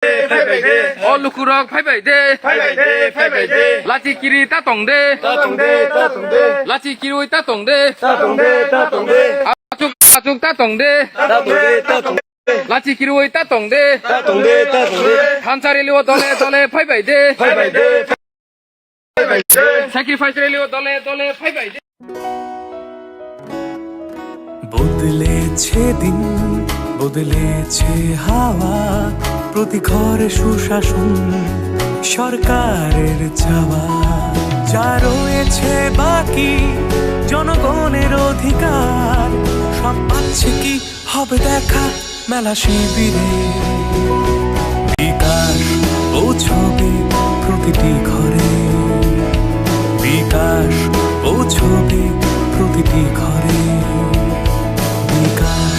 O lukurok phai bai de lachi kiri ta tong de lachi kiri ta tong de achuk ta tong de lachi kiri ta tong de Hansari liwo dole phai bai de sacrifice liwo dole phai bai de বদলেছে দিন বদলেছে হাওয়া প্রতি ঘরে সুশাসন সরকারের চাওয়া যা রয়েছে বাকি জনগণের অধিকার সব পাচ্ছে কি হবে দেখা মেলা শিবিরে বিকাশ পৌঁছবে প্রতিটি ঘরে বিকাশ পৌঁছবে প্রতিটি ঘরে বিকাশ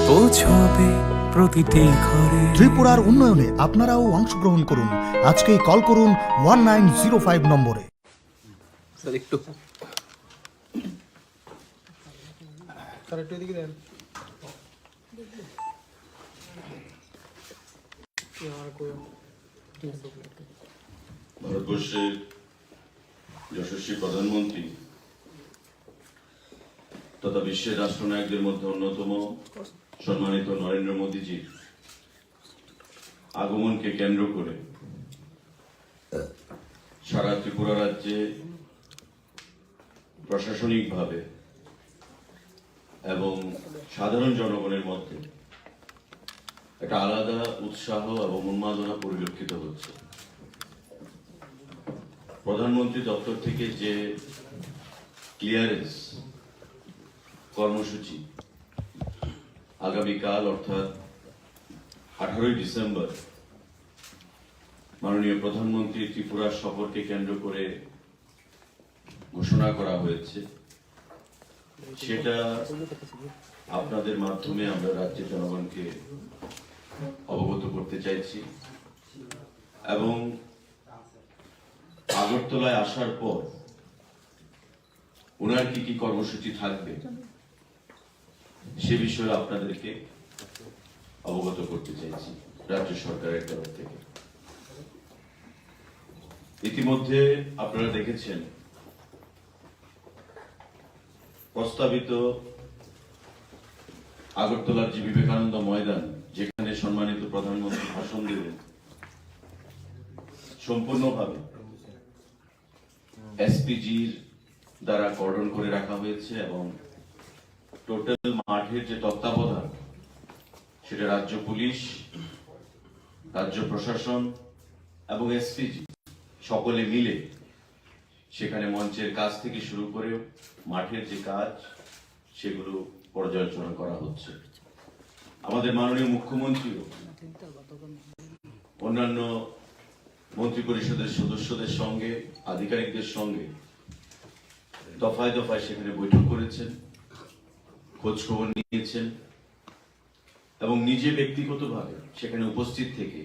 পৌঁছবে প্রতিটি ঘরে। ত্রিপুরার উন্নয়নে আপনারাও অংশগ্রহণ করুন। আজকেই কল করুন 1905 নম্বরে। ভারতবর্ষের যশস্বী প্রধানমন্ত্রী তথা বিশ্বের রাষ্ট্রনায়কদের মধ্যে অন্যতম সম্মানিত নরেন্দ্র মোদীজির আগমনকে কেন্দ্র করে সারা ত্রিপুরা রাজ্যে প্রশাসনিকভাবে এবং সাধারণ জনগণের মধ্যে একটা আলাদা উৎসাহ এবং উন্মাদনা পরিলক্ষিত হচ্ছে। প্রধানমন্ত্রী দপ্তর থেকে যে ক্লিয়ারেন্স কর্মসূচি আগামীকাল অর্থাৎ 18ই ডিসেম্বর মাননীয় প্রধানমন্ত্রী ত্রিপুরার সফরকে কেন্দ্র করে ঘোষণা করা হয়েছে, সেটা আপনাদের মাধ্যমে আমরা রাজ্যের জনগণকে অবগত করতে চাইছি এবং আগরতলায় আসার পর ওনার কি কি কর্মসূচি থাকবে সে বিষয়ে আপনাদেরকে অবগত করতে চাইছি রাজ্য সরকারের তরফ থেকে। ইতিমধ্যে আপনারা দেখেছেন প্রস্তাবিত আগরতলার যে বিবেকানন্দ ময়দান, যেখানে সম্মানিত প্রধানমন্ত্রী ভাষণ দেবেন, সম্পূর্ণভাবে এসপিজির দ্বারা কর্ডন করে রাখা হয়েছে এবং টোটাল মাঠের যে তত্ত্বাবধান সেটা রাজ্য পুলিশ, রাজ্য প্রশাসন এবং এসপিজি সকলে মিলে সেখানে মঞ্চের কাজ থেকে শুরু করে মাঠের যে কাজ সেগুলো পর্যালোচনা করা হচ্ছে। আমাদের মাননীয় মুখ্যমন্ত্রীও অন্যান্য মন্ত্রী পরিষদের সদস্যদের সঙ্গে, আধিকারিকদের সঙ্গে দফায় দফায় সেখানে বৈঠক করেছেন, খোঁজ খবর নিয়েছেন এবং নিজে ব্যক্তিগতভাবে সেখানে উপস্থিত থেকে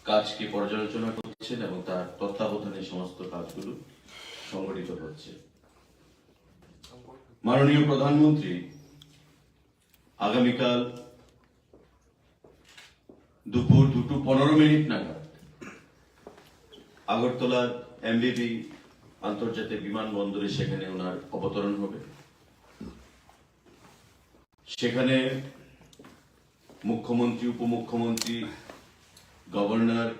কাজকে পর্যালোচনা করছেন এবং তার তত্ত্বাবধানে সমস্ত কাজগুলো সংগঠিত হচ্ছে। মাননীয় প্রধানমন্ত্রী আগামীকাল দুপুর 2:15 নাগাদ আগরতলার এমবিবি আন্তর্জাতিক বিমানবন্দরে সেখানে ওনার অবতরণ হবে। সেখানে মুখ্যমন্ত্রী, উপমুখ্যমন্ত্রী, গভর্নর,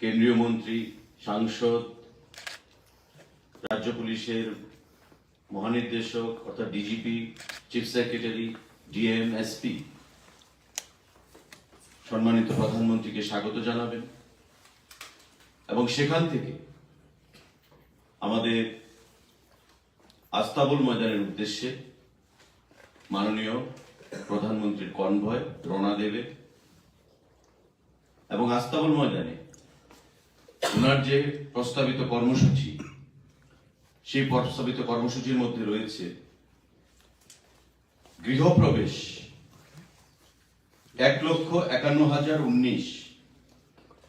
কেন্দ্রীয় মন্ত্রী, সাংসদ, রাজ্য পুলিশের মহানির্দেশক অর্থাৎ DGP, chief secretary, DM, SP সম্মানিত প্রধানমন্ত্রীকে স্বাগত জানাবেন এবং সেখান থেকে আমাদের আস্তাবল ময়দানের উদ্দেশ্যে মাননীয় প্রধানমন্ত্রীর কনভয় রওনা দেবে এবং আস্তাবল ময়দানে ওনার যে প্রস্তাবিত কর্মসূচি, সেই প্রস্তাবিত কর্মসূচির মধ্যে রয়েছে গৃহপ্রবেশ 1,51,019,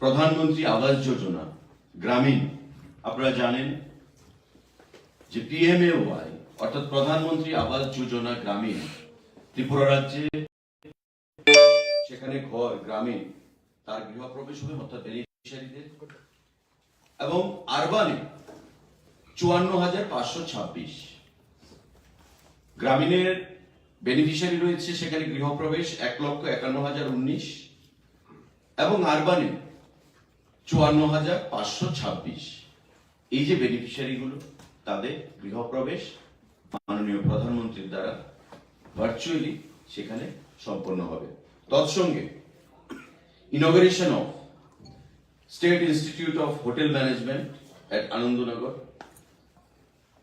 প্রধানমন্ত্রী আবাস যোজনা গ্রামীণ। আপনারা জানেন যে PMAY অর্থাৎ প্রধানমন্ত্রী আবাস যোজনা গ্রামীণ ত্রিপুরা রাজ্যে সেখানে ঘর গ্রামে তার গৃহপ্রবেশ হবে, অর্থাৎ বেনিফিশিয়ারিদের, এবং আরবানে 54,526। গ্রামীণের বেনিফিশিয়ারি রয়েছে সেখানে গৃহপ্রবেশ 1,51,019 এবং আরবানে 54,526। এই যে বেনিফিশিয়ারি গুলো, তাদের গৃহপ্রবেশ মাননীয় প্রধানমন্ত্রীর দ্বারা ভার্চুয়ালি সেখানে সম্পন্ন হবে। তৎসঙ্গে inauguration of state institute of hotel management at Anandanagar,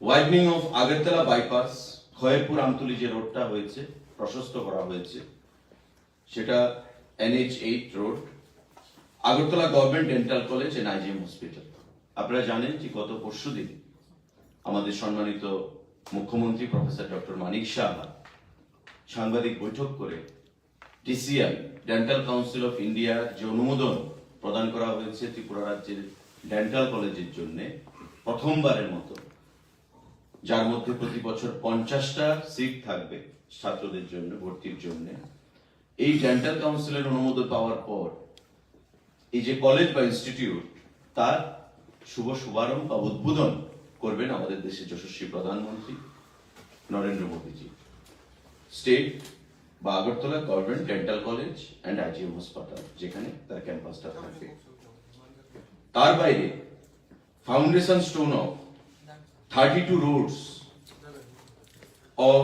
widening of Agartala bypass, Khayerpur Amtali যে রোডটা হয়েছে, প্রশস্ত করা হয়েছে, সেটা NH8 road, Agartala government dental college and IGM hospital. আপনারা জানেন যে গত পরশুদিন আমাদের সম্মানিত মুখ্যমন্ত্রী প্রফেসর ডক্টর মানিক সাহা সাংবাদিক বৈঠক করে DCI dental council of India যে অনুমোদন প্রদান করা হয়েছে ত্রিপুরা রাজ্যের ডেন্টাল কলেজের জন্য প্রথমবারের মতো, যার মধ্যে প্রতি বছর 50টা সিট থাকবে ছাত্রদের জন্য ভর্তির জন্য। এই ডেন্টাল কাউন্সিলের অনুমোদন পাওয়ার পর এই যে কলেজ বা ইনস্টিটিউট, তার শুভারম্ভ বা উদ্বোধন করবেন আমাদের দেশের যশস্বী প্রধানমন্ত্রী নরেন্দ্র মোদীজি। স্টেট বা Agartala government dental college and IGM হাসপাতাল, যেখানে তার ক্যাম্পাসটা থাকবে। তার বাইরে foundation stone of 32 roads of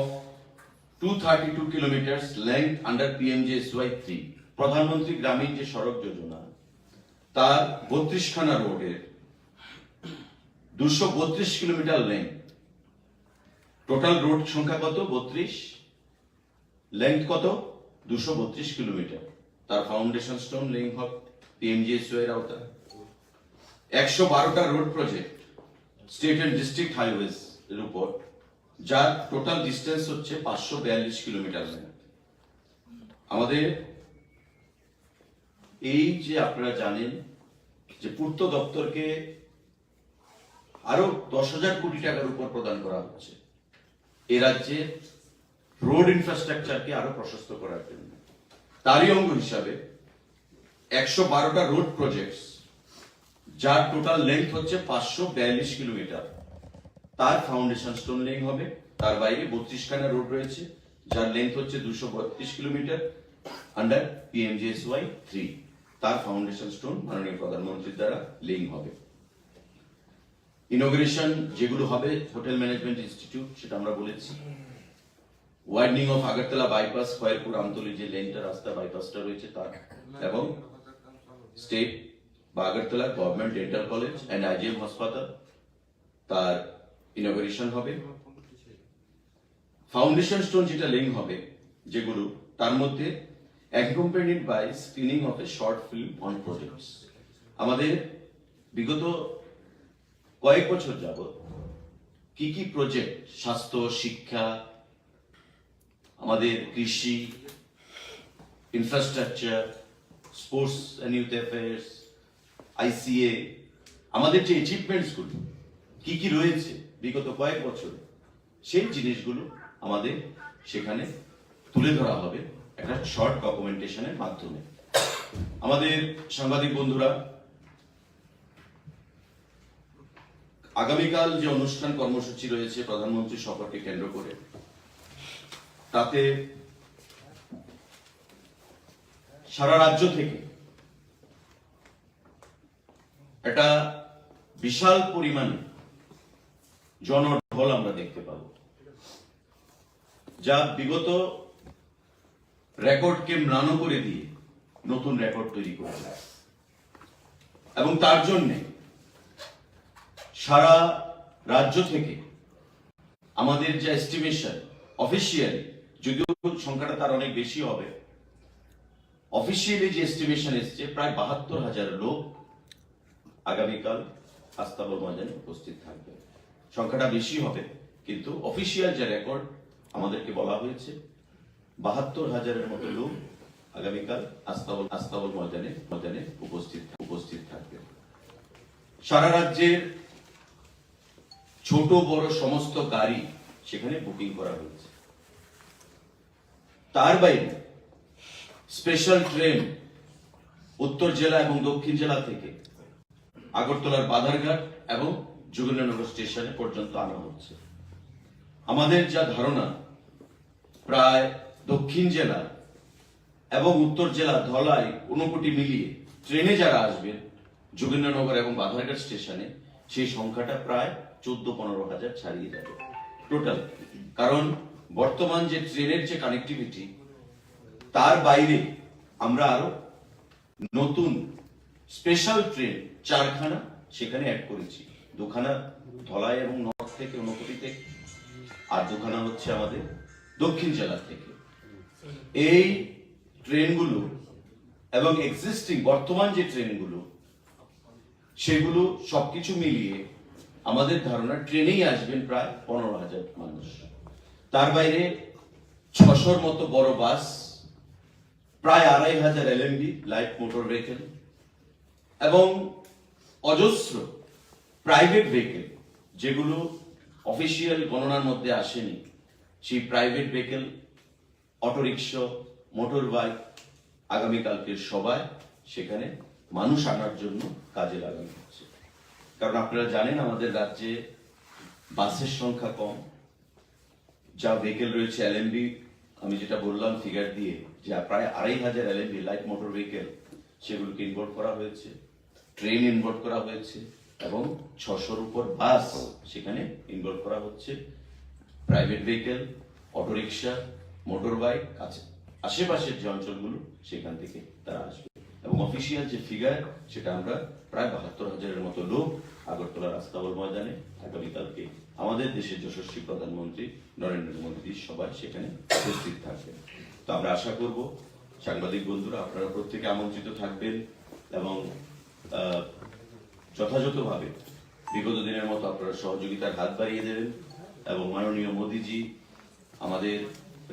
232 kilometers length under PMJSY 3, Pradhan Mantri Gramin যে সড়ক যোজনা, তার 32খানা রোডের 232 কিলোমিটার লেন্থ। টোটাল রোড সংখ্যা কত? 32, লেন্থ কত? 232 কিলোমিটার। তার ফাউন্ডেশন স্টোন লেইং হবে PMJSY এর আওতায়। 112টা road project state and district highways এর উপর, যার টোটাল ডিস্টেন্স হচ্ছে 542 কিলোমিটার। আমাদের এই যে আপনারা জানেন যে পূর্ত দপ্তরকে আরো 10,000 কোটি টাকার উপর প্রদান করা হচ্ছে এ রাজ্যে রোড ইনফ্রাস্ট্রাকচারকে আরো প্রশস্ত করার জন্য। তারই অঙ্গ হিসাবে 112টা রোড প্রজেক্টস, যার টোটাল লেন্থ হচ্ছে 542 কিলোমিটার, তার ফাউন্ডেশন স্টোন লেইং হবে। তার বাইরে 32খানা রোড রয়েছে, যার লেন্থ হচ্ছে 232 কিলোমিটার আন্ডার PMJSY 3, তার ফাউন্ডেশন স্টোন মাননীয় প্রধানমন্ত্রীর দ্বারা লেইং হবে। ইনোগ্রেশন যেগুলো হবে হোটেল ম্যানেজমেন্ট ইনস্টিটিউট, সেটা আমরা বলেছি। Widening of Agartala bypass, Khayerpur Amtali যে লেনটা রাস্তা বাইপাসটা রয়েছে তার, এবং স্টেট বা Agartala government dental college and IGM হাসপাতাল, তার ইনোগ্রেশন হবে। ফাউন্ডেশন স্টোন যেটা লেইং হবে যেগুলো, তার মধ্যে accompanied by screening of a short film on projects। আমাদের বিগত কয়েক বছর যাবত কি কি প্রজেক্ট, স্বাস্থ্য, শিক্ষা, আমাদের কৃষি, infrastructure, sports and youth affairs, ICA, আমাদের যে অ্যাচিভমেন্টস গুলো কি কি রয়েছে বিগত কয়েক বছরে, সেই জিনিসগুলো আমাদের সেখানে তুলে ধরা হবে একটা শর্ট ডকুমেন্টেশনের মাধ্যমে। আমাদের সাংবাদিক বন্ধুরা, আগামীকাল যে অনুষ্ঠান কর্মসূচি রয়েছে প্রধানমন্ত্রী সফরকে কেন্দ্র করে, তাতে সারা রাজ্য থেকে একটা বিশাল পরিমাণে জনঢল আমরা দেখতে পাব, যা বিগত রেকর্ডকে ম্লান করে দিয়ে নতুন রেকর্ড তৈরি করবে। এবং তার জন্য সারা রাজ্য থেকে আমাদের যে এস্টিমেশন অফিসিয়ালি, যদিও সংখ্যাটা তার অনেক বেশি হবে, অফিসিয়ালি যে এস্টিমেশন এসছে প্রায় 72,000 লোক আগামীকাল আস্তাবল ময়দানে উপস্থিত থাকবে। সংখ্যাটা বেশি হবে, কিন্তু অফিসিয়াল যে রেকর্ড আমাদেরকে বলা হয়েছে 72,000-এর মতো লোক আগামীকাল আস্তাবল ময়দানে উপস্থিত থাকবে। সারা রাজ্যের ছোট বড় সমস্ত গাড়ি সেখানে বুকিং করা হয়েছে। তার বাইরে স্পেশাল ট্রেন উত্তর জেলা এবং দক্ষিণ জেলা থেকে আগরতলার বাধারঘাট এবং যোগেন্দ্রনগর স্টেশনে পর্যন্ত আনা হচ্ছে। আমাদের যা ধারণা, প্রায় দক্ষিণ জেলা এবং উত্তর জেলা ধলাই ঊনকোটি মিলিয়ে ট্রেনে যারা আসবেন যোগেন্দ্রনগর এবং বাধারঘাট স্টেশনে, সেই সংখ্যাটা প্রায় 14-15 হাজার ছাড়িয়ে যাবে টোটাল। কারণ বর্তমান যে ট্রেনের যে কানেক্টিভিটি, তার বাইরে আমরা আরো নতুন স্পেশাল ট্রেন 4খানা সেখানে অ্যাড করেছি। 2খানা ধলাই এবং নর্থ থেকে ঊনকোটি থেকে, আর 2খানা হচ্ছে আমাদের দক্ষিণ জেলা থেকে। এই ট্রেনগুলো এবং এক্সিস্টিং বর্তমান যে ট্রেনগুলো, সেগুলো সবকিছু মিলিয়ে আমাদের ধারণা ট্রেনেই আসবেন প্রায় 15,000 মানুষ। তার বাইরে 600-র মতো বড় বাস, প্রায় 2,500 এলএমবি লাইট মোটর ভেহিকেল এবং অজস্র প্রাইভেট ভেহিকেল, যেগুলো অফিসিয়াল গণনার মধ্যে আসেনি, সেই private vehicle, autorickshaw, motor bike আগামীকালকের সবাই সেখানে মানুষ আনার জন্য কাজে লাগানো হচ্ছে। কারণ আপনারা জানেন আমাদের রাজ্যে বাসের সংখ্যা কম, যা ভেহিকেল রয়েছে এলএমবি, আমি যেটা বললাম ফিগার দিয়ে, যে প্রায় 2,500 এলএমবি লাইট মোটর ভেহিকেল, সেগুলোকে ইনভোল্ভ করা হয়েছে, ট্রেন ইনভোল্ভ করা হয়েছে এবং 600-র উপর বাস সেখানে ইনভলভ করা হচ্ছে। Private vehicle, autorickshaw, motor bike আছে, আশেপাশের যে অঞ্চলগুলো সেখান থেকে তারা আসবে। এবং অফিসিয়াল যে ফিগার, সেটা আমরা প্রায় 72,000-এর মতো লোক আগরতলার আস্তাবল ময়দানে আগামীকালকে আমাদের দেশের যশস্বী প্রধানমন্ত্রী নরেন্দ্র মোদী সবাই সেখানে উপস্থিত থাকবেন। তো আমরা আশা করব সাংবাদিক বন্ধুরা আপনারা প্রত্যেকে আমন্ত্রিত থাকবেন এবং যথাযথভাবে বিগত দিনের মতো আপনারা সহযোগিতার হাত বাড়িয়ে দেবেন এবং মাননীয় মোদীজি আমাদের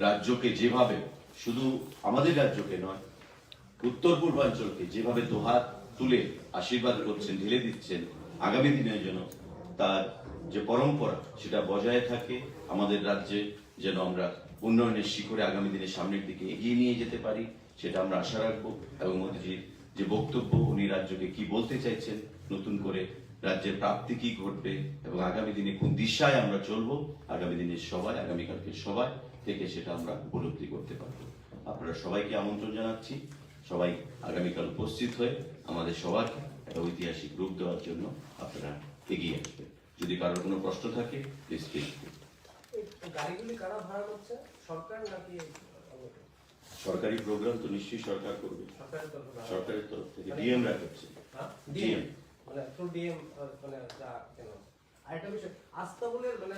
রাজ্যকে যেভাবে, শুধু আমাদের রাজ্যকে নয়, উত্তর পূর্বাঞ্চলকে যেভাবে দুহাত তুলে আশীর্বাদ করছেন, ঢেলে দিচ্ছেন, আগামী দিনের জন্য তার যে পরম্পরা সেটা বজায় থাকে, আমাদের রাজ্যে যেন আমরা উন্নয়নের শিখরে আগামী দিনে সামনের দিকে এগিয়ে নিয়ে যেতে পারি, সেটা আমরা আশা রাখবো। এবং মোদীজির যে বক্তব্য, উনি রাজ্যকে কি বলতে চাইছেন, নতুন করে রাজ্যের প্রাপ্তি কি ঘটবে এবং আগামী দিনে কোন দিশায় আমরা চলবো, আগামী দিনের সবাই, আগামীকালকে সবাই থেকে সেটা আমরা উপলব্ধি করতে পারবো। আপনারা সবাইকে আমন্ত্রণ জানাচ্ছি, সবাই আগামীকাল উপস্থিত হয়ে আমাদের সবার একটা ঐতিহাসিক রূপ দেওয়ার জন্য আপনারা এগিয়ে আসবেন। যদি কারোর কোনো প্রশ্ন থাকে প্লিজ গাড়িগুলি কারা ভাড়া করছে, সরকার নাকি? সরকারি প্রোগ্রাম তো নিশ্চয়ই সরকার করবে, সরকারের তরফ থেকে ডিএম রা করছে। ডিএম মানে থ্রু ডিএম, মানে কেন? আরেকটা বিষয়, আস্তাবলের মানে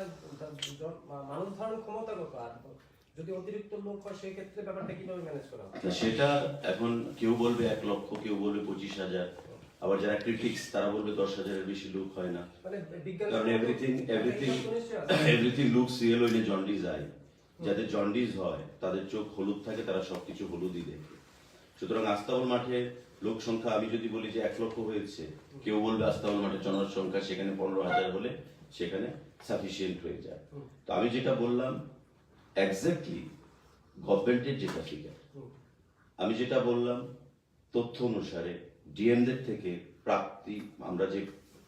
মানুষ ধারণ ক্ষমতা কত, আর যদি অতিরিক্ত লোক হয় সেই ক্ষেত্রে ব্যাপারটা কিভাবে ম্যানেজ করা হয়? সেটা এখন কেউ বলবে 1 লক্ষ, কেউ বলবে 25,000, আবার যারা ক্রিটিক্স তারা বলবে 10,000-এর বেশি লোক হয় না। মানে বিজ্ঞান, কারণ এভরিথিং লুকস রিয়েল ওই জন্ডিস আই। যাদের জন্ডিস হয় তাদের চোখ হলুদ থাকে, তারা সবকিছু হলুদই দেখে। সুতরাং আস্তাবল মাঠে লোক সংখ্যা আমি যদি বলি যে 1 লক্ষ হয়েছে, কেউ বলবে আস্তাবল মাঠে জনসংখ্যা সেখানে 15,000 হলে সেখানে সাফিসিয়েন্ট হয়ে যায়। তো আমি যেটা বললাম এক্স্যাক্টলি গভর্নমেন্টের যেটা ফিগার, আমি যেটা বললাম তথ্য অনুসারে ডিএমদের থেকে প্রাপ্তি, আমরা যে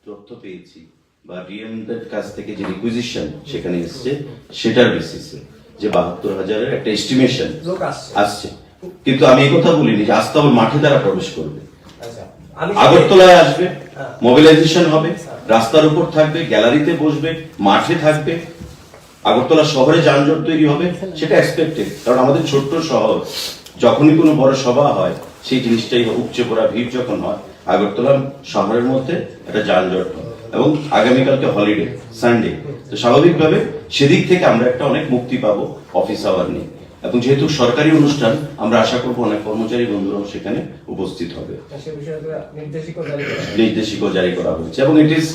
তথ্য পেয়েছি বা ডিএমদের কাছ থেকে যে রিকুইজিশন সেখানে এসছে, সেটার বেসিসে যে 72,000-এর একটা এস্টিমেশন আসছে। কিন্তু আমি এই কথা বলিনি যে আস্তাবল মাঠে তারা প্রবেশ করবে, আগরতলায় আসবে, মোবিলাইজেশন হবে, রাস্তার উপর থাকবে, গ্যালারিতে বসবে, মাঠে থাকবে, আগরতলা শহরে যানজট তৈরি হবে, সেটা এক্সপেক্টেড। কারণ আমাদের ছোট্ট শহর, যখনই কোনো বড় সভা হয় সেই জিনিসটাই উপচে পড়া ভিড় যখন হয়, আগরতলা শহরের মধ্যে একটা যানজট হয়। এবং আগামীকালকে হলিডে, সানডে, তো স্বাভাবিকভাবে সেদিক থেকে আমরা একটা অনেক মুক্তি পাবো অফিস আওয়ার নিয়ে। এবং যেহেতু সরকারি অনুষ্ঠান, আমরা আশা করবো অনেক কর্মচারী বন্ধুরাও সেখানে উপস্থিত হবে। নির্দেশিকা জারি করা হয়েছে এবং ইট ইজ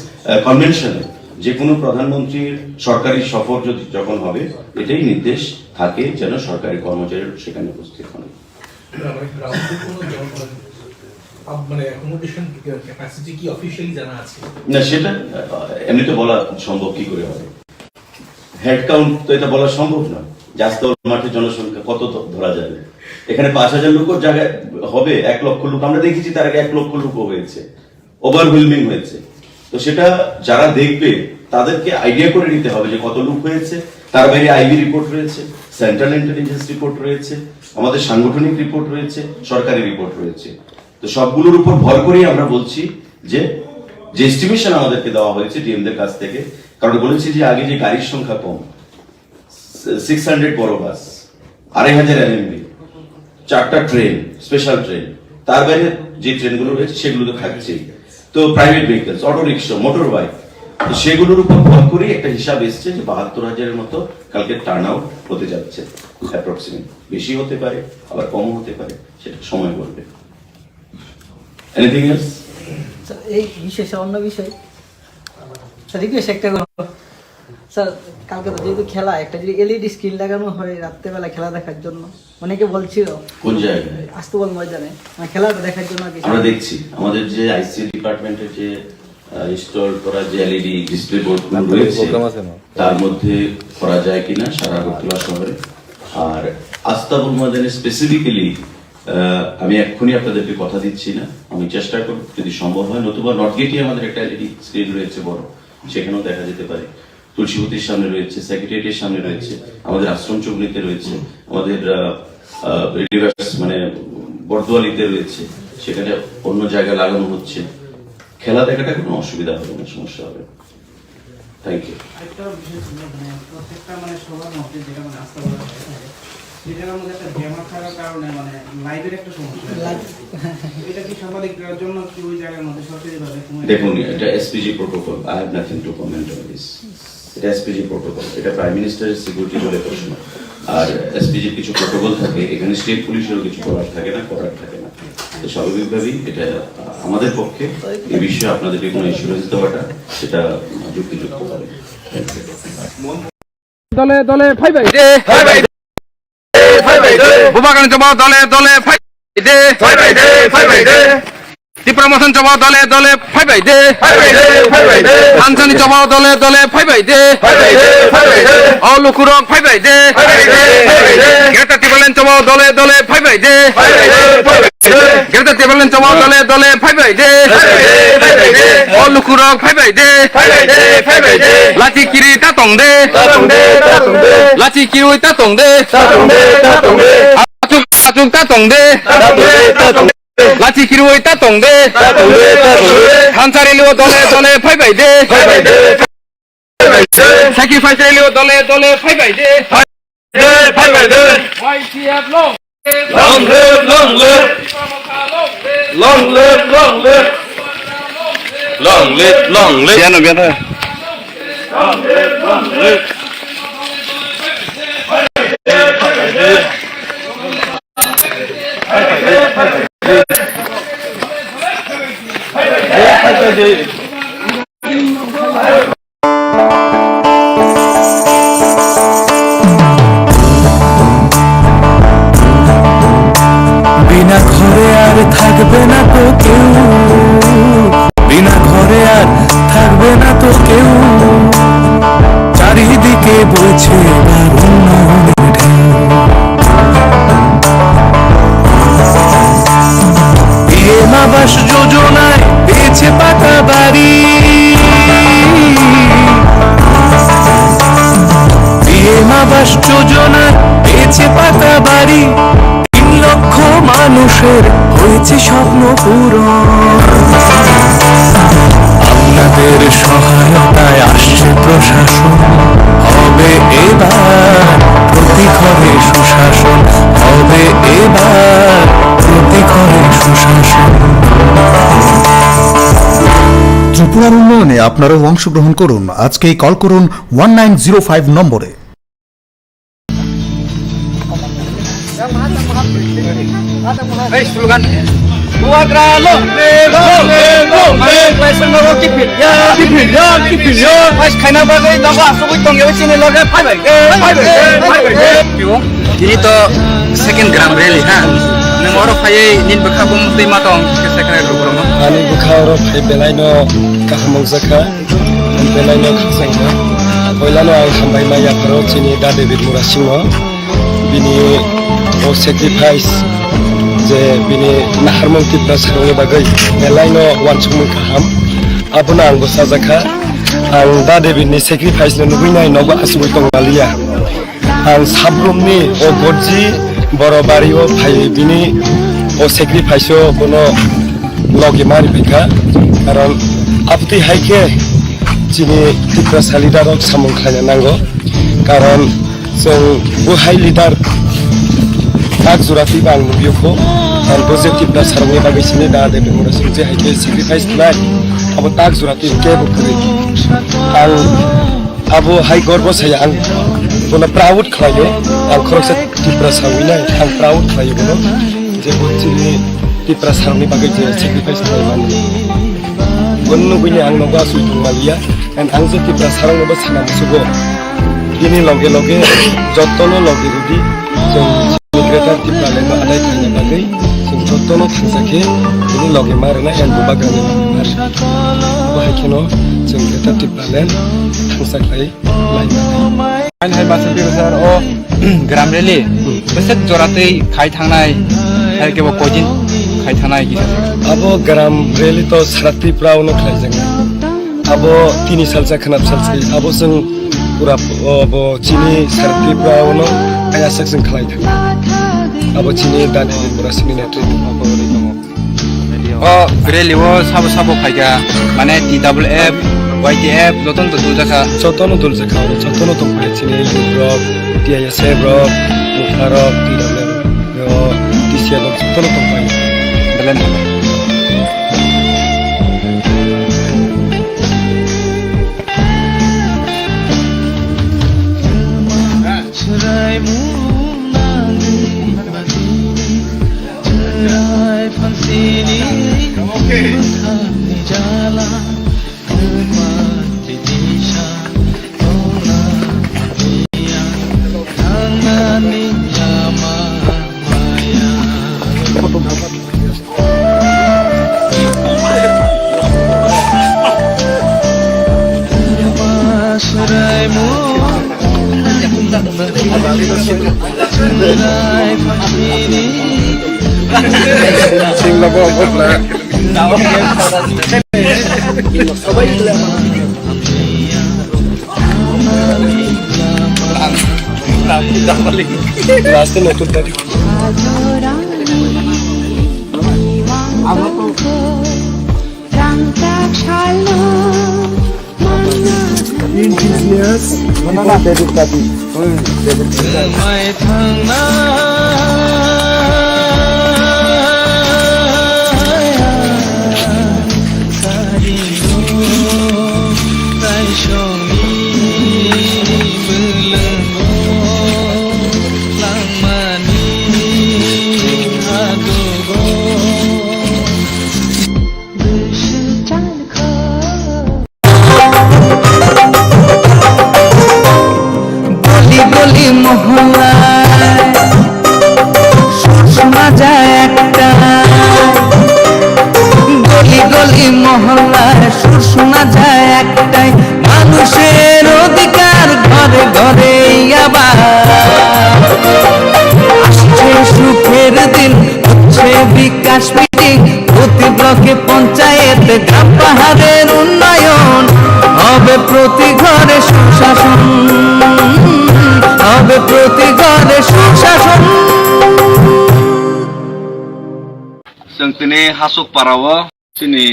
কনভেনশনাল, যে কোনো প্রধানমন্ত্রীর সরকারি সফর যদি যখন হবে, এটাই নির্দেশ থাকে যেন সরকারি কর্মচারী সেখানে উপস্থিত হন। মানে অ্যাকোমোডেশন ক্যাপাসিটি কি অফিশিয়ালি জানা আছে? না, সেটা এমনিতে বলা সম্ভব কি করে হবে, হেড কাউন্ট তো এটা বলা সম্ভব না। যে আস্তাবল মাঠের জনসংখ্যা কত ধরা যাবে, এখানে 5,000 লোকের জায়গায় হবে 1 লক্ষ লোক। আমরা দেখেছি তার আগে 1 লক্ষ লোক হয়েছে, ওভারওয়েলমিং হয়েছে। তো সেটা যারা দেখবে তাদেরকে আইডিয়া করে নিতে হবে যে কত লোক হয়েছে। তার বাইরে আইবি রিপোর্ট রয়েছে, সেন্ট্রাল ইন্টেলিজেন্স রিপোর্ট রয়েছে, আমাদের সাংগঠনিক রিপোর্ট রয়েছে, সরকারি রিপোর্ট রয়েছে। তো সবগুলোর উপর ভর করেই আমরা বলছি যে এস্টিমেশন আমাদেরকে দেওয়া হয়েছে ডিএমদের কাছ থেকে, কারণ বলেছি যে আগে যে গাড়ির সংখ্যা কম, 600 বড় বাস, 2,500 এলএমবি, 4টা ট্রেন, স্পেশাল ট্রেন, তার বাইরে যে ট্রেনগুলো রয়েছে সেগুলো তো থাকছেই। তো private vehicles, auto rickshaw, motor bike, তো সেগুলোর উপর ভর করে একটা হিসাব এসছে যে 72,000-এর মতো কালকে টার্ন আউট হতে যাচ্ছে অ্যাপ্রক্সিমেট। বেশি হতে পারে, আবার কম হতে পারে, সেটা সময় বলবে। Anything else? স্যার এই বিষয় স্যার অন্য বিষয় স্যার রিকোয়েস্ট একটা করবো স্যার, কালকে তো যেহেতু খেলা একটা যদি এলইডি স্ক্রিন লাগানো হয় রাত্রেবেলা খেলা দেখার জন্য, অনেকে বলছিল কোন জায়গায়? আস্তাবল ময়দানে মানে খেলাটা দেখার জন্য আর কি। আমরা দেখছি আমাদের যে আইসি ডিপার্টমেন্টের যে ইনস্টল করা যে এলইডি ডিসপ্লে বোর্ড রয়েছে তার মধ্যে করা যায় কিনা সারা আগরতলা শহরে। আর আস্তাবল ময়দানে স্পেসিফিক্যালি আমি এক্ষুনি আপনাদেরকে কথা দিচ্ছি না, আমি চেষ্টা করব যদি সম্ভব হয়, নতুবা নর্থ গেটে আমাদের একটা এলইডি স্ক্রিন রয়েছে বড়, সেখানেও দেখা যেতে পারে। তুলসীবতীর সামনে রয়েছে, সেক্রেটারিয়েটের সামনে রয়েছে, আমাদের আশ্রম চৌমনিতে রয়েছে, আমাদের মানে বর্দোয়ালিতে রয়েছে, সেখানে অন্য জায়গায় লাগানো হচ্ছে। খেলা দেখাটা কোনো অসুবিধা হবে না, সমস্যা হবে। Thank you. একটা বিষয় ছিল মানে প্রত্যেকটা মানে সবার মধ্যে যেটা মানে আস্থা করা হয় সেটার মধ্যে একটা জ্যামার থাকার কারণে মানে লাইভের একটা সমস্যা। এটা কি সাংবাদিক জন্য কি ওই জায়গার মধ্যে সরকারিভাবে দেখুন, এটা SPG protocol, I have nothing to comment on this. এটা এসপিজি প্রোটোকল, এটা প্রাইম মিনিস্টারের সিকিউরিটি বলে প্রশ্ন। আর এসপিজির কিছু প্রোটোকল থাকে, এখানে স্টেট পুলিশেরও কিছু করার থাকে না। তো স্বাভাবিকভাবেই এটা আমাদের পক্ষে এই বিষয়ে আপনাদেরকে কোনো ইন্স্যুরেন্স দেওয়াটা সেটা যুক্তিযুক্ত হবে। দলে দলে ফাই ভাই দে, ফাই ভাই দে, ফাই ভাই দে, বুবাগান জবাব দলে দলে ফাই দে, ফাই ভাই দে, ফাই ভাই দে, টিপ্রামোশন জবাব দলে দলে ফাই ভাই দে, ফাই ভাই দে, ফাই ভাই দে, আনসানি জবাব দলে দলে ফাই ভাই দে, ফাই ভাই দে, ফাই ভাই দে, অলুকুরক ফাই ভাই দে, ফাই ভাই দে, ফাই ভাই দে, গেটা টিবলেন জবাব দলে দলে ফাই ভাই দে, ফাই ভাই দে, ফাই ভাই দে, গেটা টিবলেন জবাব দলে দলে ফাই ভাই দে, ফাই ভাই দে, ফাই ভাই দে, অলুকুরক ফাই ভাই দে, ফাই ভাই দে, ফাই ভাই দে, লাচি কিরি তা তং দে, তা তং দে, তা তং দে, লাচি কিরি তা তং দে, তা তং দে, তা তং দে, আচুক আচুক তা তং দে, তা তং দে, তা তং দে, লাচি কিরি তা তং দে, তা তং দে, তা তং দে, খানসারি লিও দলে দলে ফাই ভাই দে, ফাই ভাই দে, ফাই ভাই দে, স্যাক্রিফাইস লিও দলে দলে ফাই ভাই দে, ফাই দে, ফাই ভাই দে, YCF long long live, long live, long live, long live, long live, long live, bien bien long live, long live, বিনা ঘরে আর থাকবে না তো কেউ, বিনা ঘরে আর থাকবে না তো কেউ, চারিদিকে বইছে এবার উন্নয়নের ঢেউ। পিএম আবাস যোজনায় পেয়েছে পাকা বাড়ি, পিএম আবাস যোজনায় পেয়েছে পাকা বাড়ি, 3 লক্ষ মানুষের হয়েছে স্বপ্ন পূরণ। আপনাদের সহায়তায় আসছে প্রশাসন, হবে এবার প্রতি ঘরে সুশাসন, হবে এবার প্রতি ঘরে সুশাসন। ত্রিপুরার উন্নয়নে আপনারাও অংশগ্রহণ করুন। আজকেই কল করুন 1905 নম্বরে। এই slogan Buagra long live, long live, long live, Western Moro keep it young, West China bagai dawa suwi tong yewe sini loge phai bai de. Ini to second gram rally ha. Nang oro phai nin bakha bum tei ma tong ke second gram no. Ani bukha oro phai belai no kahamong zakha, belai no khasang Poilano ang hambay maya pero sini da David Murasingo bini o sacrifice je bini naharmong tipra sarong bagai nelaino wansumung kaham abuna ang sajaka ang da David ni sacrifice no nubuinai nogo asui tongmalia ang sabrumni o godji borobari o phai bini o sacrifice o bono logi mari bika karon apti haike chini tipra salida rok samung khanya nango karon जों बुहाय lidar tak jurati bang nubioko and positive na sarong bagay sini da de mura sungje haike sacrifice nai abo tak jurati ke bukri ang abo hai gorbo saya ang bona proud khlayo ang khoroksa tipra sawina ang proud khlayo bono je botini tipra sarong bagay je sacrifice nai mani gonno bini ang noga su malia and ang je tipra sarong ba sana musugo ini loge loge jotono loge rudi जों ग्रेटार टिप्रालेनो आदाय थांनो बागै जों जतनो थांजाके बिनि लगे मारना N बुबा गाने मार बाहायखेनो जों ग्रेटार टिप्रालेन थांजाख्लाय लाय आइन हाय मासे बिरसार ओ ग्राम रेली बेसे जरातै खाय थांनाय हायकेबो कोजिन खाय थांनाय गिसा अब ग्राम रेली तो साराति प्राउनो खाय जों अब 3 साल जाखनाब सालसै अब जों पुरा अब चिनि साराति प्राउनो आया सेक्सन खालाय थां अब चिनि दानि पुरासिनि नेट्रि ओ रेली वो साबो फायगा माने TWF YTF जतन तो दुजाखा जतनो दुलजाखा जतनो तो फाय चिनि युरोप TISF रक मुखारक TWF यो DCL जतनो तो फाय Belen sing lago bot la last na to tadi Indigenous mana David tadi panchayat ग्राम पाहाड़ेर उन्नयन हबे प्रति घरे सुशासन हबे प्रति घरे सुशासन जों दिनै हासुक पाराव दिनै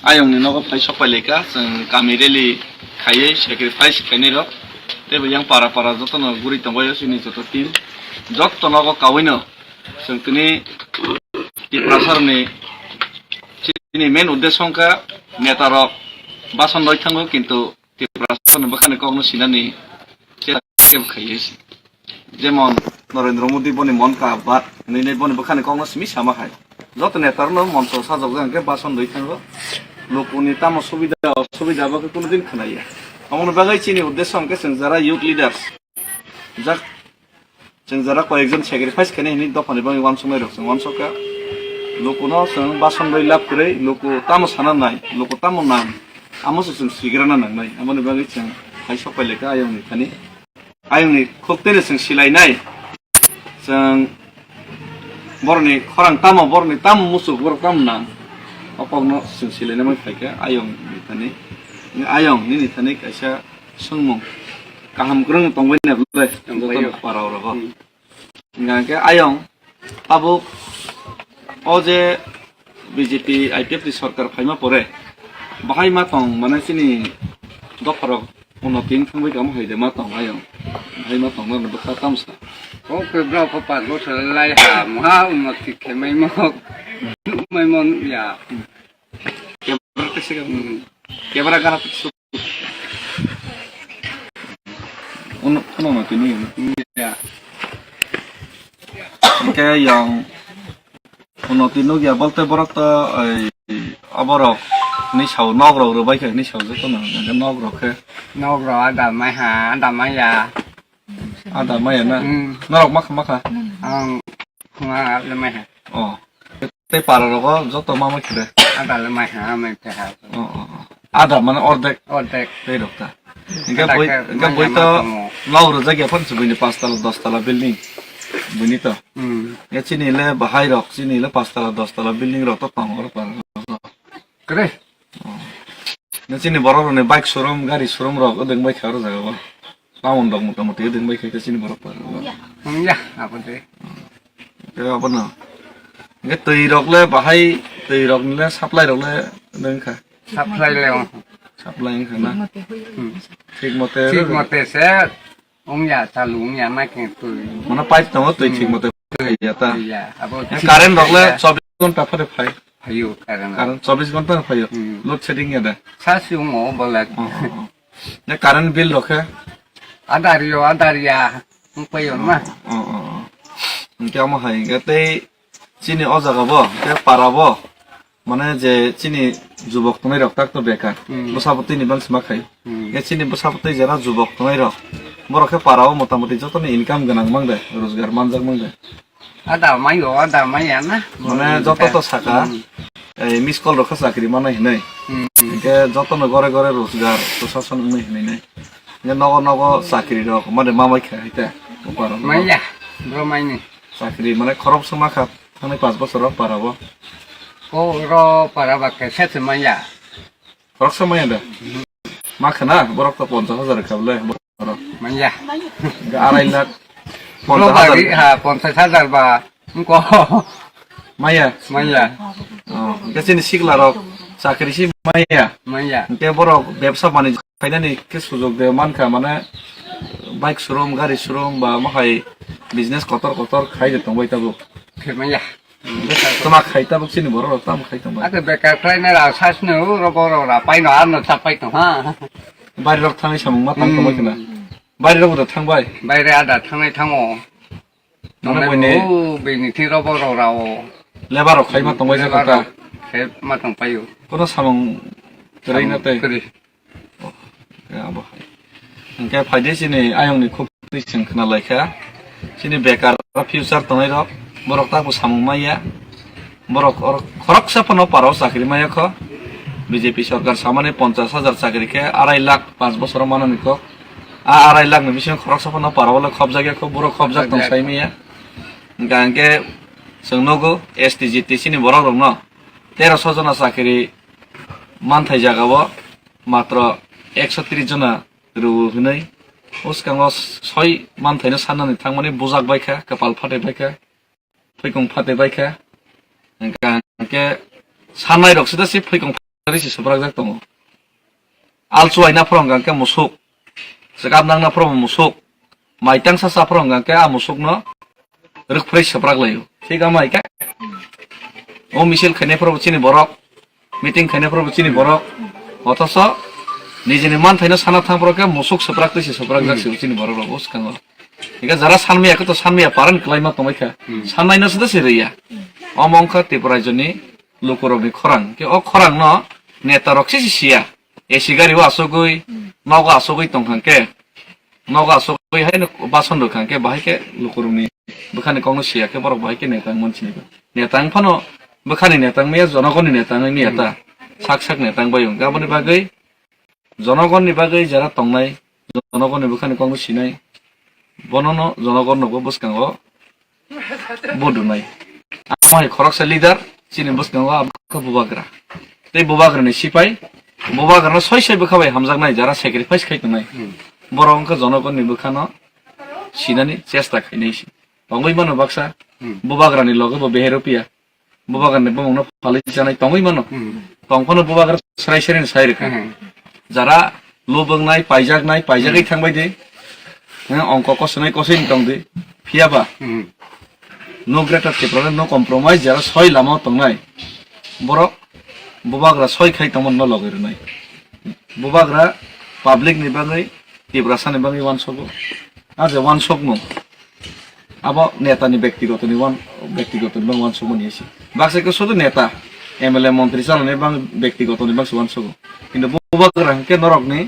आयंनि न'आव फै सफायलेखा जों गामि रेलि खायै सेक्रिफाइस खायनाय रक तेबो yang para जतन गुरि दंबायो जोंनि जत टीम जतन कावैनो जों दिनै टिप्रासारनि ini main uddesho ka netarok bason roi thango kintu tiprasarno bakhane kogno sinani kem khayes jemon Narendra Modi boni mon ka bat nei boni bakhane kogno simi sama khai jot netarno moncho sajok janke bason roi thango lokuni tamo subida ba kono din khnaiya amon bagai chini uddesho ke जों jara youth leaders jak जों jara koyekjon sacrifice kene ni dofani bang wan somai rok wan soka लोकोनो जों बासन बै लाभ करे लोको तामो साना नाय लोको तामो नाम आमो जों सिग्राना नाय आमोनि बागै जों फाय सफाय लेखा आयंनि थानि आयंनि खोबतेनो जों सिलायनाय जों बर'नि खरां तामाव बर'नि ताम मुसुक बर' ताम ना अपावनो जों सिलायनाय मोनफायखो आयंनि थानि आयं नि थानि खायसा सोंमु गाहाम ग्रों तंबाय नाबले तंबाय पाराव रबो गाके आयं आबो अजे बीजेपी आईपीएफ सरकार फाइमा परे बाहाय मा तं माने सिनि दफाराव उन्नति थांबाय गाम हायदे मा तं आयं बाहाय मा तं माने बखा तामसा Có cái bro có bạn có thể lại hà mà mà cái mấy món ya que para cara uno tini ya que yang uno tino ya bolte borata aborok ni sau nog rồi bay cái ni sau rất là cái nog rồi cái nó rồi đã mai hà đã mai ya ada mày na nó mắc à không là mai hà te para rồi có rất là mama kire đã là mai hà mai hà ada mana ordek ortek te dokta enggak boy to lau rồi jaga pun sebini 5 tala 10 tala building bini to ya sini le bahai rok sini le 5 tala 10 tala building rok to tang or par kere ya sini borok ne bike showroom gari showroom rok odeng bike kharo jaga ba lawan dok motamuti odeng bike ke sini borok par ya apa deh ke apa na cái tùy rok le bahai tùy rok le supply rok le neng kha supply leo supply kha na ठीक मते ठीक मते से ông nhà cha lúng nhà mai cái tuổi mana pai tamo tui ठीक मते ya ta ya apa current rok le 24 घंटा phare phai ayo karena current 24 घंटा phai load shedding ya da sa siung ngô boleh ya current bill rok ha ada ya không phải mà kya ma hai ga te chini ojaga bo ke parabo মানে যে চিনি যুবক তুমি রক্তাক তো বেকার বসাপতি নিবান সিমা খাই এ চিনি বসাপতি যারা যুবক তুমি রক বরকে পারাও মোটামুটি যত ইনকাম গানাং মাংদে রোজগার মানজাক মাংদে ada mai ya na মানে যত তো সাকা এই মিস কল রক চাকরি মানে হিনাই একে যত ন ঘরে ঘরে রোজগার প্রশাসন নাই হিনাই নাই যে নগ নগ চাকরি রক মানে মামাই খাই হিতে পারো mai ya bro mai ni চাকরি মানে খরচ সমা খাত থানে 5 বছর পারাবো oh ro para pakai set semuanya খরচ সময় দে মাখনা বরক তো 50,000 খাবলে বরক manja 2.5 lakh lo bagi ha 50,000 ba engko মাইয়া manja গেছিনি শিখলা রক চাকরি সি মাইয়া তে বরক ব্যবসা বাণিজ্য ফাইনানি কে সুযোগ দে মানখা মানে বাইক শোরুম গাড়ি শোরুম বা মাহাই বিজনেস কতর খাই যেতাম বইতাবো ke manja তোমা খাইতাবো চিনি বড় রকম খাইতাম ada bekar trainer ra sasnu ro ra pai no arno sapai to ha বাড়ি রক থানাই সামুং মা তাং কমাই কিনা বাড়ি রক তো থাংবাই বাইরে ada थांनाय थाङो মানে বইনে बेनि thi ro ra labour rock খাই মা তংবাই জায়গা se matang payu কোন সামুং তরাই না তাই keri abo engke faide sini ayongni khub tising khna laika sini bekar future tonai rok borok ta bu samung maya borok khorok sapano paro chakri maya kho BJP সরকার সামনে 50,000 চাকরি কে 2.5 লাখ 5 বছর মাননি কো 2.5 lakh নিবিসং খরক sapano paro bole khop jagya kho borok khop jak tong sai miya gangke sengnogo STGT sini borok rok no 1300 jona চাকরি মানথাই জাগাবো মাত্র 130 জনা রু হनै उसकांगो 6 मानथायनो साननानै थांमाने बुजाक बायखा कपाल फाटे बायखा फैकं फाटे बायखा गांके साननाय रक्सदा सि फैकं फाटे सब्राक जाक दङ आलसुवायना फ्रं गांके मुसुक जगाब नांना फ्रं मुसुक माइतां सासा फ्रं गांके आ मुसुकनो रोखफ्रै सब्राक लायो थिगा माइका ओ मिसिल खैनायफ्राव चिनि बरक मिटिं खैनायफ्राव चिनि बरक अथस निजेनि मानथायनो साना थांब्रके मुसुक सब्राक तैसे सब्राक जाक सिनि बरक रक उसकांगो इगा जरा सानमियाखौ तो सानमिया पारन क्लाइमा तमायखा साननायनोसो दसे रैया अमंखा त्रिपुराजनि लोकरबनि खरां के अ खरां न नेता रक्सि सिया एसि गारि वा असगै नगा असगै तंखांके नगा असगै हाय बासन रखांके बाहायके लोकरबनि बखानि कौनो सियाके बरक बाहायके नेता मोनसिनि नेता फानो बखानि नेता मेया जनगणनि नेता नेता साक साक नेता बायं गाबनि बागै जनगणनि बागै जरा तंनाय জনগণের বুখানি কংগ্রেস সিনাই বনন জনগণ নব বসকাঙ্গ বডু নাই আমার খরকসা লিডার চিনি বসকাঙ্গ আবকা বুবাগ্রা এই বুবাগ্রানি সিপাই বুবাগ্রানো ছয় ছয় বুখাবাই হামজাক নাই যারা স্যাক্রিফাইস খাইতো নাই বড় অঙ্ক জনগণের বুখানো সিনানি চেষ্টা খাইনাইছি তঙ্গই মানো বাক্সা বুবাগ্রানি লগে বেহেরপিয়া বুবাগ্রানি বমনো ফালি জানাই তঙ্গই মানো তংখনো বুবাগ্রা সারাই সারিন সাই রেখা যারা লুबों নাই পাইজাগै थांबाय दे अंक कसनाय कसैनि दं दे फियाबा नो ग्रेटर केप्रल नो कम्प्रोमाइज जरा सय लामा तंनाय बर बुबाग्रा सय खाइ तमन न लगैरनाय बुबाग्रा पाब्लिक नि बागै तिब्रासा नि बागै वान सगो आज वान सगनो अब नेता नि व्यक्तिगत नि वान सगो निसि बाक्साको शुद्ध नेता एमएलए मन्त्री चालने बां व्यक्तिगत नि बाक्स वान सगो किन्तु बुबाग्रा के नरकनि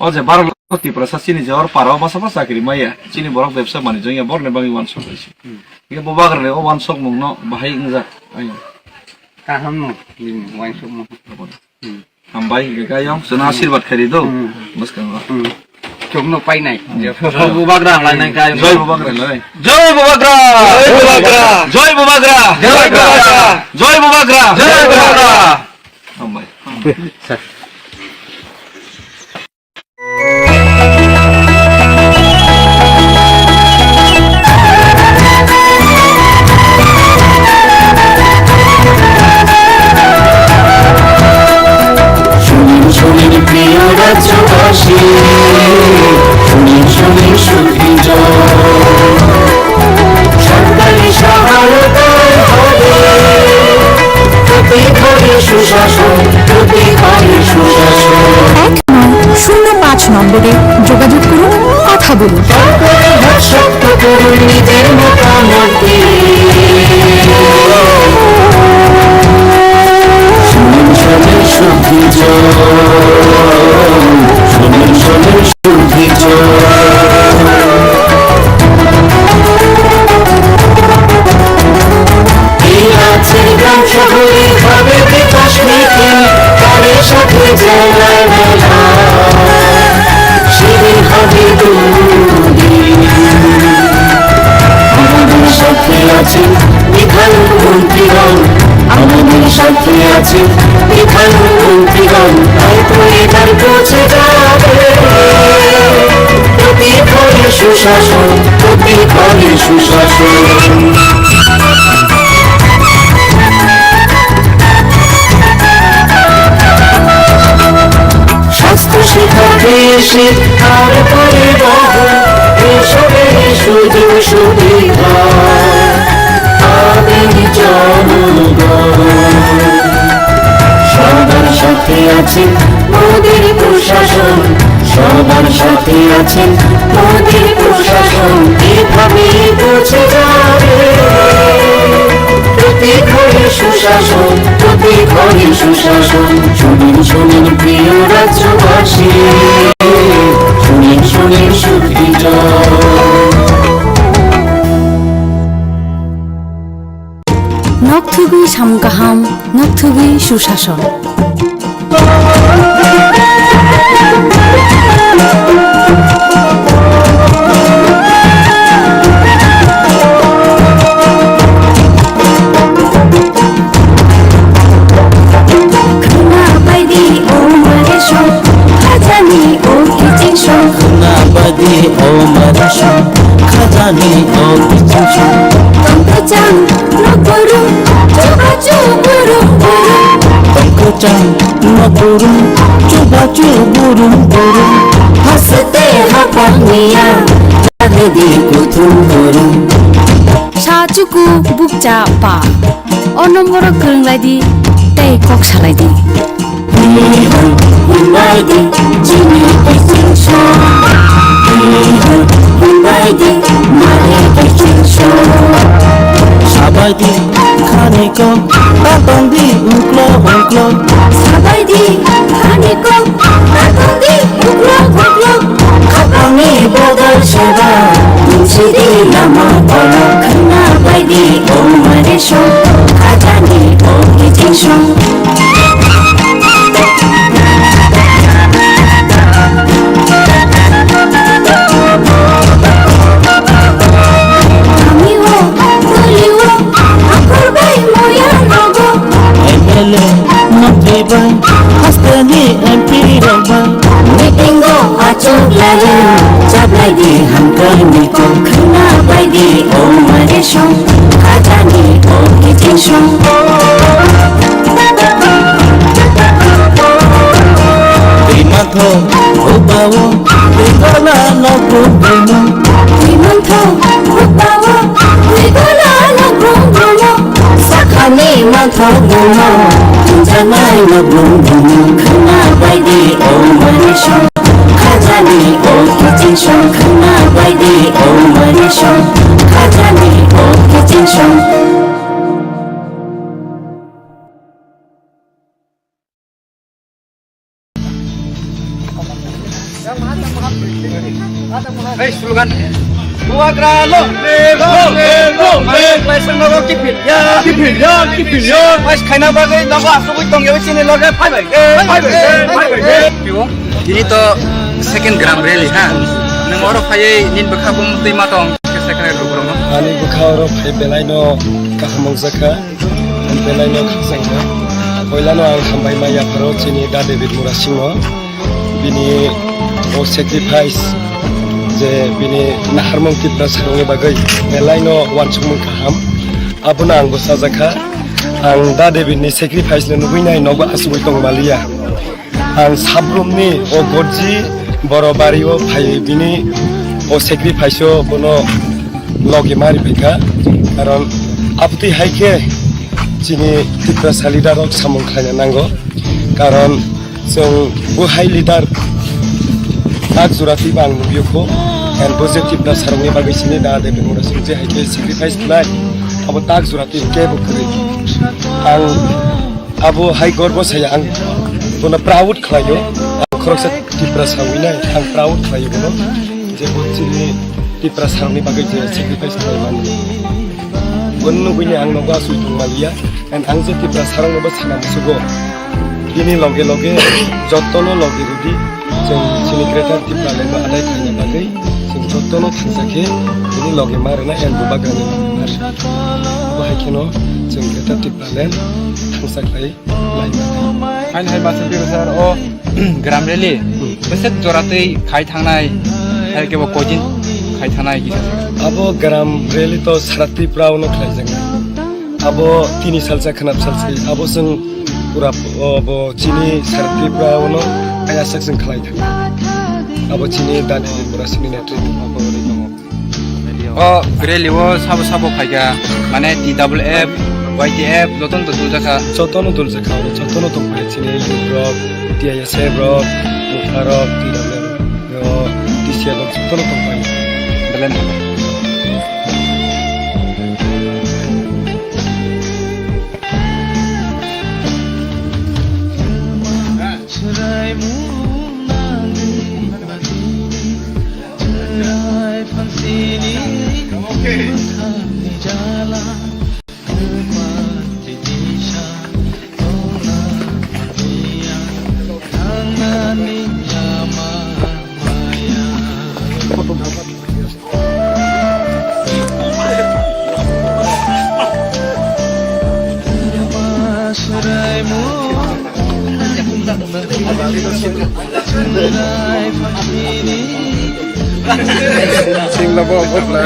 अझै 12 लाख तिब्रासा चिनि जवर पाराव बासा चाकरि माया चिनि बरक व्यवसाय बानिज्य या बरने बागै वान सगो इसे के बुबाग्रा ओ वान सग मुंनो बाहाय इंजा आयो Kaham no, wine shop no. हामबाय गायाव जोना आशीर्वाद खारि दो बस का Chum no pai nai. Jai Bubagra lai nai kai. जय बुबाग्रा lai Jai Bubagra. Jai Bubagra. जय बुबाग्रा Jai Bubagra. जय बुबाग्रा Jai Bubagra. हामबाय প্রিয় রাজ্যবাসী শুনি সুখী সরকারি সহায়তায় হবে প্রতি ঘরে সুশাসন প্রতি ঘরে সুশাসন 1-9-05 নম্বরে যোগাযোগ করুন কথা বলুন শক্ত করুন নিজের মতামত শুনে সুখী শুনে সুখী আছে গ্রাম শহরে হবে বিকাশ নীতি তাদের সাথে জেলায় মেলা শিবির হবে আমাদের সাথে আছেন বিধায়ক মন্ত্রীগণ আমাদের সাথে আছেন বিধায়ক মন্ত্রীগণ তাই তো এবার পৌঁছে যাবে প্রতি ঘরে সুশাসন প্রতি ঘরে সুশাসন স্বাস্থ্য শিক্ষা কৃষি আর পরিবহন এসবের সুযোগ সুবিধা পাবেন জনগণ সবার সাথে আছেন মোদের প্রশাসন সবার সাথে আছেন মোদের প্রশাসন এভাবে পৌঁছে যাবে প্রতি ঘরে সুশাসন প্রতি ঘরে সুশাসন শুনেন প্রিয় রাজ্যবাসী শুনেন সুখী নকথুগি সামগাহাম নকথুগি সুশাসন খাজানি ও কিছু তঙ্কচাং নকরু চুবাচু বুরুম বুরুম তঙ্কচাং নকরু চুবাচু বুরুম বুরুম হাসতে হাপানিয়া দি কুথুম বুরুম সাচুকু বুকচা পা অ নম্বর ক্রংলাইদি তাই কক সালাইদি হিমাইদি চিনি কিছু হিমাইদি মানে কিছু সাবাইদি খানিক তাতন্দি উকলো উকলো সাবাইদি খানিক তাতন্দি উকলো উকলো খাপানি বদল সেবা মুছিদি নামা বলো খানা বাইদি ও মারে শো খাজানি ও কিছু শো এলে মন্ত্রী বাই হাসতেনি এমপি রবাই Mitingo achok lagi Jab lagi hamkar miko Khana baigi o mare shong Kajani o kiting shong Dimantho ubawo Digola no problemo Dimantho ubawo Digola no problemo Sakhani mantho gumo Janai no problemo Khana baigi o mare shong Kajani o kiting shong Khana baigi o mare shong Kajani o kiting shong Hey, slogan. Muagralo, lego, lesson logo kipil ya. Mas kaina bagai nago asuk itong yo sini logo phai bai. Ini to second gram rally ha. Nang oro phai nin bakha bum tei matong second program. Ani bukharo phai belaino kahamong zakha belaino khasangna poilano ang hambai maya pharo chini da David Murasingo bini o sacrifice je bini naharmong kitna sarungi bagai belaino wansumung kaham abuna ang bosa zakha ang da David ni sacrifice ne nubuinai nogo asugoi tong malia ang sabrumni o godji boro bario phai bini o sacrifice o bono logi mari phika karon apti haike chini tipra leader ok samung khaina nango karon jong bu hai leader tak jurati bang nubioko and positive na sarungi bagai sini da David Murasingo je haike sacrifice klai abo tak jurati ke bukri ang abo hai gorbo saya ang bono proud khlayo khoroksa tipra sawina ang proud khlayo bono je chini tipra sarungi bagai je sacrifice klai mani gonno buine ang nogo asui tung malia and ang je tipra sarungi ba sana musugo ini loge loge jotono loge rudi jeng sini creator tipra lema adai khanya bagai jeng jotono thangsake ini loge marna and bubagane mar bahai kino jeng creator tipra len thangsaklai lai Hai hai masuk di besar oh gram rally. Beset joratei khai thangnai hai ke bo kojin khai thangnai ki abo gram rally to sarati prauno khlai janga abo tini salsa khanap salsi abo sing pura abo chini sarati prauno aya section khlai thang abo chini dani Murasingo netri abo ri tongo Oh, rally wo sabo phaiga mane TWF YTF joton to duljakha jotono duljakha jotono to phai chini Europe TISF rock Mukharok TWF yo TCL jotono to phai belen sing la bo bot la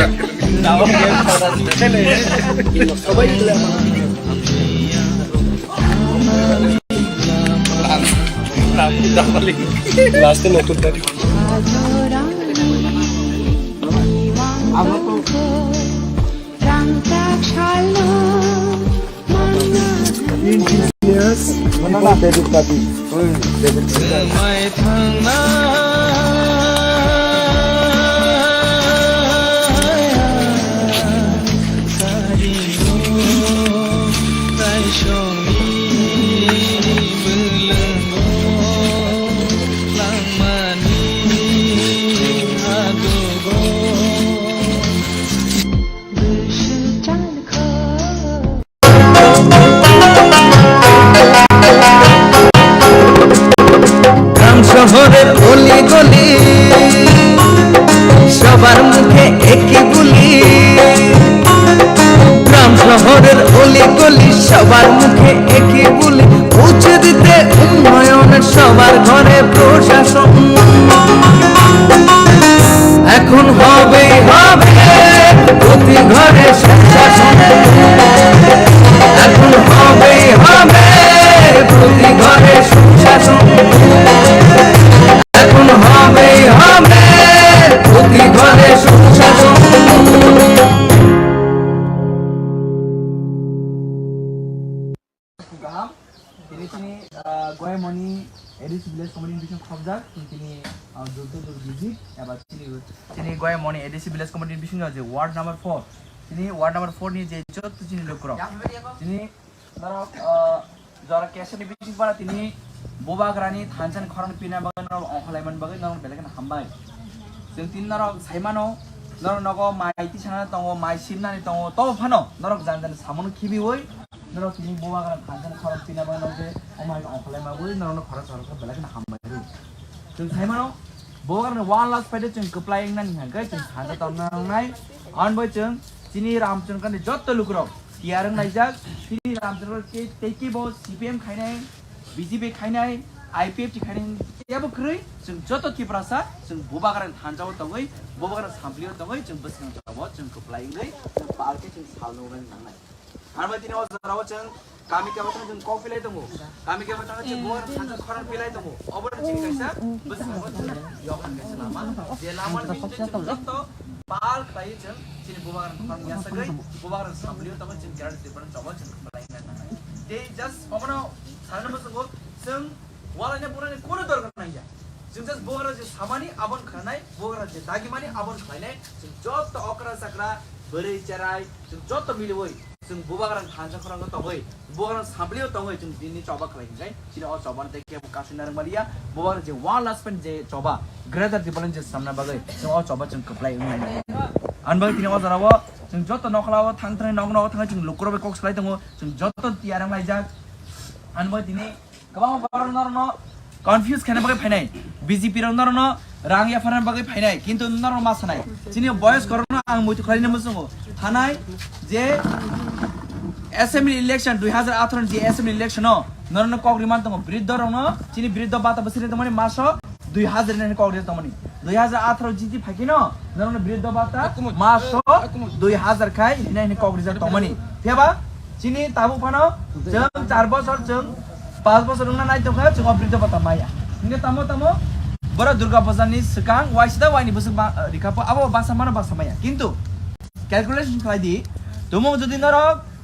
last no to tadi mana lah David tadi David শহরের kaham ini goemoni edis village community division khobjak ini jodho visit ebar ini goemoni edis village community division je ward number 4 ini ward number 4 ni je jodho chini lokrok ini narok jara kesha ni biting para tini bobagrani thanjan khorang pina bagan onkhalaimon bagai narok belekan hambai जों tin narok saimano narok nogo mai ti sana tongo mai simnani tongo to phano narok janjan samon khibi oi narok tini bobagrani thanjan khorang pina bagan je omai onkhalaima oi narok khorang khorang belekan hambai जों saimano bobagrani one last pede जों keplaying nani hangai जों thanda tonang nai anboi जों tini ramchun kan jotto lukrok tiarang naijak tini ramchun ke teki bo CPM khainai BJP khainai IPF khainai याबो krui जों जतो किप्रासा जों बोबाग्रान थान्जाव तंगै बोबाग्रान सामप्लियो तंगै जों बसखं जाबो जों कप्लाइङै जों पार्के जों सालनोगन नांनाय हारबादिनो जराव जों गामि केबो जों कफिलाय दंगो गामि केबो जों बोर थान्जा खरन पिलाय दंगो अबर जों कैसा बसखं यखन कैसा लामा जे लामा जों जतो पाल खाइ जों जिनि बोबाग्रान खरन यासगै बोबाग्रान सामप्लियो तंगै जों गेराड दिपन जाबो जों कप्लाइङ नांनाय दे जस्ट अबनो सारनो बसखौ जों वालाने पुराने कोनो दरकार नाही या जों जस्ट बोगरा जे सामानि आबन खानाय बोगरा जे दागिमानि आबन खानाय जों जत अकरा सकरा बोरै चराय जों जत मिलवै जों बोबाग्रान थान्जा खरांग तबै बोगरा सामप्लियो तबै जों दिननि चबा खालायगै सिना अ चबान तेके कासिनार मारिया बोगरा जे वान लास्ट पेन जे चबा ग्रेटर दिपलन जे सामना बागै जों अ चबा जों कप्लाय उनाय अनबाय तिनि अजराव जों जत नखलाव थांथ्राय नग नग थांगा जों लुक्रबे कक्स खालाय दङ जों जत तियारां लायजाक अनबाय तिनि गोबां बारनरनो कन्फ्यूज खाने बागै फाइनाय बीजेपी रनरनो रां याफारन बागै फाइनाय किन्तु नरनो मासनाय जिनि बयस करनो आं मुति खलायनो मसंगो थानाय जे एसेम्बली इलेक्शन 2018 जे एसेम्बली इलेक्शन नरनो कग्रिमान दङ विरुद्ध रनो जिनि विरुद्ध बाता बसिरे दमनि मासो 2000 ने कग्रि दमनि 2018 जिति फाकिनो नरनो विरुद्ध बाता मासो 2000 खाय ने कग्रि जा दमनि थेबा जिनि ताबु फानो जों 4 बছर जों 5 बছर उना नाय दखा जों अब्रिद बता माया ने तमो तमो बरा दुर्गा पूजानि सिगां वाइसदा वाइनि बसु रिकापो आबो बासा मानो बासा माया किन्तु क्यालकुलेसन खालायदि तुमो जदि नर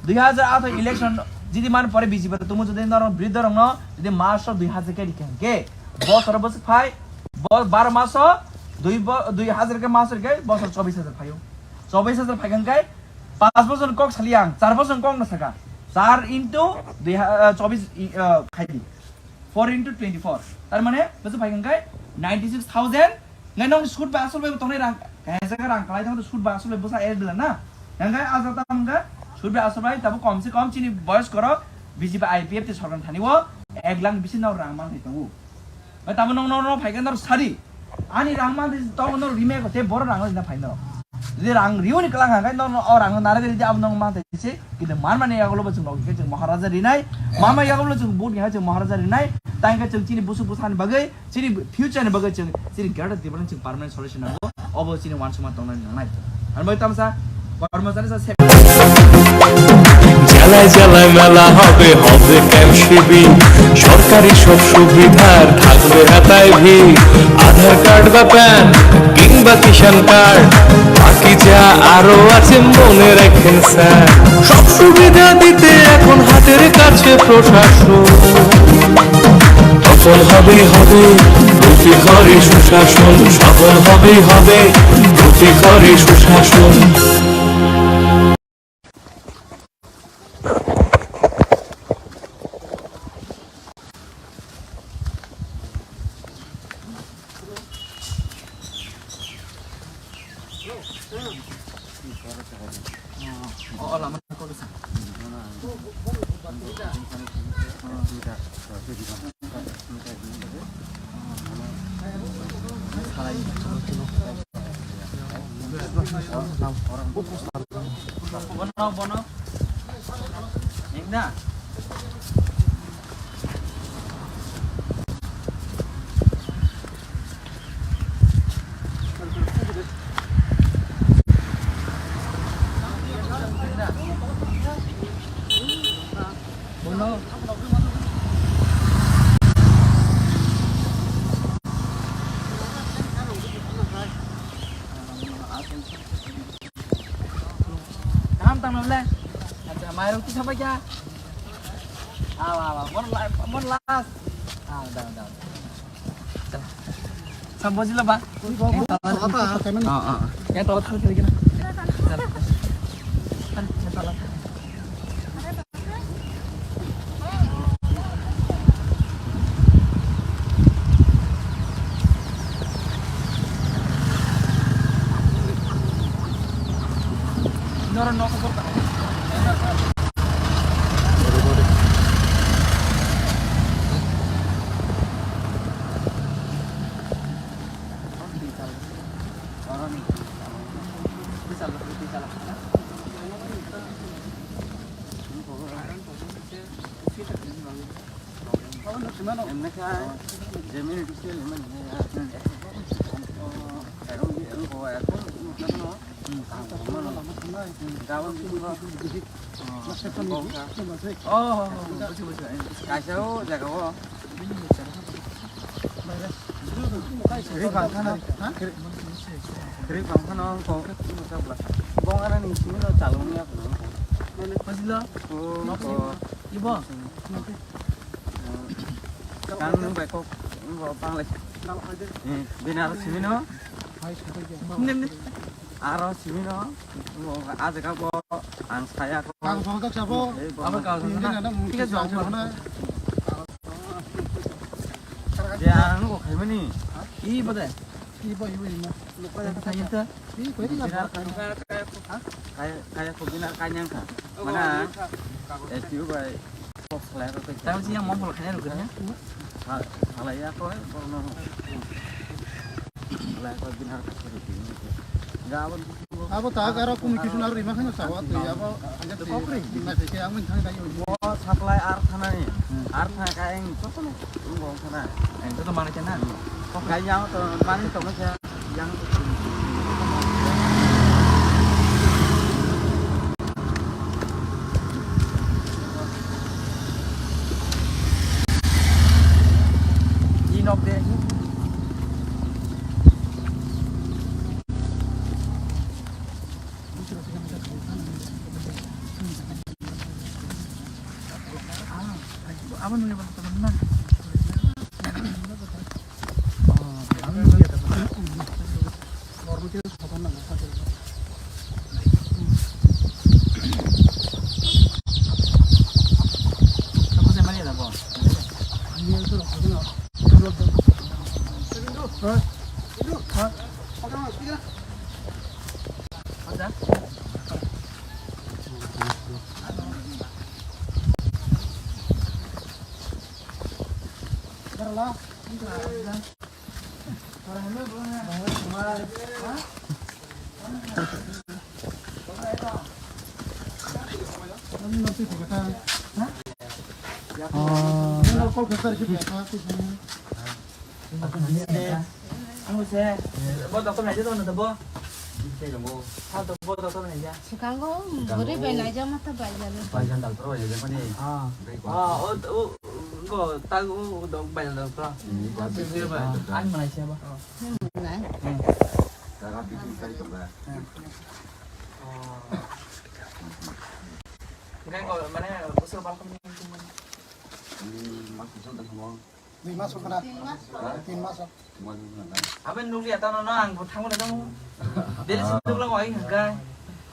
2008 इलेक्शन जिदि मान परे बिजिबा तुमो जदि नर वृद्ध रंग जदि मार्च 2000 के रिकां के बसर बस फाइ 12 मास 2000 के मास के बसर 24000 फायो 24000 फाइगन के 5 बছর কক छलियां 4 बছर কক न सका 4 into 24 खाइदि 4 into 24 तार माने बसु फाइगन गाय 96000 नै नों सुट बा आसल बे तने रां गायसा रां खालाय दं सुट बा आसल बे बसा एड दिला ना नंगाय आजता मंगा सुट बा आसल बाय तब कम से कम चिनि बयस करो बीजेपी आईपीएफ ते सरकार थानिवो 1 लाख बिसिन नाव रां मान हैतौ तब नों नों फाइगन दर सारि आनि रां मान त नों रिमेक ते बर रां ना फाइनल जे रां रिउनि कलां हाय न रां नारे जे अब नों मान थाइसे किले मान माने यागलो बचुं नौ के जों महाराजा रिनाय मामा यागलो जों बुट या जों महाराजा रिनाय तांगा जों चिनि बुसु बुसान बगै चिनि फ्यूचर नि बगै जों चिनि गेट दिबन जों परमानेंट सल्युशन नांगौ अब चिनि वान समा तंनाय नाय अनबाय तामसा कर्मचारी सा জেলায় জেলায় মেলা হবে হবে ক্যাম্প শিবির সরকারি সব সুবিধার থাকবে হাতায় ভিড় আধার কার্ড বা প্যান কিংবা কিষাণ কার্ড বাকি যা আরো আছে মনে রাখেন স্যার সব সুবিধা দিতে এখন হাতের কাছে প্রশাসন সফল হবে হবে প্রতি ঘরে সুশাসন সফল হবে হবে প্রতি ঘরে সুশাসন Bono. Engda. Bono. Tang le. Ada mai roti sama ya. Mon las. Udah. Sampai sih lah, Pak. Yang tolak kali gini. Tahu sih yang mau polaknya rukanya? Halaya kau, kalau halaya kau binar kasih ini. Gawat. Apa tak ada komunikasi naruh lima kan sawat tuh ya apa aja sih. Nah sih yang menang kayu. Oh, supply arthana nih. Arthana kayak yang itu tuh, ngomong sana. Itu tuh mana channel? Kok kayak yang tuh mana tuh macam yang Inok deh. Apa nih teman-teman? Bố tao này chứ tôi là bố. Sao tao bố tao này chứ? Sekarang boleh belajar aja mata belajar. Bayan dal pro ya kan ni. Kau tahu udah bayar berapa? An Malaysia apa? Nah, Cara bikin kali coba. Kan kalau mana usul balkon ni cuma. Masuk sudah semua. Ni masuk kena. Tin masuk. Semua sudah. Apa yang dulu ya tahu nang, thang mana tahu? Dari situ lah ngoi kan.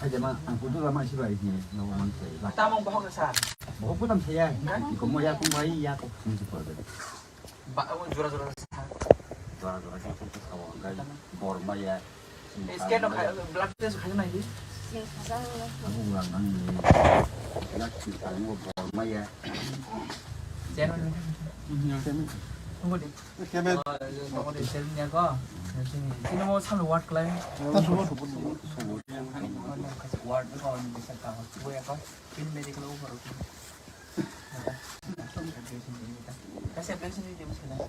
Aja mah, aku tu lama sih baik ni, nama manusia. Kita mau bawa ke sana. Bawa pun saya. Jika mau ya aku mai ya aku sini tu pada. Jura-jura. Jura-jura aku tu kawan gai. Borma ya. Scan dok blood test kayak mana ini? yang pasang lah. Aku ulang ni. Nak kita mau borma ya. Channel ini. Tunggu deh. Tunggu deh, channelnya kok. Sini mau 3W kalian. Watt itu kalau bisa tahu, gue ya kok. Ini medical over. Kasih aplikasi ini dia masih ada.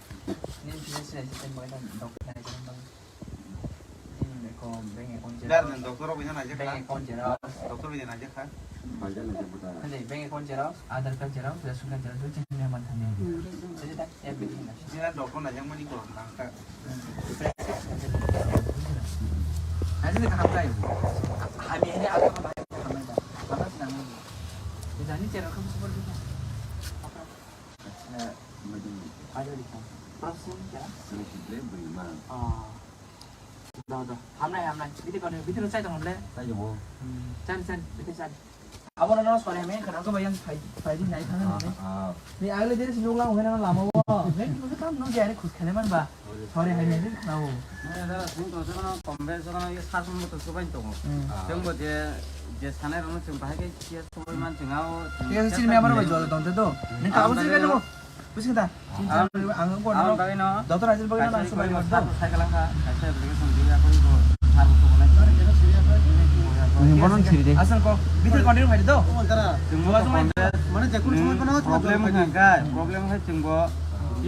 Ini bisa sistem mereka dokter aja bang. Ini mereka bank account jelas. Dan dokter bisa aja kan? Bank account jelas. Dokter bisa aja kan? Aja aja buta. Nanti bank account jelas, Aadhaar card jelas, ration card jelas itu jenis mana nih? Jadi tak ya begini lah. Ini kan dokter aja mau di kolam nangka. Nanti kita apa ya? Habis ini aku mau bayar apa sedang ini? Jadi ini cara kamu seperti apa? Ada di sana. Proses ya. Dah. Hamnai. Bitir saya tengok le. Cari. Bitir cari. Abang nak sekolah ni, kenapa kau bayang fighting naik tangan ni? Ni agak jadi sinung lang, mungkin orang lama wah. Ni mungkin tam nung jadi khus kene man ba. Sorry hari ni nak wo. দাদা তুমি তো যখন কমবে যখন এই শাসন মতো সবাই তো जों বদে যে সানার রং जों বাহাগে কি সবাই মান जोंआव Dia sini memang orang jual dong tu. Ni kau sini kan tu? Pusing tak? Angin kau আমার nak. বাগে না Dokter hasil bagaimana langsung bagi cycle dokter. Cycle কা কাছে বলে সঙ্গে এখন তো আর তো বলে Bonon sini deh. Asal kau bitir continue hari tu. মানে যে কোনো সময় কোনো প্রবলেম হয় গায় প্রবলেম হয় जोंबो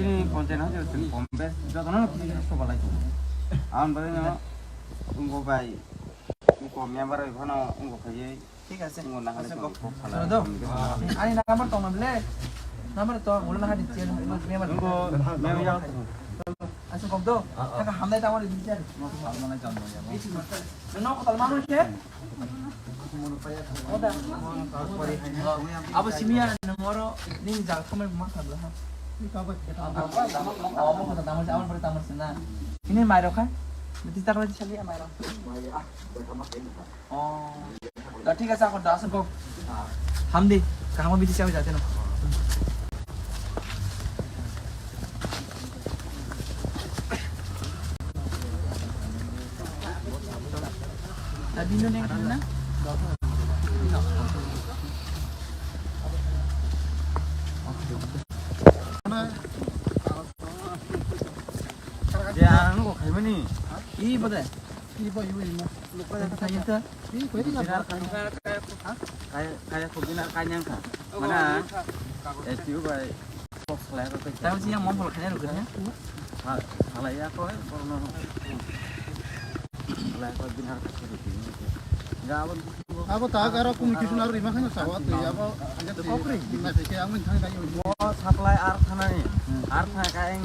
ini konten aja जों কমবে যখন কি সব লাই তো আম বাগে না উঙ্গো বাই উঙ্গো মেম্বার এখানে উঙ্গো খাইয়ে ঠিক আছে উঙ্গো না হলে Asal তো kau. Sudah tu. Ani nomor tong namble. Nomor tu ulang hari cian memang. উঙ্গো member Asal kau tu. Kakak hamdai tawar di cian. Neno kau tahu mana sih? Oda. Apa sih Mia nomor ni jaga kau memang tak belah. Oh, mau kata tamu awan pada tamu sana. Ini Mairo kan? Berarti tak lagi sekali ya Mairo. Oh. Dah ठीक है aku dah asal kau. Hamdi, kamu bisa siapa jatuh no? Tadi ni nak mana? Ya, uঙ্গো খাইবে নি Ini pada. Lupa dah tanya tu. kayak kubina kanyang ka mana tiu ba box la ko ka Tahu sih yang mau kalau kena rukanya. hala ya ko porno la ko binar ka ko enggak abon Ako taga communication aro rima khana sawat ako anja kopre dimna se amun thang dai mo supply ar thana ni ar thana ka eng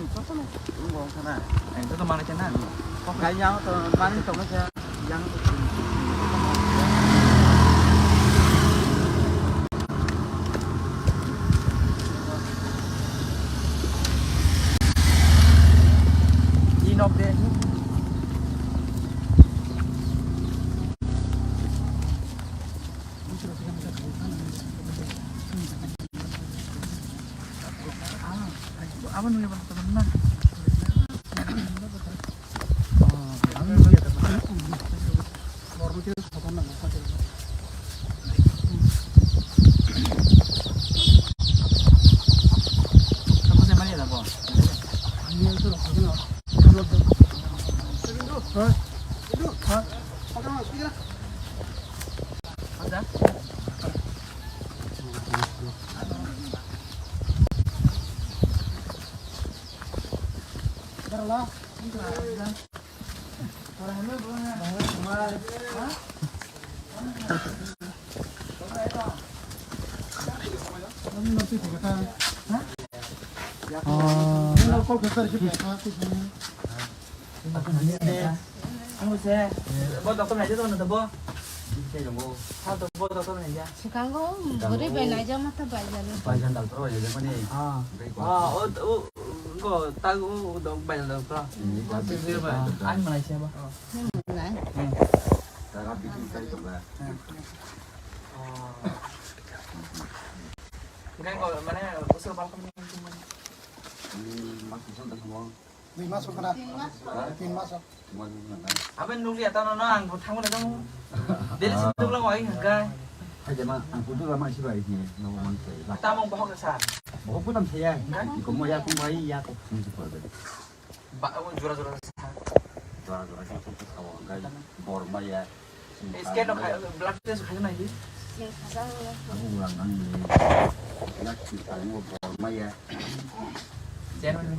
uঙ্গো thana Itu tu mana cina? ko kanyang to man to ma yang Inok deh. Apa nih teman-teman? Kamu saya mana dah bos? Ada? Berlah. Orang ini belum. Kamu saya. Bos dokter aja tuh nanti bos. Hal tuh bos dokter aja. Sekarang boleh benar aja mata bajan. Kok tahu dong banyak dokter. Anh Malaysia bos. Nah, Ini kalau mana usul balkon ini cuma. Ni masuk kana. Tin masuk. Apa nung lihat tanah nang, thang mana dong? Dari situ lah woi harga. aja mah aku tuh lama sih baik nih ngomong kayak Ta mong bahok sa. mau pun tam saya ko mo ya kung mai ya ko hindi ko ba Ba jura-jura sa. dora sa ko ko gai borma ya Isken no kaya black test kaya na hindi. aku ulang nang ni nak kita mo borma ya Jen man.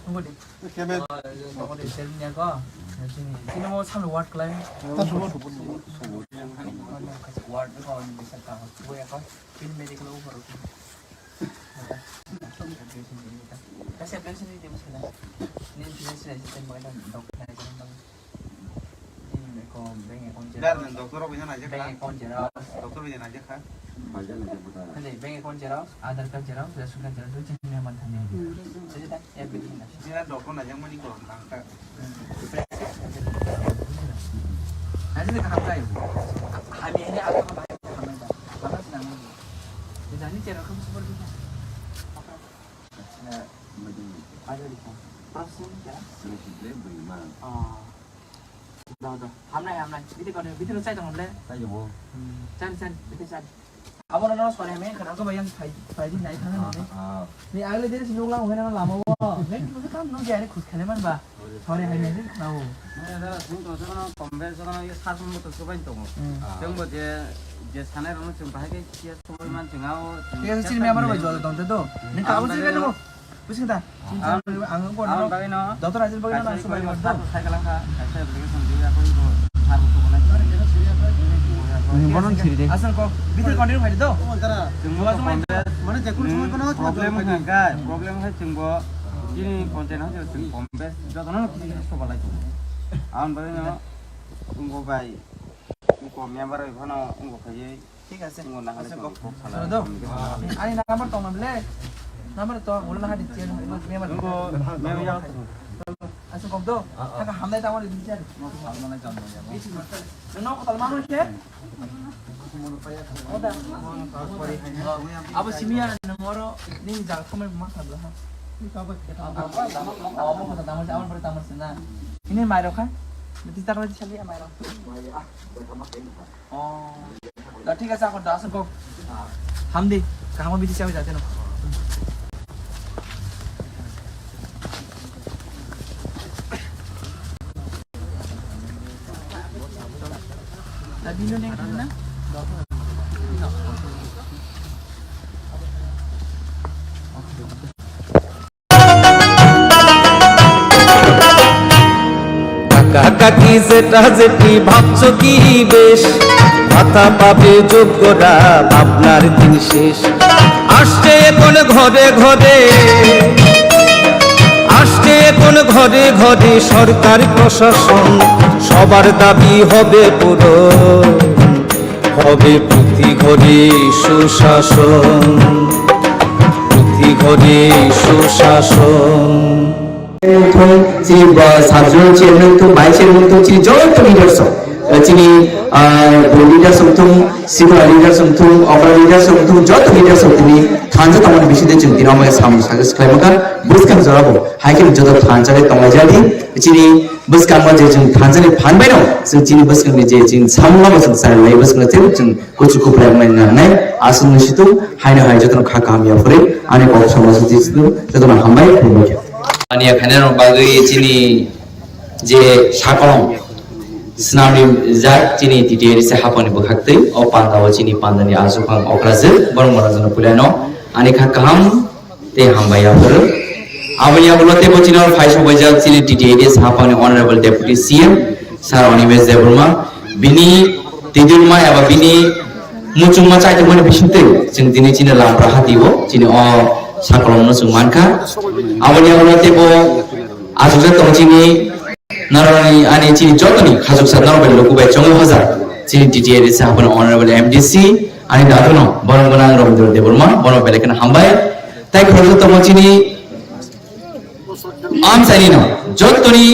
Tunggu deh. Kemet. Tunggu deh selnya ko. Sino mo 3 watt klan. Kasih watt ko bisa ka. Gue ko pin medical over. Kasi pension din mo sila. Ni pension system mo lang doktor na ganun bang. Ini ko bank account Dar nan doktor bisa aja bank kan? account Xerox Doktor bisa aja kan? nanti bank account Xerox Aadhaar card Xerox ration card Xerox itu jenisnya mana nih jadi kan everything lah Ini lah doktor aja mau nih kok angkat. nanti kita hamkai habis ini aku apa apa senang jadi ini Xerox kamu seperti apa ada di sana pasien ya udah hamnai itu kalau itu saya jangan boleh cari itu cari apa nama sekolah yang kenapa kau bayang fighting naik kan nih agak jadi sih nunggu lama kan lama wah nih itu kan nunggu jadi kus kalian bah sorry hari ini tahu Iya sih memang baru jual tonton tuh. Nih kamu sih kan tuh. Pusing tak? Angin kau no. Dokter hasil bagaimana langsung bagaimana? Saya kalang kak. Saya beli sendiri aku itu harus tuh mana. Bonon sih deh. Asal kok bitir continue hari tuh. Mana jakun semua kono. Problem kan? Problem है जोंबो ini konten aja जों kompes. Jodohnya kita coba lagi. Awan bagainya tunggu baik. Tunggu member itu na tunggu kayak. ঠিক আছে দাও আরে number তো মামলে number তো বলে না দিচ্ছি মেমা মেমা যাও আচ্ছা কম তো টাকা হামদাই তো আমার দিচ্ছি আর মানে জানো যাব না কত মানুষ আছে ওটা আবু সিমিয়া নম্বর নি যা কমে মাথা দাও আমার কথা দাম আছে আমার পরে দাম আছে না ইনি মাইরো খা দিতে টাকা দিছি আমি মাইরো dah ঠিক আছে এখন দাস কো হামদি কামা বিদি চাই যাতে না tadi lu neng mana কাকি যেটা যেটি ভাবছো কি বেশ মাথা পাবে যোগ্যরা ভাবনার দিন শেষ আসছে এখন ঘরে ঘরে আসছে এখন ঘরে ঘরে সরকার প্রশাসন সবার দাবি হবে পূরণ হবে প্রতি ঘরে সুশাসন প্রতি ঘরে সুশাসন ছাত্র চেয়ারম্যান তো ভাইস চেয়ারম্যান তো চিনি যত লিডার চিনি লিডার সমথুম সিনিয়র লিডার সমথুম অপার লিডার সমথুম যত লিডার সমথুমনি থানজা তামানি বিশিদে जों दिनाव माय सामु सागस खालामगा बुसकाम जराबो हाइकेम जद थानजाले तंगाजादि चिनि बुसकाम जे जों थानजाले फानबाय दं जों चिनि बुसकामनि जे जों सामुलाबो जों सारलाय बुसकाम जे जों कुचुकु प्रायमाय नाय आसुन सितु हायनो हाय जतन खाकामिया फरे आने कौ समाज जिसु जतन हामबाय फैबाय आनिया खानार बागै चिनि जे साकलम स्नामनि जा चिनि टिटिएरि से हापनि बखाक्तै अ पान्दाव चिनि पान्दानि आजुखां अक्राजो बरमराजन पुलानो आनि खा काम ते हामबायाफोर आबैया बुलते बचिनो फाइस बजा चिनि टिटिएरि से हापनि ऑनरेबल डेप्यूटी सीएम सार अनिमेश देबर्मा बिनि तिदुलमा एबा बिनि मुचुमा चाइते मने बिसिनते जों दिनै चिनि लामब्रा हातिबो चिनि अ साकलमनो जों मानखा आबैया बुलते बो आजुजा तंचिनि नारायणी आनी चिनी जतनी खाजुक साधना बे लोकुबाय चंगो हजार चिनी टिटिएरि से हापन ऑनरेबल एमडीसी आनी दाथनो बरंगना रविन्द्र देबर्मा बनो बेलेकन हामबाय ताइ खरजो तम चिनी आम साइनिनो जतनी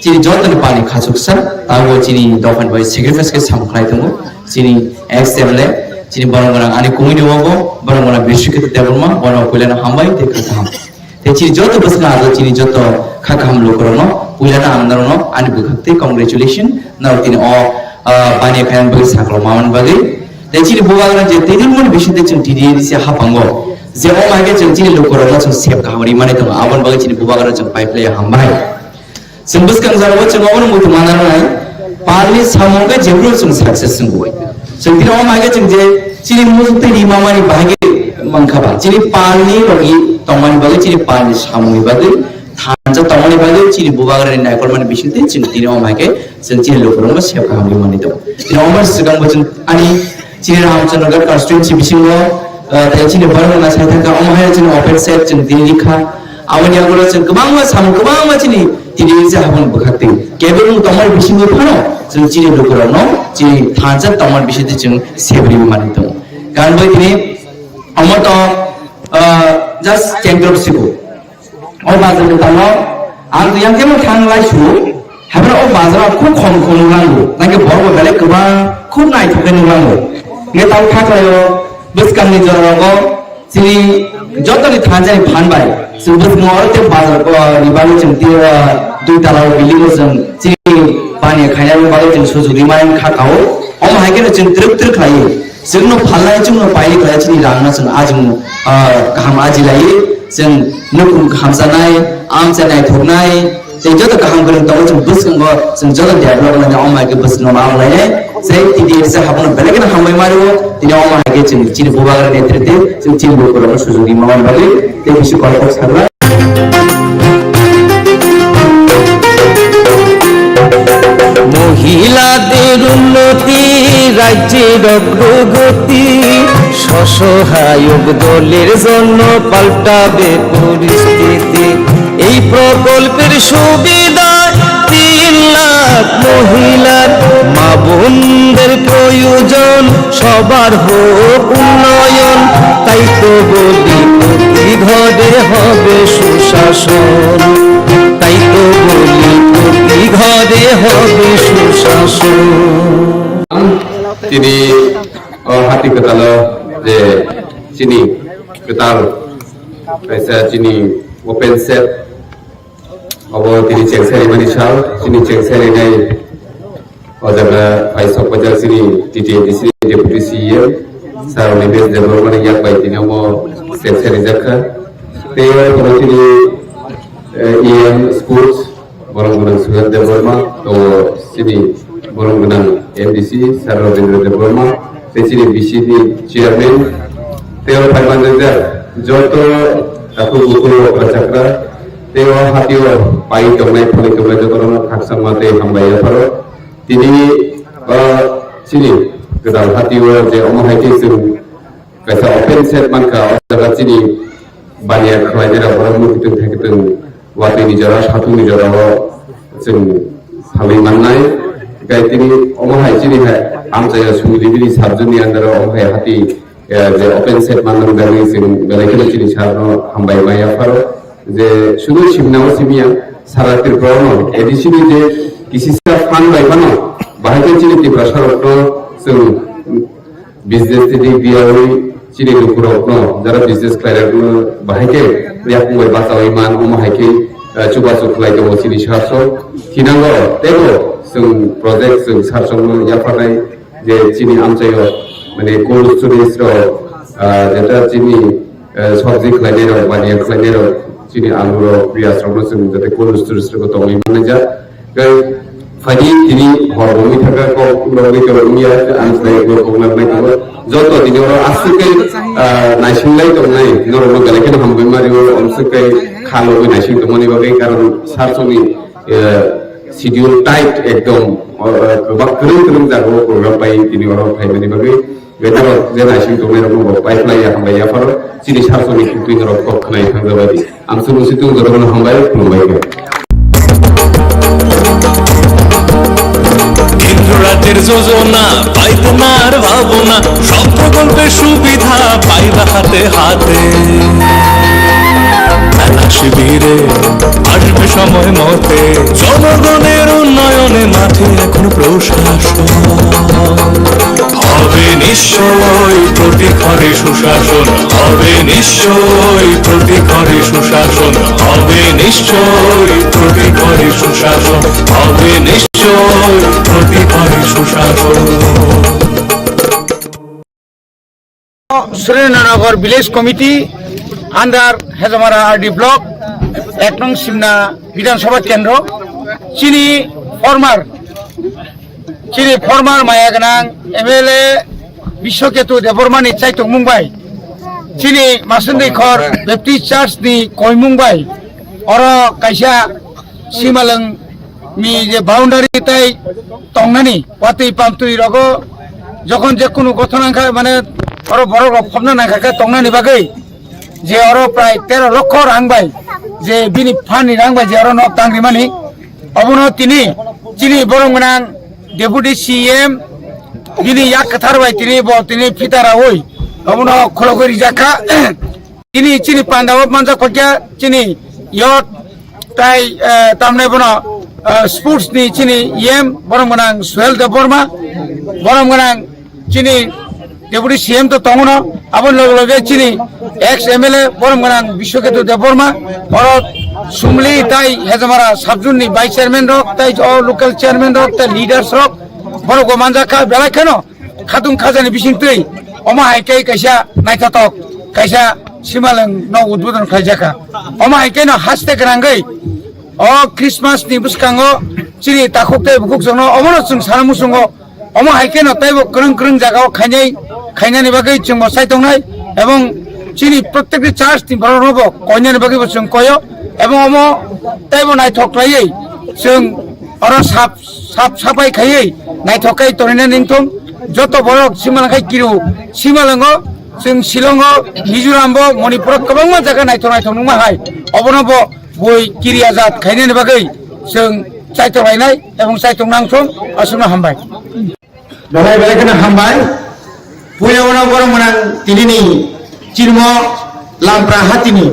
चिनी जतनी पानी खाजुक सा तागो चिनी दफन बाय सेक्रिफाइस के सामखलाय दंगो चिनी एक्सएमएलए चिनी बरंगना आनी कुमिनो वगो बरंगना बिश्विकित देबर्मा बनो कोइलानो हामबाय देखा हाम ते चिनी जत बसना आदो चिनी जत खाखाम लोकरनो पुलाना आंदोलन आनि बुखाक्ते कांग्रेचुलेशन नाउतिन अ पानी खान बगे साकलो मामन बगे तेचिनि बुगागरा जे तेदिन मन बिसिते जों टिडिएरि से हापांगो जे अ मागे जों चिनि लोकरनो जों सेफ खावरि माने दं आबन बगे चिनि बुगागरा जों पाइपले हामबाय जों बसकां जारबो जों अबन मुतु मानानाय पालनि सामंगे जेब्रो जों सक्सेस जों गय जों दिन अ मागे जों जे चिनि मुजुते रिमामानि बागे मंखाबा चिनि पालनि रगि तमानि बगे चिनि पालनि सामंगे बगे थांजा तमानि बागे चिनि बुबागरा नि नायकल माने बिसिते जों दिनाव मागे जों चिनि लोकरनो सेफ खावरि माने दं दिनाव मा सिगां जों आनि चिनि रामचन्द्रगढ़ कन्स्टिट्युएन्सि बिसिङो चिनि बरंगना साइथाका अमहाय चिनि अफेन सेट जों दिनिखा आवनि आगोलाव जों गोबां सामु गोबां चिनि तिनि जे हाबन बखाते केबल तमार बिसिनि फानो जों चिनि दुखुरावनो चिनि थाजा तमार बिसिनि जों सेब्रि मानि दं कारण बै तिनि अमर तो जस्ट चेंटर सिगो और बाजार दङ आं yang केमो थांलाय सु हाबरा ओ बाजाराव खूब खम खम नांगौ नांगे बरबो बेले गोबां खूब नायथुके नांगौ ने ताव थाखायो बसकामनि जराव चिनि जतनि थाजानि फानबाय जों बसमर ते बाजार को रिबानि जों दुई तालाव बिल्डिं जों चिनि बानि खायनाय बागै जों सुजुगि मान खाखाव अम हायके जों ट्रिक लायो जोंनो फाननाय जोंनो बायनाय खाय चिनि रांना जों आजों गाहाम आजि लायो जों नखुम खामजानाय आम जानाय थुनाय ते जत गाहाम गोरों दङ जों बसंगो जों जत डेभलप लाने अम हायके बसनो मावलाय जे तिदि जे हाबनो बेलेगन हामबाय मारो तिनि अम हायके जों चिनि बुबागर नेतृत्व जों चिनि बुबागर सुजुगि मावन बागै ते बिसु कलक सारला মহিলাদের উন্নতি রাজ্যের অগ্রগতি স্বসহায়ক দলের জন্য পাল্টাবে পরিস্থিতি এই প্রকল্পের সুবিধা 3 লাখ মহিলার মা বোনদের প্রয়োজন সবার হোক উন্নয়ন তাই তো বলি প্রতি ঘরে হবে সুশাসন তাই তো বলি প্রতি ঘরে হবে সুশাসন তিনি হাতি কেতালো যে চিনি কেতাল কাইসা চিনি ওপেন সেট অবো তিনি চেংসারি মানি সাল চিনি চেংসারি নাই অজাগা ফাইসক বাজার চিনি টিটিএডিসি ডেপুটি সিএম সার নিবেশ ডেভেলপমেন্ট ইয়াক বাই তিনি অবো চেংসারি জাখা তেও কোনো তিনি ইএম স্কুলস বরংগুনাং সুগার দেববর্মা তো চিনি বরংগুনাং এমডিসি সার রবীন্দ্র দেববর্মা তে চিনি বিসিডি চেয়ারম্যান তেও ফাইমানজার যত তাকু গুকুল চাকরা তেও হাতিও পাই তংনাই ফলে তংনাই যত থাকসাং মাতে হামবাইয়া পারো তিনি চিনি গোদাল হাতিও যে অমহাইকে जों কাইসা ওপেন সেট মানকা অজাগা চিনি बानिया खालायनाय बरमुखितों थाकितों वातैनि जरा साथुनि जरा जों फालै माननाय गायतिनि अमहाय चिनिहाय आमजाया सुमिलिबिनि साबजोंनि आन्दाराव अमहाय हाति जे ओपेन सेट माननां गानि जों बेलायखौ चिनि सारनो हामबाय मायाफार जे सुदु सिमनाव सिमिया सारा त्रिपुरानो एडिसिनि जे किसिसा फान बायबानो बाहायखौ चिनि त्रिपुरासारनो जों बिजनेस दिगियावै चिनि दुखुरावनो जरा बिजनेस खालायनो बाहायके यापुंबाय बासावै मान अमहायके चुबासु खालायदो चिनि सारसो थिनांगो तेबो जों प्रोजेक्ट जों सारसनो याफानाय जे चिनि आमचायो माने कोल्ड स्टोरेज रो जेटा चिनि सब्जी खालायनाय बानिया खालायनाय चिनि आलु रो पियासरो जों जते कोल्ड स्टोरेज रो तंगै माने जा फाइदि दिनै हरबोनि थाखाखौ उनावै गरमिया आंस्लाय गगनाय गो जत दिनै आसुकै नायसिंलाय दंनाय नरम गलेखन हामबाय मारियो अमसुकै खालो नायसिं दमनि बागै कारण सारसनि शिड्यूल टाइट एकदम गोबां गोरों जागो प्रग्राम बाय दिनै फाइबानि बागै बेटार जे नायसिं दंनाय रकम पाइपलाइन हामबाय याफार चिनि सारसनि कुपिं रक खनाय थांजाबादि आं सुनुसितु जरगन हामबाय खुलुमबाय রাতের যোজনা পাইতনার ভাবনা সব প্রকল্পের সুবিধা পাইবা হাতে হাতে মেলা শিবিরে আসবে সময় মতে জনগণের উন্নয়নে মাঠে এখন প্রশাসন হবে নিশ্চয় প্রতি ঘরে সুশাসন হবে নিশ্চয় প্রতি ঘরে সুশাসন হবে নিশ্চয় প্রতি ঘরে সুশাসন হবে নিশ্চয় প্রতি ঘরে সুশাসন सुरेन्द्रनगर विलेज कमिटी अंडर हेजमारा आरडी ब्लक 1 नং सिमना विधानसभा केंद्र चिनी फर्मार माया गोनां एमएलए विश्वकेतु देबबर्मानि चाइतुं मुंबाई चिनी मासुन्दैखर बेप्टिस्ट चार्च नि कय मुंबाई और कायसा सिमालं मी जे बाउंडारी ताई तंगनानि वातै पामतुइ रगो যখন যে কোনো ঘটনা মানে और बड़ फबना नाखा तंगनानि बागै जे और प्राय 13 लक्ष रां बाय जे बिनि फानि रां बाय जे और नक तांग्रि मानि অবনো তিনি চিনি বরং গোনাং ডেপুটি সিএম যিনি ইয়াক কাথারবাই তিনি ফিতারা হই অবনো খলগরি জাকা তিনি চিনি পান্ডাব মানজা খকিয়া চিনি ইয়ত তাই তামনে বনো sports ni chini yem borong manang Suhel Deborma borong manang chini deputy CM to tongono abon loge chini ex MLA borong manang Bishoketu Deborma orot sumli tai hezamara sabjun ni vice chairman rok tai local chairman rok tai leaders rok borong go manjaka belai khano khatung khajani bisingtui oma haikai kaisa naithatok kaisa simaleng no udbodon khaijaka oma haikai no haste grangai o Christmas ni buskango chiri takokte bukuk jongno omono chung salamu sungo omo haike no taibo krung jagao khainani bagai chung bosai tongnai ebong chiri prottekti church ni boronobo koinani bagai chung koyo ebong omo taibo naithok laiyei chung oro sapai khaiei naithokai torina ningthom joto borok simalangai kiru simalango chung Shillongo Mizorambo Manipur kabangma jaga naithok nungma hai obonobo boi kiri azat khainani bagai जों Saito रायनाय एवं Saito नांसम असुनो हामबाय बेलाय बेलायखौनो हामबाय पुयावनो बरं मोनां दिनैनि चिरम लामप्रा हातिनि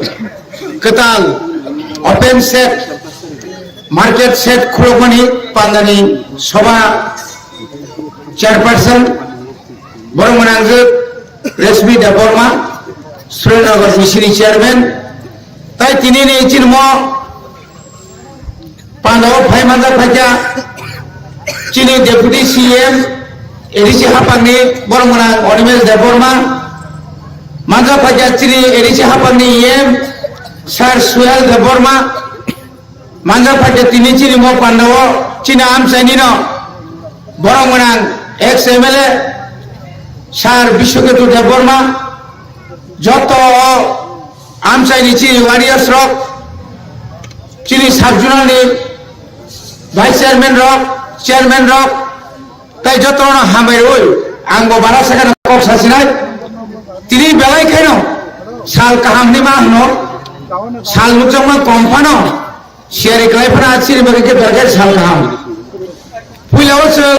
कताल open set market set खुलगमनि पान्दानि सभा चेयरपारसन बरं मोनां जो रेशमी देबरमा सुरेन्द्रनगर मिसिनि चेयरमेन ताई दिनैनि चिरम Pandaw Phai Manjak Phaikia Chini Deputy CM Edisi Hapangni Borong Manang Onimes Deborma Manjak Phaikia Chini Edisi Hapangni EM Sir Suhel Deborma Manjak Phaikia Tini Chini Mo Pandaw Chini Amsaini no Borong Manang ex MLA Sir Bishoketu Deborma Joto Amsaini Chini Warriors Rock Chini Sabjunani Vice Chairman Rock, Chairman Rock, tai jotono hamai oi, anggo barasakan kok sasinai, tini belai kaino, sal kaham ni mahno, sal mujang mah kompano, share kelai pernah aciri bagi ke berkat sal kaham. Pulau se,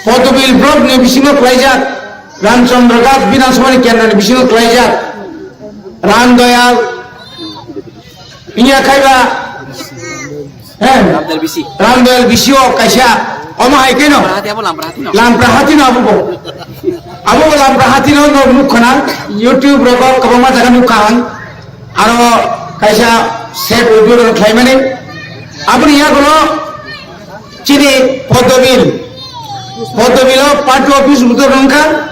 Potobil Blog ni bisingo kelajat, Ramchandra Bina semua ni kian ni bisingo kelajat, Ram Doyal, ini kaiba. Ramdel Bisio Kaisha Oma Haikeno Lamprahatino Abu Lamprahatino no Mukana YouTube Robo Kabama Jaga Mukan Aro Kaisha Set Udur Claimani Abuni Yagono Chini Podobil Party Office Muturanka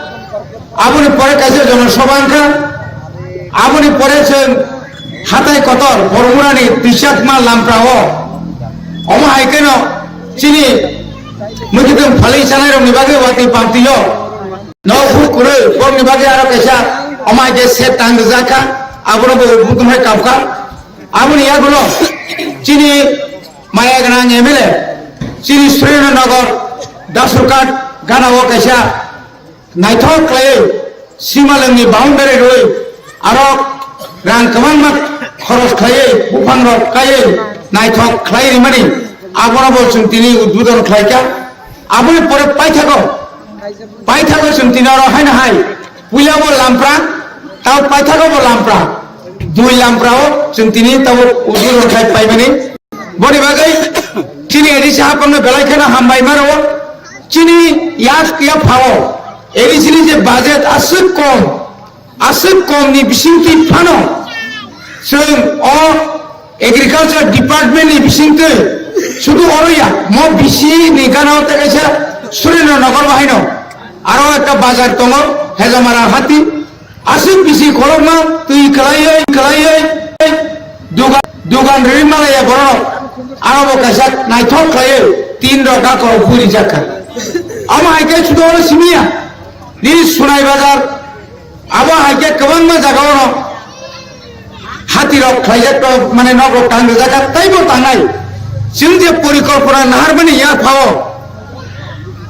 Abuni Pore Kaisha Jono Sobanka Abuni Pore Hatai Kotor Bormurani Tishakma Lamprao Oma haikeno chini mujudum phalai sanai rom nibage wati pamtiyo no fukure bom nibage aro kaisa oma je set tang jaka abuno butum hai kapka abuni yagulo chini maya gana MLA chini Surendranagar Dasurkat gana o kaisa naithok klai simalangni boundary roi aro rang kaman khoros khaye bufang rok kaye naithok khlai rimani abona bolchung tini udbodon khlaika aboni pore paithago chung tini aro haina hai puilabo lampra tau paithago bo lampra dui lamprao chung tini tau udbodon khlai paimani boni bagai chini edisi hapamno belai khana hambai maro chini yak ya phao edisi ni je budget asuk kom ni bisingti phano chung o Agriculture Department ni bisingte sudu oroya mo bisi ni kana hote kaisa Surendranagar bahino aro ekta bazar tongo hezamara hati asuk bisi koloma tui kalai dugan rimala ya boro aro bo kaisa naithok khaye 3 roka ko puri jaka ama haike sudu oro simia ni Sunai bazar aba haike kabangma jagaono hati rok khlaijak mane nok rok tang jaga taibo tangai जों जे परिकल्पना नाहारबानि या फाव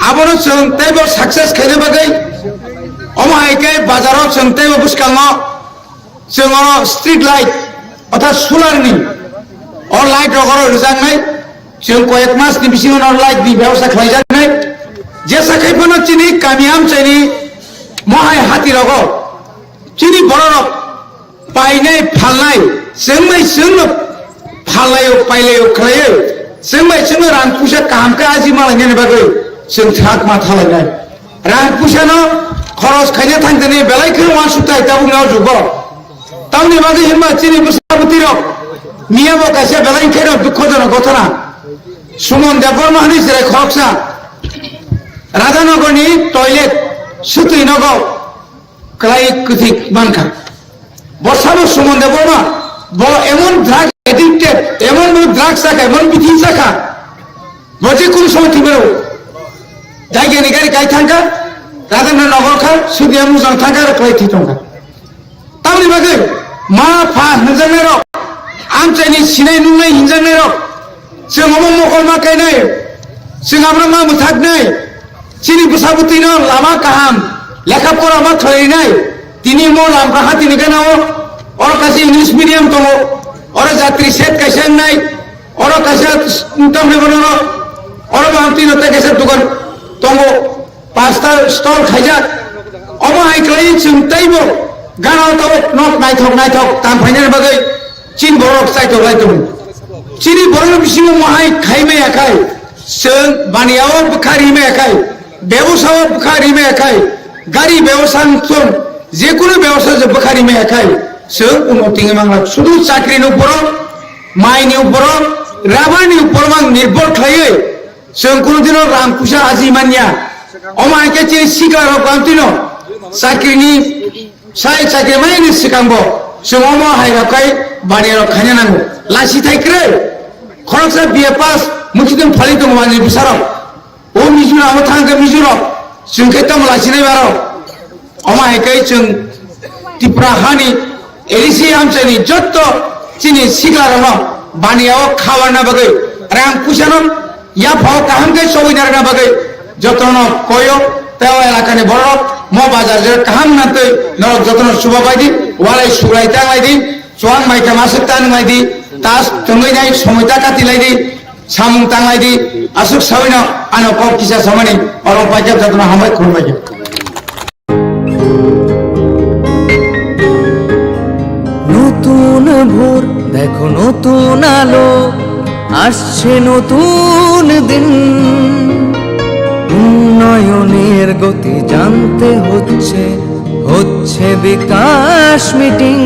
आबनो जों तैबो success खायनो बागै अमायके बाजाराव जों तैबो बुसकाङो जों स्ट्रीट लाइट अर्थात सोलारनि और लाइट रगर रजांनाय जों कयेक मासनि बिसिङाव लाइटनि बेबस्था खालामजानाय जेसा खैफोनो चिनि कामियाम चाइनि महाय हाति रग चिनि बररक पाइनाय फालनाय जोंनो फालायो पाइलायो खालायो जोंनो रां फैसा कामखौ आजि मालायनि बागै जों थाक मा थालायनाय रां फैसानो खरस खायनो थांदोनि बेलायखौ वान सुताय दा बुंनाव जुग तावनि बागै हिमा चिनि बसाबति रक मियाबो कासे बेलायखौ दुखजनक घटना सुमन देबबर्मानि जेरै खरकसा राधानगरनि टयलेट सुतैनगर क्लाय कथिक मानखा बसाबो सुमन देबबर्मा एमन ड्राग एडिक्टेड एमन ड्राग साखा एमन बिथि साखा बजे कुन समय थिबेरो जायगानि गारि गाय थांगा राधानगर खा सुदिया मुजां थांगा क्लाय थिथंगा तावनि बागै मा फा हनजानाय र आमचाइनि सिनाय नुनाय हिनजानाय र जों अमो मकल मा गायनाय जों आब्रा मा मुथागनाय चिनि बसाबतिनो लामा काहाम लेखा पढ़ा मा खालायनाय दिनै मो लामफ्रा हातिनि गानाव और कासे इंग्लिश मीडियम दङ और जात्रि सेट कासे नाय और कासे तमने बनो और मामतिनो ते कासे दुकान दङ पांचटा स्टल खायजा अमो हाइक्लाय जों ताइबो गानाव ताव नक नायथक तामफायनाय बागै चिन बरक साइथक लायदों चिनि बरन बिसिङाव महाय खायबाय आखाय जों बानियाव बुखारिबाय आखाय बेवसाव बुखारिबाय आखाय गारि बेवसा जों जेकुनु बेवसा जों बुखारिबाय आखाय जों उन्नति मांला शुद्ध चाकरिनि उपर माइनि उपर राबारनि उपर मां निर्भर खायो जों कुनु दिनाव रां फैसा आजि मानिया अमायके चिनि सिगार कान्तिनो चाकरिनि साय चाकरि माइनि सिगांबो जों अमा हायराखाय बानियाव खायनो नांगौ लासि थाइख्रे खरसा बिए पास मुखिदों फालिदों मानि बिसाराव ओ मिजुराव थांगो मिजुराव जोंखे तम लासिनाय बाराव अमायके जों तिप्रा हानि एलिसि आमचाइनि जत्त चिनि सिगाराव बानियाव खावाना बागै रां फैसानो या फाव काहामके सवैनारना बागै जतनो कयो तेव एलाकानि बरफ म बाजार जे काहाम नाते नरक जतनो सुबा बायदि वालाय सुलाय तांलायदि स्वां माइका मासक तांलायदि तास तंगैनाय समयता काटिलायदि सामुं तांलायदि आसुक सावैना आनो कप किसा समानि अरं पाइजाब जतनो हामबाय खुलुमबाय নতুন ভোর দেখো নতুন আলো আসছে নতুন দিন উন্নয়নের গতি জানতে হচ্ছে বিকাশ মিটিং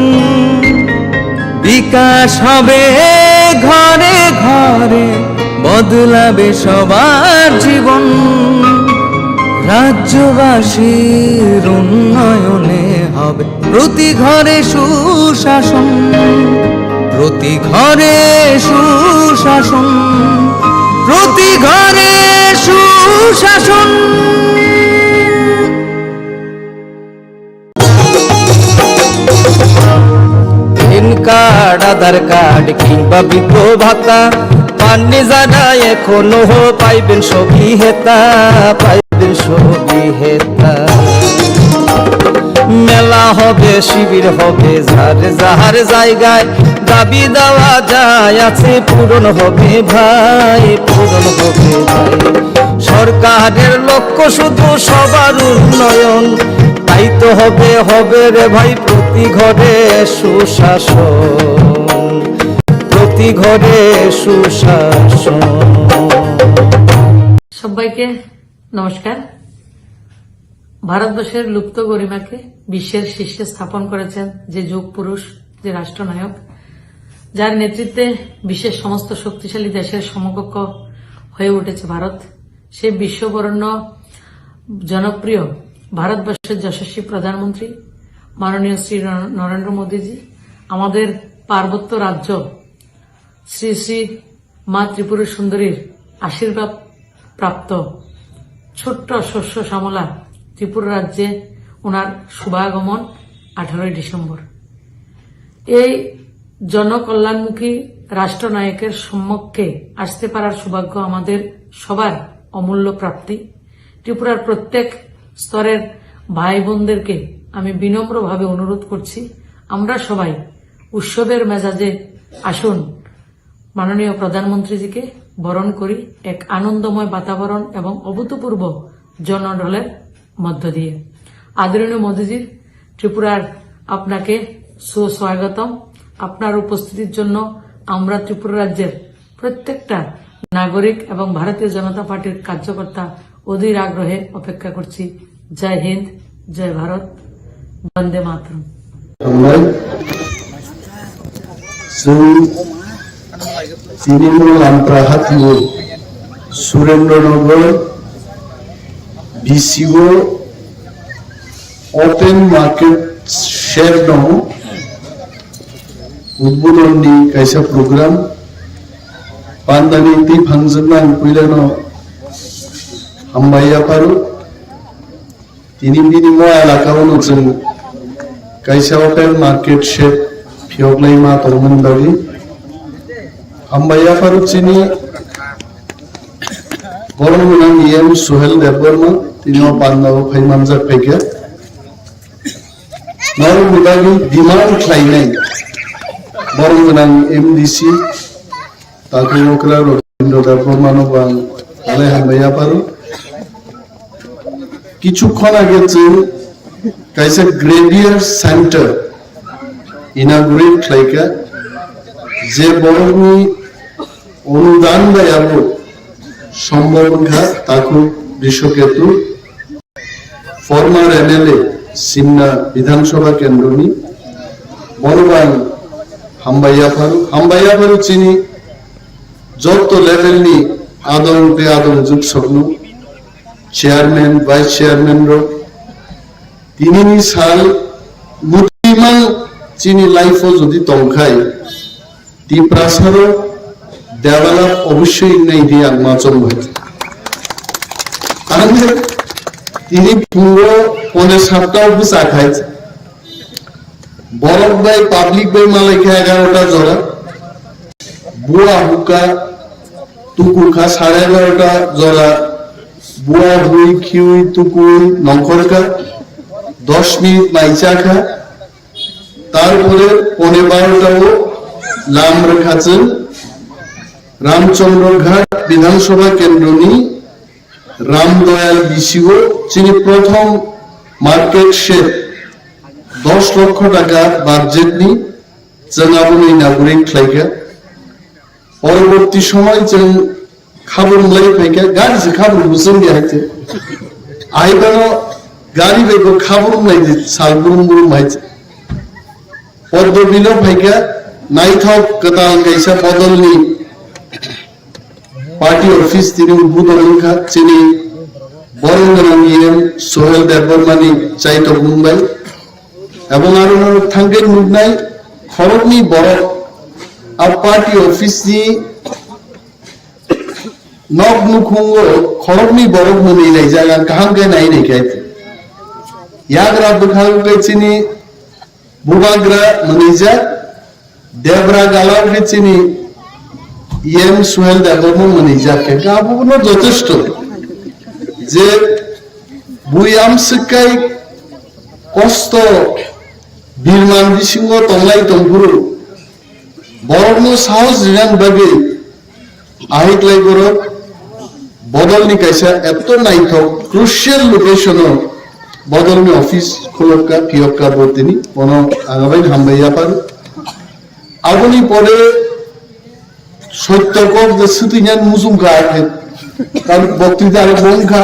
বিকাশ হবে ঘরে ঘরে বদলাবে সবার জীবন রাজ্যবাসীর উন্নয়নে হবে প্রতি ঘরে সুশাসন প্রতি ঘরে সুশাসন প্রতি ঘরে সুশাসন প্যান কার্ড আধার কার্ড কিংবা বৃদ্ধ ভাতা পাননি যারা এখনো পাইবেন সবই হেতা মেলা হবে শিবির হবে যার জায়গায় দাবি দেওয়া যায় আছে পূরণ হবে ভাই সরকারের লক্ষ্য শুধু সবার উন্নয়ন তাই তো হবে রে ভাই প্রতি ঘরে সুশাসন প্রতি ঘরে সুশাসন। সবাইকে নমস্কার। ভারতবর্ষের লুপ্ত গরিমাকে বিশ্বের শীর্ষে স্থাপন করেছেন যে যুগ পুরুষ, যে রাষ্ট্রনায়ক, যার নেতৃত্বে বিশ্বের সমস্ত শক্তিশালী দেশের সমকক্ষ হয়ে উঠেছে ভারত, সে বিশ্ববরেণ্য জনপ্রিয় ভারতবর্ষের যশস্বী প্রধানমন্ত্রী মাননীয় শ্রী নরেন্দ্র মোদীজি আমাদের পার্বত্য রাজ্য শ্রী শ্রী মা ত্রিপুরা সুন্দরীর আশীর্বাদ প্রাপ্ত ছোট্ট শস্য শ্যামলা ত্রিপুরা রাজ্যে ওনার শুভাগমন 18 ডিসেম্বর। এই জনকল্যাণমুখী রাষ্ট্রনায়কের সম্মুখে আসতে পারার সৌভাগ্য আমাদের সবার অমূল্য প্রাপ্তি। ত্রিপুরার প্রত্যেক স্তরের ভাই বোনদেরকে আমি বিনম্রভাবে অনুরোধ করছি, আমরা সবাই উৎসবের মেজাজে আসুন, মাননীয় প্রধানমন্ত্রীজিকে বরণ করি এক আনন্দময় বাতাবরণ এবং অভূতপূর্ব জনঢলের মধ্য দিয়ে। আদরণীয় মোদীজির ত্রিপুরার আপনাকে সুস্বাগতম। আপনার উপস্থিতির জন্য আমরা ত্রিপুরা রাজ্যের প্রত্যেকটা নাগরিক এবং ভারতীয় জনতা পার্টির কার্যকর্তা অধীর আগ্রহে অপেক্ষা করছি। জয় হিন্দ, জয় ভারত, বন্দে মাতরম। Trinamool আমপ্রাহাত Surendranagar BCO open market share dong uদ্বোধন ni kaisa program pandani ti phangjanang puilano hambaya paru tini binimoy elakaono jeng kaisa open market share phioglai ma tormon bagi hambaya paru chini বরংনাং EM Sohel Debbarma তিনিও পান্নাও ফাইমানজা ফাইকা নরম বিভাগী ডিমান্ড খাইনাই বরংনাং MDC তাকে okra Rabindra দেববর্মানো বাং আলে হামবাইয়া পারো কিছুক্ষণ আগে যে কাইসা গ্রেডিয়ার centre inaugurate খাইকা যে বরংনি অনুদান দেয়াবো সম্ভাবনা তাকু বিশ্বকেতু ফর্মার MLA সিমনা বিধানসভা কেন্দ্রনি বড়বাং হামবাইয়া ফারু চিনি যত লেভেলনি আদরতে আদর যুগ স্বপ্ন চেয়ারম্যান ভাইস চেয়ারম্যান র তিনি সাল মুটিমান চিনি লাইফও যদি তংখাই তি প্রাসার ডেভেলপ অবশ্যই নাই দিয়ে মাচম হয়েছে তিনি পুরো 5-7টা অফিস আখাইছে বরফ বাই পাবলিক বাই মালাইখা 11টা জোড়া বুয়া হুকা তুকুখা 11.5টা জোড়া বুয়া হুই খিউই তুকুই নংখরকা 10 মিনিট মাইচাখা তারপরে 12:15টাও লাম রেখাছেন রামচন্দ্রঘাট বিধানসভা কেন্দ্রনি রামদয়াল BCO যিনি প্রথম মার্কেট শেয়ার 10 লক্ষ টাকা বাজেট নি জানাবনি নাগরিক খাইকা পরবর্তী সময় যেন খাবার লাই ফাইকা গাড়ি যে খাবার বুঝেন দিয়াইতে আইবানো গাড়ি বেগো খাবার লাই যে সালবুরুম বুরুম হাইছে পদ্মবিল ফাইকা নাইথক কতাল গাইসা বদলনি পার্টি অফিস তিনি উদ্বোধন চিনি বরংনাং EM সোহেল দেববর্মানি চাইতো মুম্বাই এবং আরো থাঙ্গের মুগনাই খরবনি বড় আর পার্টি অফিস নি নব মুখুঙ্গ খরবনি বড় মনে নাই জায়গা কাহাঙ্গে নাই রে খাইতে ইয়াগরা বুখাঙ্গে চিনি বুবাগ্রা মনিজা দেবরা গালাওকে চিনি EM সোহেল দেববর্মা মনিজাকে গাবুনো যথেষ্ট যে বুয়াম সিকাই কষ্ট বীরমান বিসিংহ তংলাই তংপুরু বরণ সাহস জিনান বাগে আহিকলাই গরো বদলনি কাইসা এত নাইথক ক্রুশিয়াল লোকেশন বদলনি অফিস খোলকা কিয়কা বর্তিনি কোন আগাবাই হামবাইয়া পারু আগনি পরে সত্যকক যে সুতিজান মুসুমকা আছে তার বক্তৃতা আর বংখা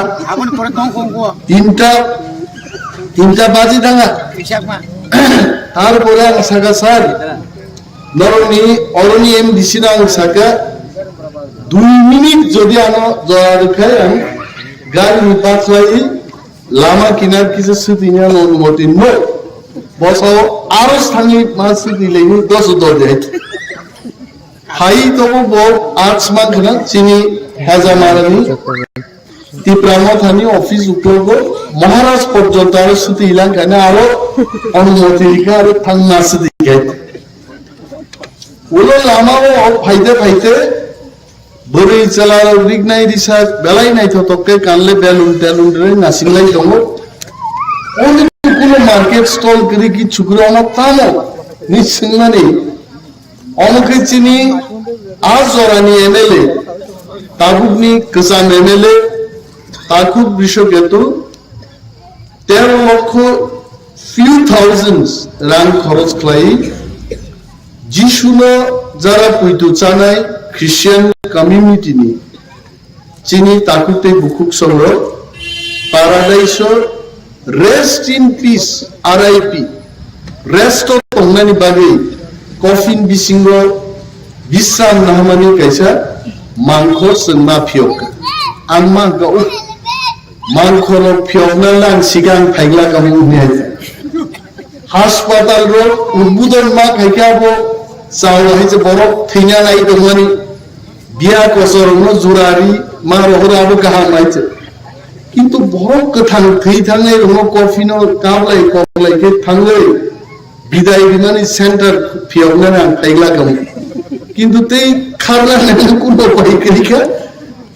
তিনটা বাজি ডাঙা তারপরে সাকা স্যার নরনি অরনি MDC না সাকা 2 মিনিট যদি আনো জয়া দেখাই আমি গাড়ি পাছলাই লামা কিনার কিছু সুতিজান অনুমতি নয় বসাও আরো স্থানীয় মাছ দিলেনি 10 দেয় হাই তবু বড় আর্টস মানখানা চিনি হেজামারানি তিপ্রামথানি অফিস উপলব্ধ মহারাজ পর্যন্ত আরো সুতি ইলাকানে আরো অনুমতি লিখা আরো থাংনা সুতি গাইতে ওলো লামাও ফাইতে ফাইতে বড়ই চালার রিগনাই দিশা বেলাই নাই তো তকে কানলে বেলুন টেলুন রে নাসিংলাই দङ অনেকগুলো মার্কেট স্টল করে কি ছুকরে আমার তামো নিশ্চিন্নানি অমুকে চিনি আর জরানি এমএলএ তাকুবনি কসাম এমএলএ তাকুব বিশ্বকেতু 13 লক্ষ few thousands রাং খরচ খাই যিশুনো যারা পুইতু চানাই খ্রিস্টান কমিউনিটিনি চিনি তাকুতে বুকুক সংগ্রহ পারাডাইসর rest in peace RIP rest of তংনানি বাগै কফিন বিসিঙ্গ বিশ্রাম নাহমানি কাইসা মাংখ সন্না ফিয়ক आंमा गाव मानखरो फियगना लां सिगां फाइग्ला गामि उन्याय हास्पाताल रो उद्बोधन मा खायखाबो चाव हायजे बरफ थैना नाय दंमानि बिया कसरनो जुरारि मा रहराबो गाहाम नायचे किन्तु बरफ गोथां थै थाङै रनो कफिनो काबलाय कबलायखे थाङै बिदाय बिमानि सेन्टार फियगना लां फाइग्ला गामि किन्तु तै खारना नाय कुनो पाइकरिखा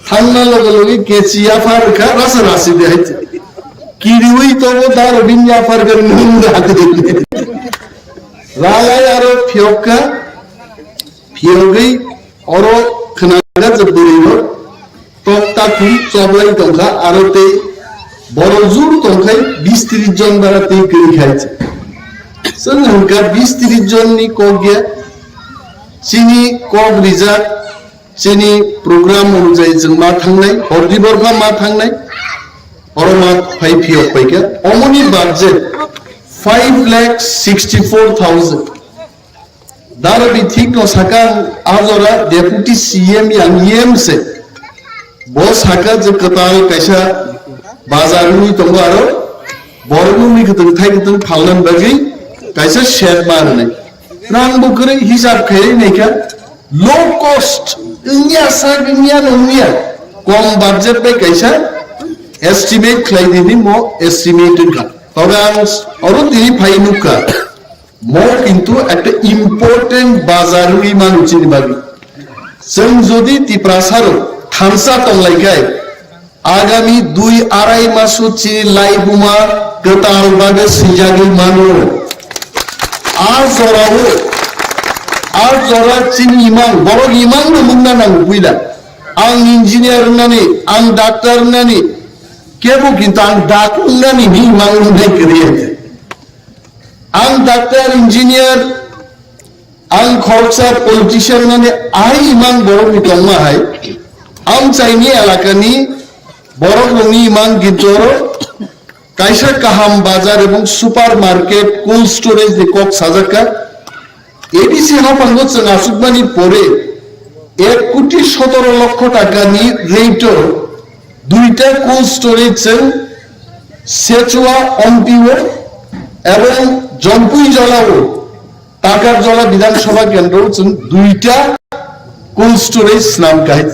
थांना लगे लगे केचिया फारखा रासा रासी दे हायचे किरिवै तबो दार बिन्या फारकर नुन राते रालाय आरो फियका फियगै अरो खनागा जबरिनो तक्ता खुन चबलाय दंखा आरो ते बरजुर दंखाय 20-30 जन बारा ते गरि खायचे जों हंका 20-30 जन नि कगिया चिनि कग रिजार्ट चिनी प्रोग्राम अनुजाई जों मा थांनाय हरदिबरफा मा थांनाय अरमा 5 फियक पाइका अमनि बाजेट 5,64,000 दारा बि ठीक न साका आजरा डेपुटी सीएम याम से बो साका जे कताल कैसा बाजारनि दंग आरो बरगुनि गदं थाइ गदं फालन बागै कैसा शेयर मारनाय रां बकरै हिसाब खाय नैका लो कॉस्ट इंडिया साग इंडिया नोंनिया कम बजेट पे कैसा एस्टिमेट खालाय दिनि मो एस्टिमेटेड का तबे आं अरु दिनि फाइनुका मो किन्तु একটা इम्पोर्टेंट बाजारनि मानुचिनि बागै जों जदि तिप्रासारो थामसा तंलायखाय आगामी 2-2.5 मासो चिनि लाइबुमा गताल बागै सिजागि मानु আর জরাও আর জরা চিনি ইমান বড় ইমান নমুনা নাম বুইলা আং ইঞ্জিনিয়ার নানি আং ডাক্তার নানি কেবো কিন্তু আং ডাক্তার নানি নি ইমান নাই করিয়েছে আং ডাক্তার ইঞ্জিনিয়ার আং খরচা পলিটিশিয়ান নানি আই ইমান বড় মিতম্মা হাই আম চাইনি এলাকানি বড় লনি ইমান গিজর কাইসা কাহাম বাজার এবং সুপার মার্কেট কোল্ড স্টোরেজ দি কক সাজাকা एडीसी हाफांगो जों आसुकमानि परे 1,17 लक्ष टाकानि रेटो दुइटा कोल्ड स्टोरेज जों सेचुआ अम्पिओ एवं जम्पुई जलाओ टाकार जला विधानसभा केंद्र जों दुइटा कोल्ड स्टोरेज नाम गाय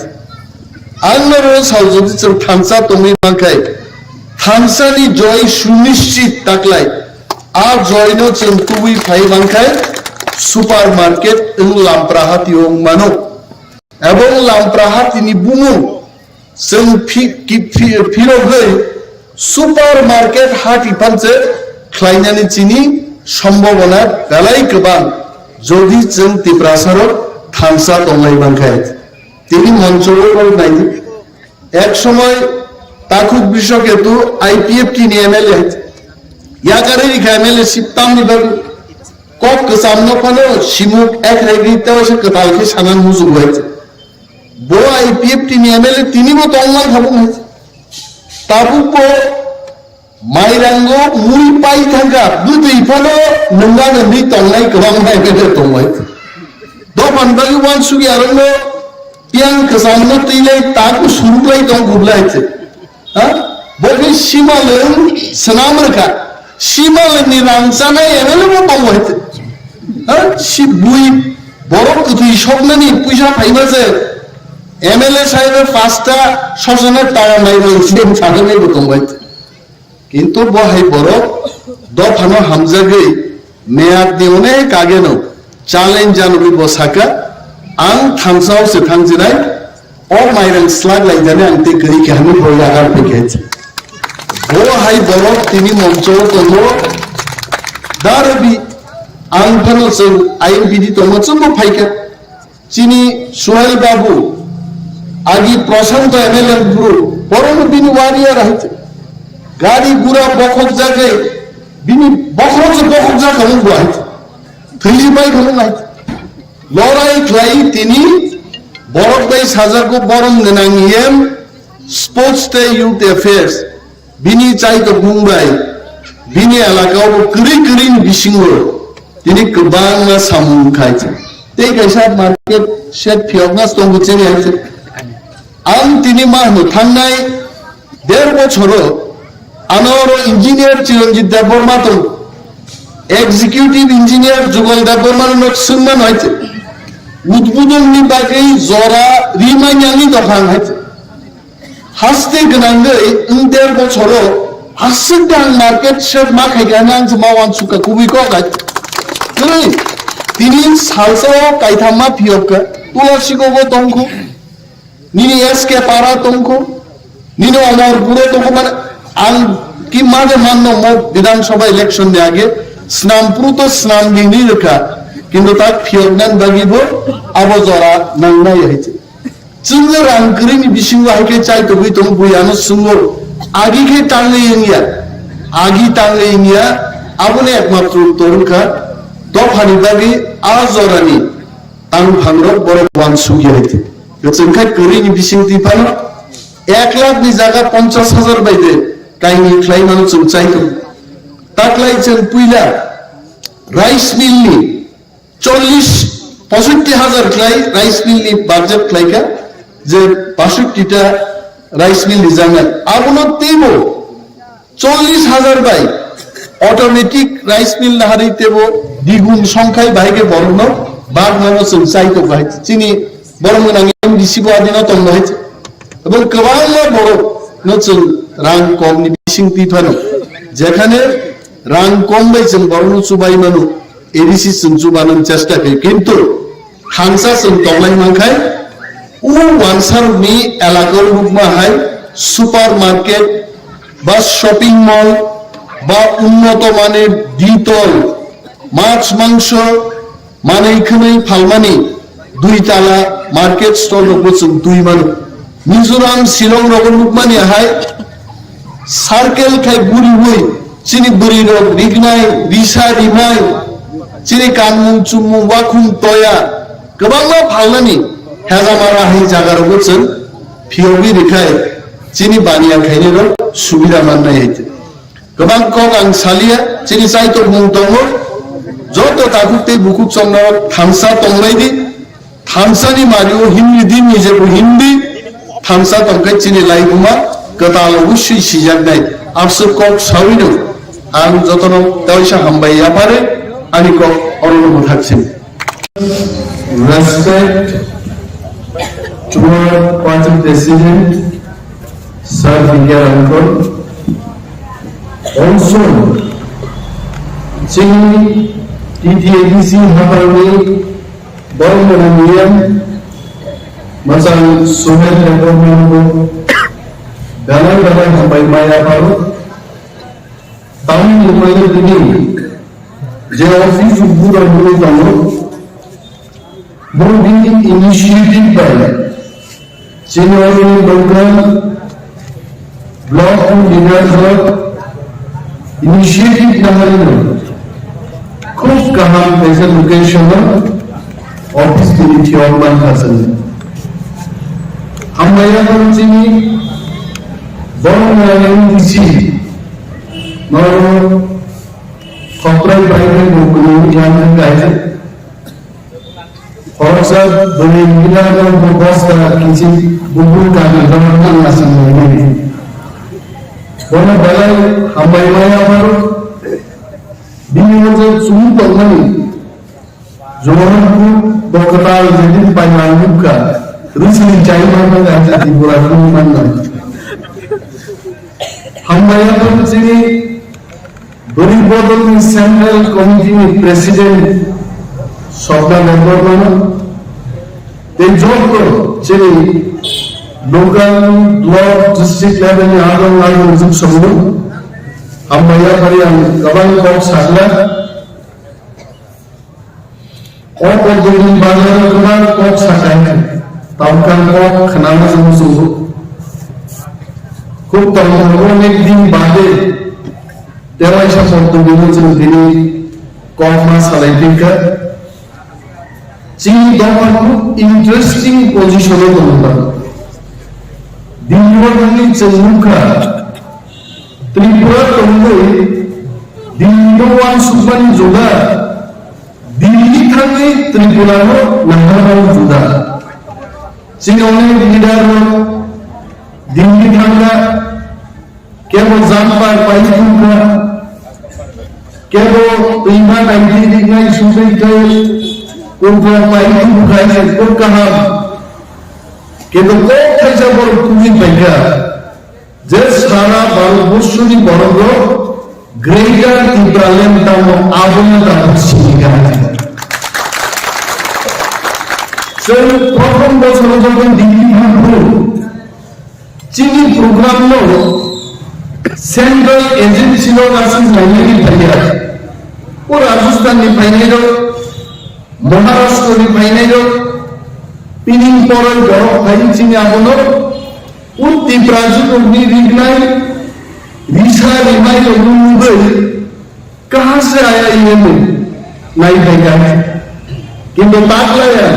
आंनो सावजोदि जों थामसा तंनि मांखाय थामसानि जय सुनिश्चित ताकलाय आ जयनो जों तुबि फाइ मांखाय सुपार मार्केट लामप्राहाती मानो एवं लामप्राहाती बुमु जों फिरगै सुपार मार्केट हाटी फानसे खालायनानै चिनि सम्भावना बेलाय गोबां जदि जों तिप्रासारो थामसा तंलाय बांखाय तिनि मन्चरो नाय एक समय ताकुब बिश्वकेतु आईपीएफ टिनि एमएलए याकारे एमएलए सिप्तामनि बागै कक सामने पानो शिमुक एक रेगिता वैसे कताल के सामान मुझे हुए थे वो आईपीएफ टीम एमएलए तीनी वो तोंगल खाबू है ताबू को माइरंगो मुई पाई थंगा दूध इफानो नंगा नंदी तोंगलाई कबांग है एमएलए तोंगलाई दो पंडाली वन सुगी आरंगो पियांग कसामनो तीले ताकू सुरुलाई तोंग गुबलाई थे हाँ बोले शिमालन सनाम रखा शिमालन निरांसना एमएलए वो तोंगलाई थे si bui borok kutu ishoknani puisa paibaje MLA সাহেবের 5টা শ্মশানের টাকা নাই বলছিলেন সাধারণই বতংবাই কিন্তু বহাই বড় দফানো হামজাগৈ মেয়াদ দিওনে কাগেনো চ্যালেঞ্জ জানুবি বসাকা আং থামসাও সে থামজিনাই অ মাইরাং স্লাগ লাইজানে আনতে গরি কাহানি বড় আগার পেকেছে বহাই বড় তিনি মঞ্চ তলো দারবি आं फानो जों आईएनबिडि दङ जोंबो फाइका চিনি সোহেল বাবু আগে প্রশান্ত এমএলএ গ্রুপ বরং বিনি ওয়ারিয়া রাখছে গাড়ি গুড়া বখক জায়গায় বিনি বখরচ বখক জায়গা গুয়াইছে থৈলিবাই ঘরে নাই লড়াই খাই তিনি বরক বাই সাজারকো বরং গোনাং স্পোর্টস ডে ইউথ এফেয়ার্স বিনি চাইতো মুম্বাই বিনি এলাকাও করি করি বিশিঙ্গ তিনি গোबां সামুং খাইছে এই কাইসা মার্কেট শেড ফিয়গনাস দंगुचे আছে आं তিনি মা হনো থাংনাই 1.5 বছর আনোর ইঞ্জিনিয়ার চিরঞ্জিত দেববর্মা তো এক্সিকিউটিভ ইঞ্জিনিয়ার যুগল দেববর্মার লোক সম্মান হয়েছে উদ্বোধনী বাকি জরা রিমাইনানি দফাং হয়েছে হাসতে গনাঙ্গে 1.5 বছর হাসিদাং মার্কেট শেড মা খাইগানা আং মাওয়ান সুকা কুবিকো গাই তিনি সালসো কাইথামা ফিয়কা তুলসীগো দंगु নিনি এসকে পারা তংকো নিনি আমার পুরো তংকো মানে আং কি মাঝে মান্য বিধানসভা ইলেকশন এর আগে স্নাম পুরো স্নাম দিনি রেখা কিন্তু তাক ফিয়গনান বাগিব আবজরা নাংনাই হইছে চিংলে রাংকরিনি বিসিং হাইকে চাইতো বই তং বইয়ানো সুঙ্গো আগি কে টাংলে ইনিয়া আগি টাংলে ইনিয়া আবনে একমাত্র তরুকা দফানি বাগি আজরানি তাং ভাংরক বড় ওয়ান সুগি হইছে जोंखाय करिनि बिसिं दिफानो 1 लाख नि जागा 50,000 बायदे काइनि ख्लाइमानो जों चाइतो ताकलाय जों पुइला राइस मिलनि 40-65,000 ख्लाइ राइस मिलनि बाजेट ख्लाइका जे 62 टा राइस मिलनि जागा आबनो तेबो 40,000 बाय অটোমেটিক রাইস মিল না হারিতেবো দ্বিগুণ সংখ্যায় বাইকে বর্ণ বাগ নানো जों চাইতো ভাই চিনি বরং নাঙ্গেম রিসিভ আদিনা তঙ্গ হয়েছে এবং গোबां বড় নচল রাং কমনি বিসিং তিফানো যেখানে রাং কম বাইছেন বরং চুবাই মানো এডিসি जों চুবানোর চেষ্টা করে কিন্তু হাংসা जों তলাই মাংখায় ও ওয়ানসার মি এলাকার রূপমা হাই সুপার মার্কেট বা শপিং মল বা উন্নত মানের দ্বিতল মাছ মাংস মানে এখানেই ফালমানি 2 তালা মার্কেট স্টল রকম 2 মান মিজোরাম শিলং রকম রূপমানি হাই সার্কেল খাই গুড়ি হই চিনি বুড়ি রক রিগনাই রিসা রিমাই চিনি কানমুং চুমু ওয়াকুম তয়া গোबां ফালমানি হেজামারা হাই জায়গা রকম ফিওবি রেখায় চিনি বানিয়া খাইনি রক সুবিধা মাননাই হইতে गोबां কক आं सालिया चिनि चाइतो मुं दङ যত তাকুতে বুকু চন্দ্র থামসা তংলাইদি থামসানি মারিও হিন্দি দিন নিজে হিন্দি থামসা তংকাই চিনি লাইগুমা গতাল অবশ্যই সিজাক নাই আরসো কক সাউইনো আং যতন তাইসা হামবাইয়া পারে আমি কক অরণ্য থাকছেন respect toward party president sir বিজ্ঞান uncle also Chini TTADC Haparni Bormananian Masal Suhel Lepomango Dana Dana Hambai Maya Paro Tami Lumayo Dini Je office of Buddha Mulu Tamo moving initiated by Chini Program Block and Leaders initiative namalino খুব কাহাম এসে location office তিনি থিওরমান হাসান আমরা চিনি বড় দিছি নর খপ্রাই বাইরে গুলো জ্ঞান গাইছে খরচা ধরে মিলানোর ব্যবস্থা কিছু গুগল কানে জমা আসেন বড় বেলায় হাম্বাই মায়া মারো বিনিময়ে সুমি তলমানি জোহরপুর বকতাল যেদিন পাইমান মুক্কা রুসিনি চাই মানা গাছে দিবরা সুমান না হাম্বাইয়া চিনি বরিবদল সেন্ট্রাল কমিটি প্রেসিডেন্ট সবলা মেম্বার মানা এই যত চিনি local block district level आदम लाइन मुझे समझो हम भैया करी हम कबाल कॉप साधला অপরদিন বাজারে তোমার কক সাকায় তামকান কক খানানো সমস্ত খুব তখন অনেকদিন বাদে তেরাইশা শব্দগুলো হচ্ছেন তিনি কক মাস আলাইটিকা চীন দমন খুব ইন্টারেস্টিং পজিশনে তোমার দিনবন্ধী চেমুখা ত্রিপুরা তঙ্গই দিনওয়ান সুপানি যোগা দিল্লি থাকে ত্রিপুরার নাহারাও যোগা চীন অনেক লিডার দিল্লি থাকা কেবল জানপার পাইকুকা কেবল ইমা টাইটি দিগাই সুসাইকাই কোনটা পাইকু খাইছে কোন কাহাম কিন্তু কোন খাইছে বড় তুমি পাইকা যে সারা ভারতবর্ষই বরং গ্রেটার ত্রিপুরালেন তাম আবনা তাম শিখা প্রথম বছর যখন দিল্লি ভাবল চীনি প্রোগ্রাম সেন্ট্রাল এজেন্সি নাইনি ভাইয়া ও রাজস্থান ফাইনাল মহারাষ্ট্র ফাইনাল পিনিং পরে বড় ভাই চীনি আবনর উত্তি প্রাচীন অগ্নি রিগনাই রিসা रिमाई मुंबई कहां से आया ये लोग नहीं देगा किंतु ताकलाया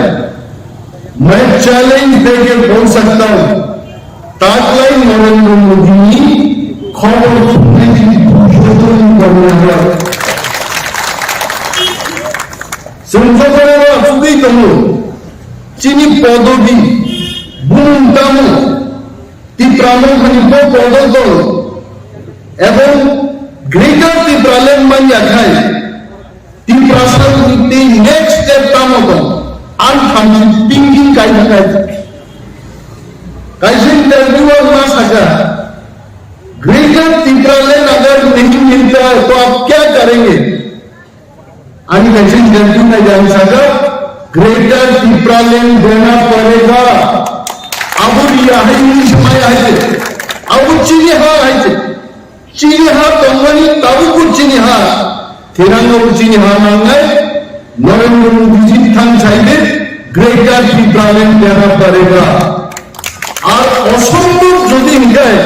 मैं चैलेंज देके बोल सकता हूं ताकलाई नरेंद्र मोदी खबर सुनने की संशोधन करना है संशोधन सुधी तमु चीनी पदवी बुमतामु ত্রিপুরানো খানিক পদত এবং গ্রেটার ত্রিপুরালেন মাইয়া খায় ত্রিপুরাসার নীতি নেক্সট স্টেপ তামত আর থামছি টিঙ্কিং কাইনা খায় कैसे इंटरव्यू और ना सका ग्रेटर त्रिपुरालेन अगर नहीं मिलता है तो आप क्या करेंगे आणि कैसे इंटरव्यू में जान सका ग्रेटर त्रिपुरालेन देना पड़ेगा अब यह समय आहे अब चीनी हा तंगनी ताऊ को चीनी हा तिरंगा को चीनी हा मांगे नरेंद्र मोदी जी थान चाहिए ग्रेटर त्रिपुरालेन देना पड़ेगा আর অসম্ভব যদি হয়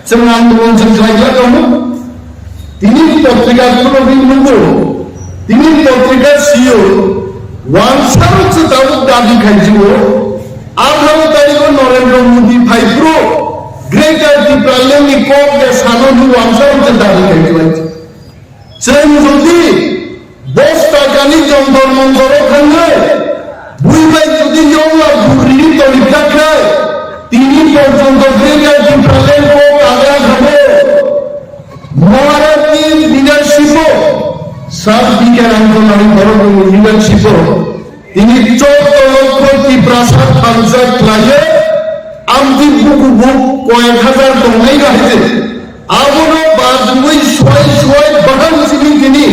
যেমন আন্দোলন চালাইলা কেন তিনি পত্রিকার তিনি পত্রিকার সিও ওয়ানসার হচ্ছে তাও দাবি খাইছিল 18 তারিখ নরেন্দ্র মোদী ভাইপ্রো গ্রেটার ত্রিপুরালেন কক যে সানন্দু ওয়ানসার হচ্ছে দাবি খাইছিল সেম যদি 10 টাকা নি যন্তর মন্তর খায় বুই ভাই যদি ইয়লা বুড়ি তরিকা খায় তিনি পর্যন্ত গ্রেটার ত্রিপুরালেন কক আগে হবে মহারাজী লিডারশিপ সব দিকের আন্দোলন বড় লিডারশিপ তিনি 14 লক্ষ ত্রিপ্রাসাদ কনসার্ট লাগে আমদি বুক কয়েক হাজার দমাই রাখতে আবনো বাজমুই ছয় বাহান ছিলেন তিনি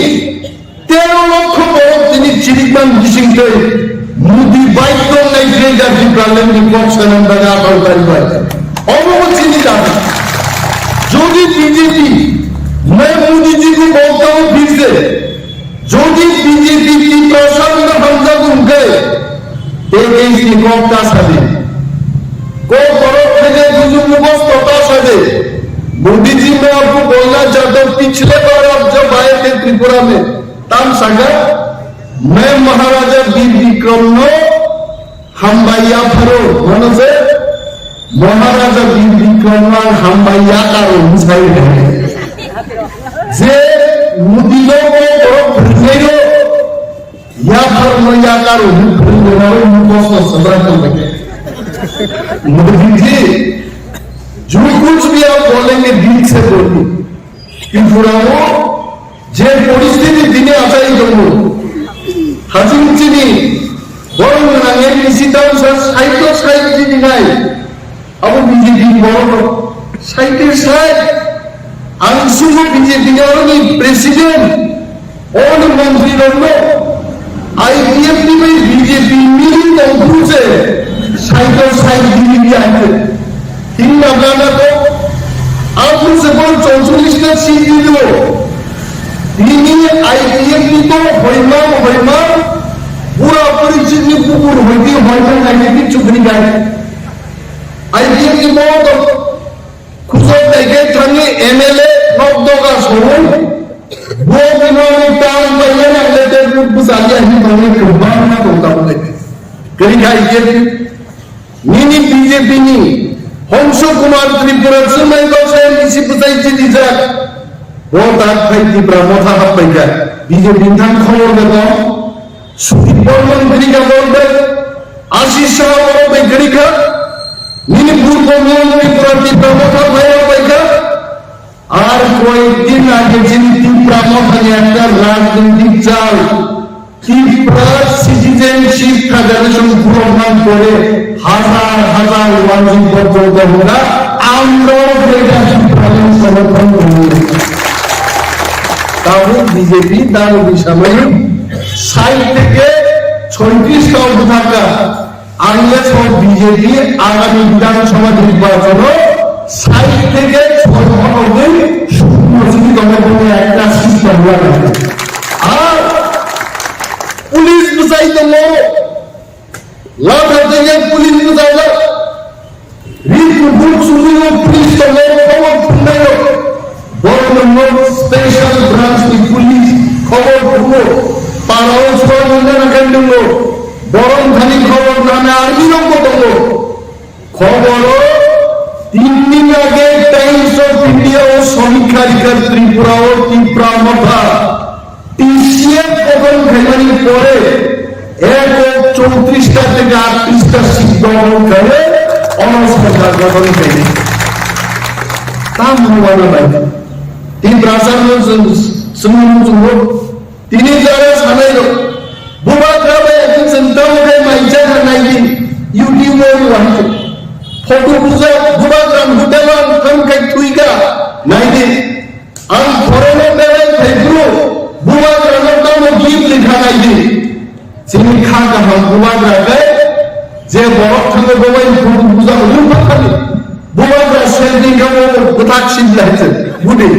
13 লক্ষ বড় তিনি চিরিকমান বিশিংতে মোদি বাইক নাই গ্রেটার ত্রিপুরালেন কক সানন্দাga আপার পারিবার অবচিনি যাবে যদি बीजेपी मैं मोदी जी को बोलता हूं फिर से যদি बीजेपी की प्रशांत हमजा गुम गए तेज কক का सादे को बड़ो থেকে দুজু মুখস্থতা सादे मोदी जी मैं आपको बोलना चाहता हूं पिछले बार आप जब आए थे त्रिपुरा में तब सगा मैं महाराजा वीर विक्रम नो हामबाइया फरो मानो से महाराजा वीर विक्रम ना हामबाइया कारो मुसाई है जे मुदिलो को बड़ो भरनेरो या फरमाया कारो भरनेरो मुकोस सदरा कर लगे मोदी जी जो कुछ भी आप बोलेंगे दिल से बोलिए कि पुरानो जे परिस्थिति दिने आचाई करबो हाजिम चिनी বড় নাঙে নিশিতাম সাইটো সাইট দিদি নাই আবু বিজেপি বড় সাইটের সাইট আংশুভ বিজেপি নেওয়ানি প্রেসিডেন্ট ওন মন্ত্রী রন্ন আইপিএফ নিবে বিজেপি মিলি তংকুছে সাইটো সাইট দিদি আছে তিন নাগানা তো আপনি সে বল 44 টা সিট দিল তিনি আইপিএফ নি তো হইমা पूरा চুকরি গায় আইডিএম কি মত খুশো থেকে থানি এমএলএ নবদগা সরুন বগিনোনি টান পাইলে আগলেতে বুসালিয়া হি পানি কুরবান না করতা বলে করি গায় যে মিনি বিজেপি নি হংস কুমার ত্রিপুরার সময় দশে নিশি বুঝাইছি দিজা ও তার ভাই ত্রিপুরা মাথা হাত পাইকা বিজেপি ধান খবর দেব সুদীপ বর্মন গরিকা বলবে আশিস শাহ বলবে গরিকা মিনি পূর্ব ত্রিপুরা ত্রিপুরা মাথা ভাইয়া পাইকা আর কয়েকদিন আগে যিনি ত্রিপুরা মাথা নিয়ে একটা রাজনৈতিক চাল ত্রিপুরা সিটিজেনশিপ ফেডারেশন প্রমাণ করে হাজার হাজার ওয়ানজিন পর্যন্ত আমরা আমরাও সমর্থন করি তাহলে বিজেপি দারুণ সাময়িক 60 থেকে 36টা উপধাকা আনলে সব বিজেপি আগামী বিধানসভা নির্বাচন 60 থেকে 96 সুপ্রসিদ্ধ দলের একটা সিস্টেম লাগবে আর পুলিশ বুঝাইতে লাভ হতে গিয়ে পুলিশ বুঝাইল রিপুট সুযোগ পুলিশ দলের খবর শুনল বড় স্পেশাল ব্রাঞ্চ পুলিশ খবর শুনল পাড়াও ছয় ঘন্টা কেন্দ্র বরং খালি খবর নামে আর্মি রকম খবর 3 দিন আগে টাইমস অফ ইন্ডিয়া ও সমীক্ষা রিকার ত্রিপুরা ও ত্রিপুরা মাথা টিসিএফ কখন ফেলানি পরে 34টা থেকে 38টা সিট দখল করে অনসরকার গঠন করে তা মনে হয় তিন রাজার সমুদ্র তিনি যারা সানাইল বুবা গ্রামে একজন সন্তানকে মাইজা নাইদি ইউটিউব ওয়াহিত ফটো বুঝা বুবা গ্রাম হুটেলান কামকে তুইগা নাইদি আম ফরেনে বেড়ে ফেব্রু বুবা গ্রামের নাম গীত লেখা নাইদি চিনি খা কাহাম বুবা গ্রামে যে বড় থেকে বোবাই ফটো বুঝা হলু পাখালি বুবা গ্রাম সেদিন গামো গোটাক শিবলা হচ্ছে বুড়ি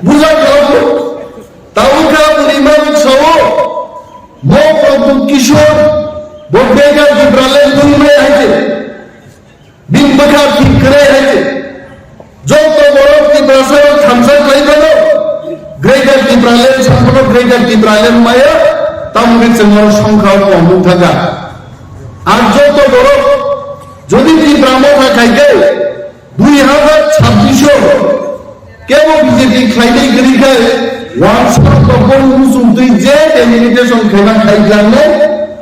বুঝা গেল তাউকা পরিমাণ সহ কিশোর বোধেগার জিব্রালের দুনিয়া আছে দিন বখা ঠিক করে আছে যত বড় ত্রিপুরাসের খামসা কইবেন গ্রেটার ত্রিপুরালের সম্পূর্ণ গ্রেটার ত্রিপুরালের মায়া তামুকে চেনার সংখ্যা কম থাকা আর যত বড় যদি ত্রিপুরা মাথা খাইতে 2026 কেবল বিজেপি খাইলে গরি খায় ওয়ানশট তখন মুসুমতুই যে ডেলিমিটেশন খেলা খাই জানলে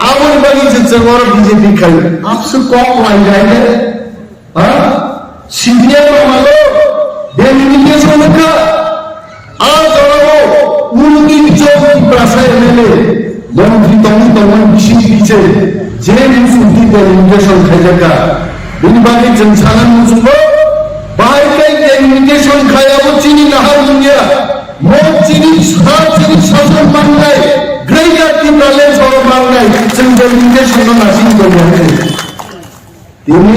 আমার বাড়ি যে বড় বিজেপি খাই আপসু কম লাই যায় হ্যাঁ সিনিয়র মালো ডেলিমিটেশন কা আর ধরো উনি যোগ প্রাসায় মেলে মন্ত্রী তমন বিশেষ দিচ্ছে যে মুসুমতুই ডেলিমিটেশন খাই জায়গা বিনবাদি জনসাধারণ মুসুম বাইকাই ডেলিমিটেশন খায়াবো চিনি নাহার দুনিয়া মোট চিনি সাত চিনি শাসন বাংলায় গ্রেটার ত্রিপুরালের সব বাংলায় সেন্ট্রালিংকে সন্ন্যাসীন করে তিনি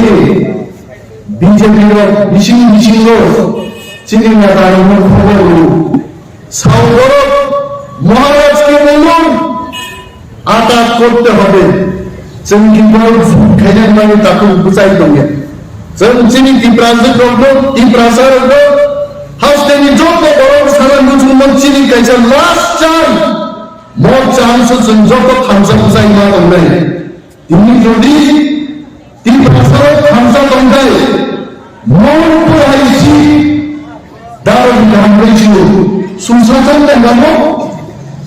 বিজেপির বিশিঙ্গ চিনি নেতার খবর সাউর মহারাজকে বলুন আঘাত করতে হবে চিনি খেলে মানে তাকে বুঝাই দেবে চিনি ত্রিপুরাজের ত্রিপুরাসার হাসতেনি যত বড় সারা মুসলমান চিনি কাইছে লাস্ট টাইম মোর চান্স যত খামসা বুঝাই না তোমরা তুমি যদি ত্রিপুরাসার খামসা তোমরাই মোর পড়াইছি দারুণ কাম করেছিল সুশাসন দেখাবো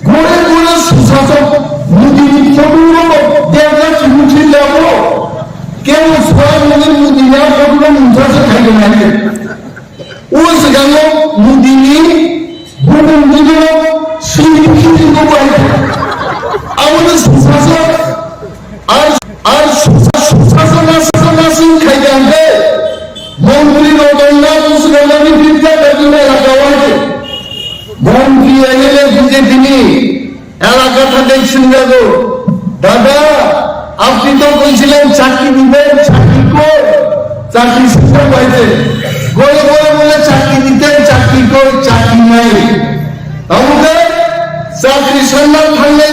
ঘরে ঘরে সুশাসন মুদি ফটো দেখা মুছি যাবো কেউ সবাই মুদি না ফটো মুছাছে খাইবে না ওই সেখানে মুদিনি বুবুন দিল সিঁড়ি গোপাই আমাদের সুশাসন আর সুশাসন খাইতে আনবে মন্ত্রী রতননা মুসলমানি বিদ্যা বেগুনে এলাকা আছে মন্ত্রী এমএলএ বিজেপি এলাকাটা দেখছেন যাবো দাদা আপনি তো বলছিলেন চাকরি দিবেন চাকরি কর চাকরি সুযোগ পাইছে গলে গলে বলে চাকরি দিতেন চাকরি কর চাকরি নাই আমাদের চাকরি সন্ধান থাকলে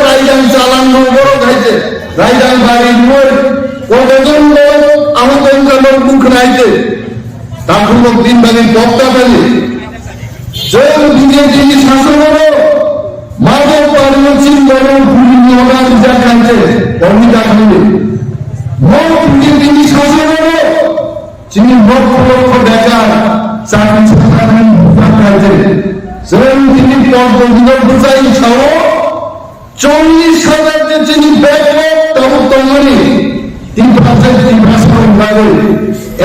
রাইডান চালান বড় খাইছে রাইডান বাড়ির মোড় কতজন লোক আমাদের লোক মুখ রাইতে তখন দিন বালি বক্তা বালি যে বিজেপি শাসন মাদক পারমিচিন বড় ভুলি নগার যা খাইছে অমিতা খাইলে মত বিজেপি শাসন যিনি লক্ষ লক্ষ বেকার চাকরি খাইছে যেমন তিনি পদ বুঝাই সহ 40,000 যে যিনি ব্যাকলগ তখন তমনি 3 মাস লাগে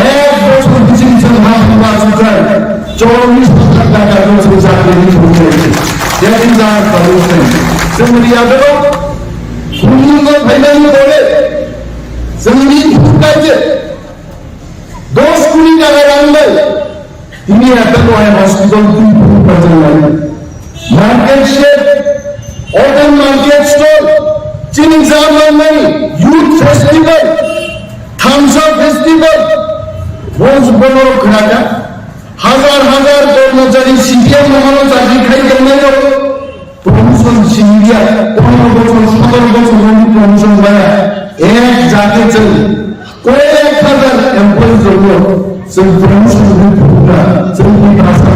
1 বছর কিছু মাস আছে 40,000 টাকা বছর চাকরি শুরু যেদিন যা করছেন সেমরিয়াবে কুমিল্ল ভাইলাই বলে জমি ঢুকাইছে 10 কোটি টাকা রাখলে তিনি এত বড় hospital market shed open market store চিনি German youth festival Thums Up festival রোজ বড় খাটা হাজার হাজার কর্মচারী সিপিএম মহানো চাকরি খাই গেল প্রমোশন সিন্ডিয়া 15 বছর 17 বছর প্রমোশন দেয় এক জাতি চলে কয়েক হাজার এমপ্লয়ি জন্য সেই প্রমোশন চলতি ভাষা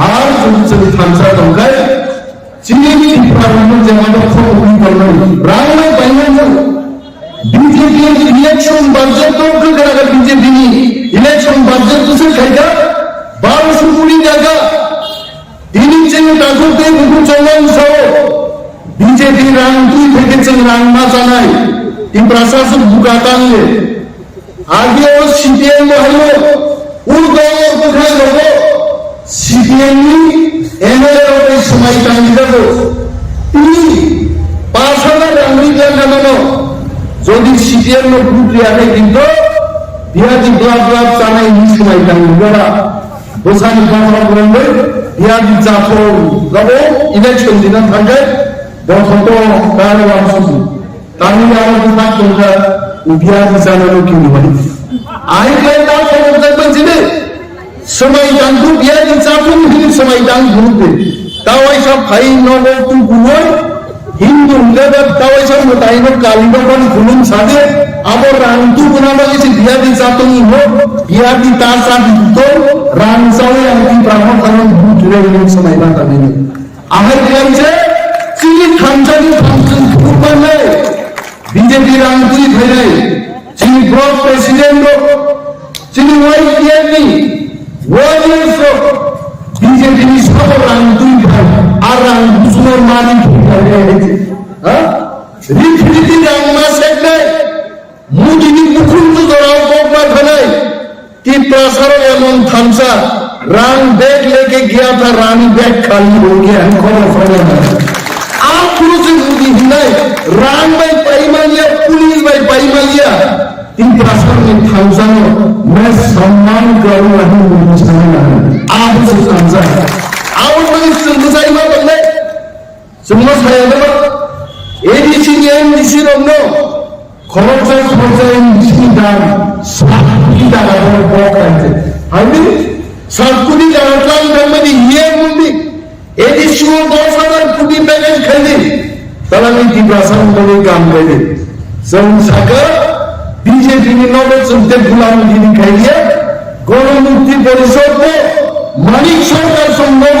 আর যদি থামসা দরকার চিনি ত্রিপুরার যে মাদক করলো রাঙায় বাইমান বিজেপি ইলেকশন বাজেট তো করা বিজেপি ইলেকশন বাজেট তো সে খাইটা 1200 কোটি টাকা তিনি চেয়ে টাকুতে বহু চলন সহ বিজেপি রাং তুই থেকেছেন রাং না জানাই এই প্রশাসন বুকাতানলে আগে ও সিপিএম হলো ওর দল কোথায় হলো সিপিএম এমএলএ ওই সময় টাইম দেব তিনি 5,000 আমেরিকান নামানো যদি সিপিএম নো গ্রুপ আগে কিন্তু বিহাদি ব্লাব চানাই এই সময় টাইম দেবা বোঝানি কথা বলবে বিহাদি চাপো যাব ইলেকশন দিন থাকে বসন্ত কারে অংশ তামিল আমাদের না তোমরা বিহাদি চানানো কি হয় আইকে তা খবর দেখবেন জিনে সময় জানতো বিহাদি চাপো হিন সময় জান ঘুরতে তাও সব খাই নব তু গুলোয় হিন্দু লেবার তাও সব মোটাইনো কালিনগণ গুলুম সাদে আবার রান্তু গুনাবা কিছু বিহাদি চাপো হো বিহাদি তার সাথে তো রামসাও আমি ব্রাহ্মণ কারণ ঘুরে গেলেন সময় না তামিল আমার বলছে চিনি খামচানি ফাংশন গ্রুপ নাই বিজেপি রামপুরি ধরে চিনি ব্লক প্রেসিডেন্ট চিনি ওয়াই পিএমনি ওয়াইএস বিজেপি সব রামপুরি ভাই আর রাম দুশ্মন মানি হ্যাঁ রীতি রামমা সেকলে মুদিনি মুকুন্দ দরাও কোকমা ধলাই कि प्रसार एवं थमसा राम बैग लेके गया था रानी बैग खाली हो गया आप पुरुष मोदी हिंदाई राम भाई पाईमालिया पुलिस भाई पाईमालिया इन प्रसार में थमसा मैं सम्मान करूँ आप उसे थमसा आप उन्होंने सुनसाई में बदले सुनना साया ना एडीसी एमडीसी रोनो খরচা মিষ্টি দাম 7 কোটি টাকা করে বক আছে আমি 7 কোটি টাকা দাম মানে ইয়ে মুন্ডি এটি শুরু 10,000 কোটি প্যাকেজ খাইলে তাহলে আমি কি প্রশাসন করে কাম করে সংসাকা বিজেপি নবে চলতে গুলামগিরি খাইয়ে গণমুক্তি পরিষদ মানিক সরকার সম্ভব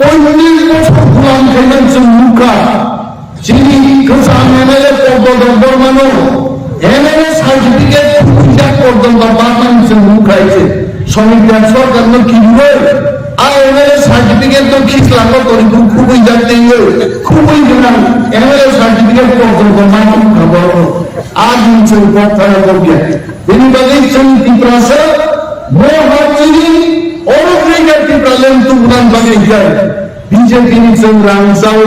15 বছর গুলাম খাইলেন মুখা চিনি কিষান এমএলএ পর্যন্ত মানো এমএলএ সার্টিফিকেট পূজা পর্যন্ত পাঠানোর মুখ আছে সংবিধান সরকার নো কি হয় আর এমএলএ সার্টিফিকেট তো খিসলাম করে খুবই যাতে খুবই না এমএলএ সার্টিফিকেট পর্যন্ত মানো খবর আজ নিচে কথা বলবে তিনি বলেন সমিতি প্রসা মোহাচিনি অরগ্রেগেট প্রেজেন্ট টু গুলাম বাগে যায় বিজেপি নিচন রামসাউ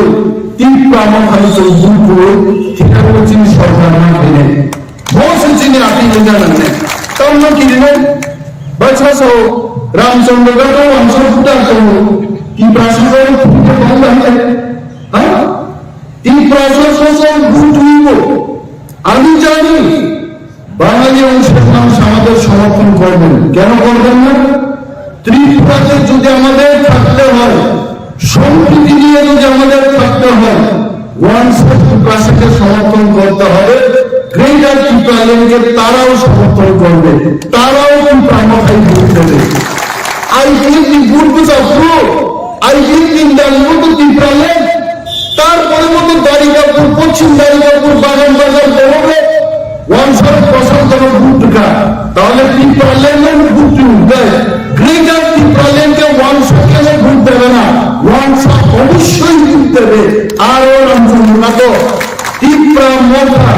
তীব্র খালি তো ভুল ঠিক আছে সরকার না খেলে बहुत चिन्ह आती है जानते तब लोग की दिनों बच्चा सो रामचंद्र का तो हमसे पूछा तो कि प्राचीन पूछे कौन है हाँ तीन प्राचीन सो भूत हुई वो आदि जानी बांग्लादेश उनसे नाम समाधि समर्थन कर दें क्या ना कर दें ना त्रिपुराते जो जमाने थकते हैं संस्कृति लिए जो जमाने थकते हैं वन से प्राचीन समर्थन करते हैं ग्रेटर টিপ্রালেনকে তারাও সমর্থন করবে, তারাও টিপ্রামাথায় ভোট দেবে। I think the vote was approved. I think in the vote of টিপ্রালেন, তারপরে মধ্যে দাঁড়িকাপুর, পশ্চিম দাঁড়িকাপুর, বাগান বাজার বড়বে 1% ভোট ঢুকা, তাহলে টিপ্রালেনের ভোট উঠবে। গ্রেটার টিপ্রালেনকে 1% ভোট দেবে না, 1% অবশ্যই ভোট দেবে। আর ওর অঞ্চলটা তো টিপ্রা মধ্যা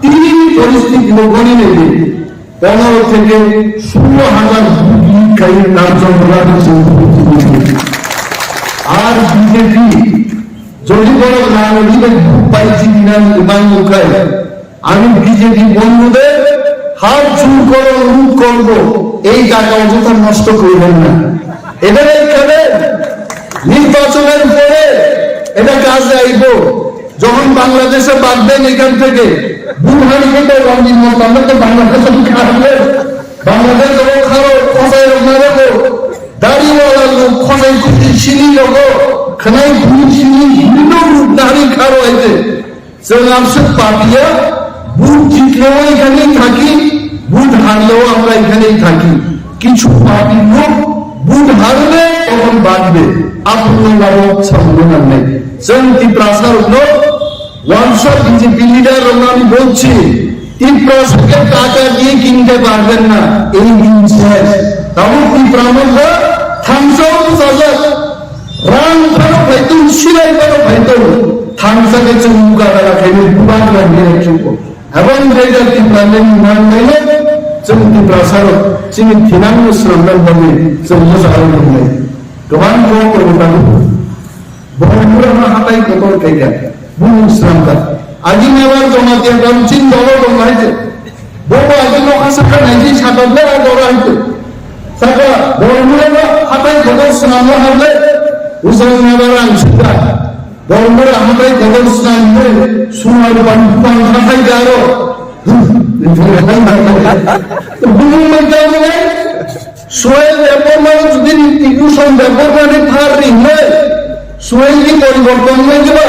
তিনি পরিস্থিতি গণে নেবে 15 থেকে 16,000 ভোট লিখাই তার জন্য। আর বিজেপি যদি বড় নাগরিকের ভোট পাইছি কিনা ইমান মুখায়, আমি বিজেপি বন্ধুদের হাত জোর করে অনুরোধ করবো, এই টাকা অযথা নষ্ট করবেন না। এদের এখানে নির্বাচনের পরে এটা কাজে আইব। যখন বাংলাদেশে বাঁধবেন এখান থেকে বুড়হানিকে তো রঙিন মত, আমরা তো বাংলাদেশে খারাপের বাংলাদেশ যখন খারো খসাই রঙা রেখো দাড়িওয়ালা লোক খসাই খুঁজি সিনি রেখো খানাই ঘুরি সিনি দাড়ি খারো হয়েছে সে পাপিয়া বুট জিতলেও এখানেই থাকি, বুট হারলেও আমরা এখানেই থাকি। কিছু পার্টি লোক বুট হারবে তখন বাঁধবে, আপনার সম্ভাবনা নেই। ত্রিপ্রাসার লোক ওয়ানশট বিজেপি লিডার আমি বলছি, ত্রিপ্রাসাকে টাকা দিয়ে কিনতে পারবেন না, এই দিন শেষ। তখন ত্রিপ্রামরা থামসাও সাজা রান ভালো ভাইতো সিলাই ভালো ভাইতো থামসাকে চুমুকা দ্বারা ফেলে দুবার লাগিয়ে রাখবো এবং যেটা ত্রিপ্রালেন মান নেই ত্রিপ্রাসার চিনি থিনাঙ্গ শ্রমদান হবে মোজাহার নেই গোবান গো করবো বড় হাতাই কত কেটে বুন শ্রমদান আজি নেওয়ার জমা দিয়ে দাম চিন দল দমা হয়েছে বড় আজি নখা শাখা নাইজি সাতলে আর দল হইতো শাখা বড় হাতাই কত শ্রম হবে উসল নেবার আংশিকা বড় হাতাই কত শ্রম হবে সুমার বান হাতাই গারো বুন মধ্যে সোয়েল ব্যাপার যদি টিকুশন ব্যাপার মানে থার রিংলে সোয়েল কি পরিবর্তন হয়ে যাবা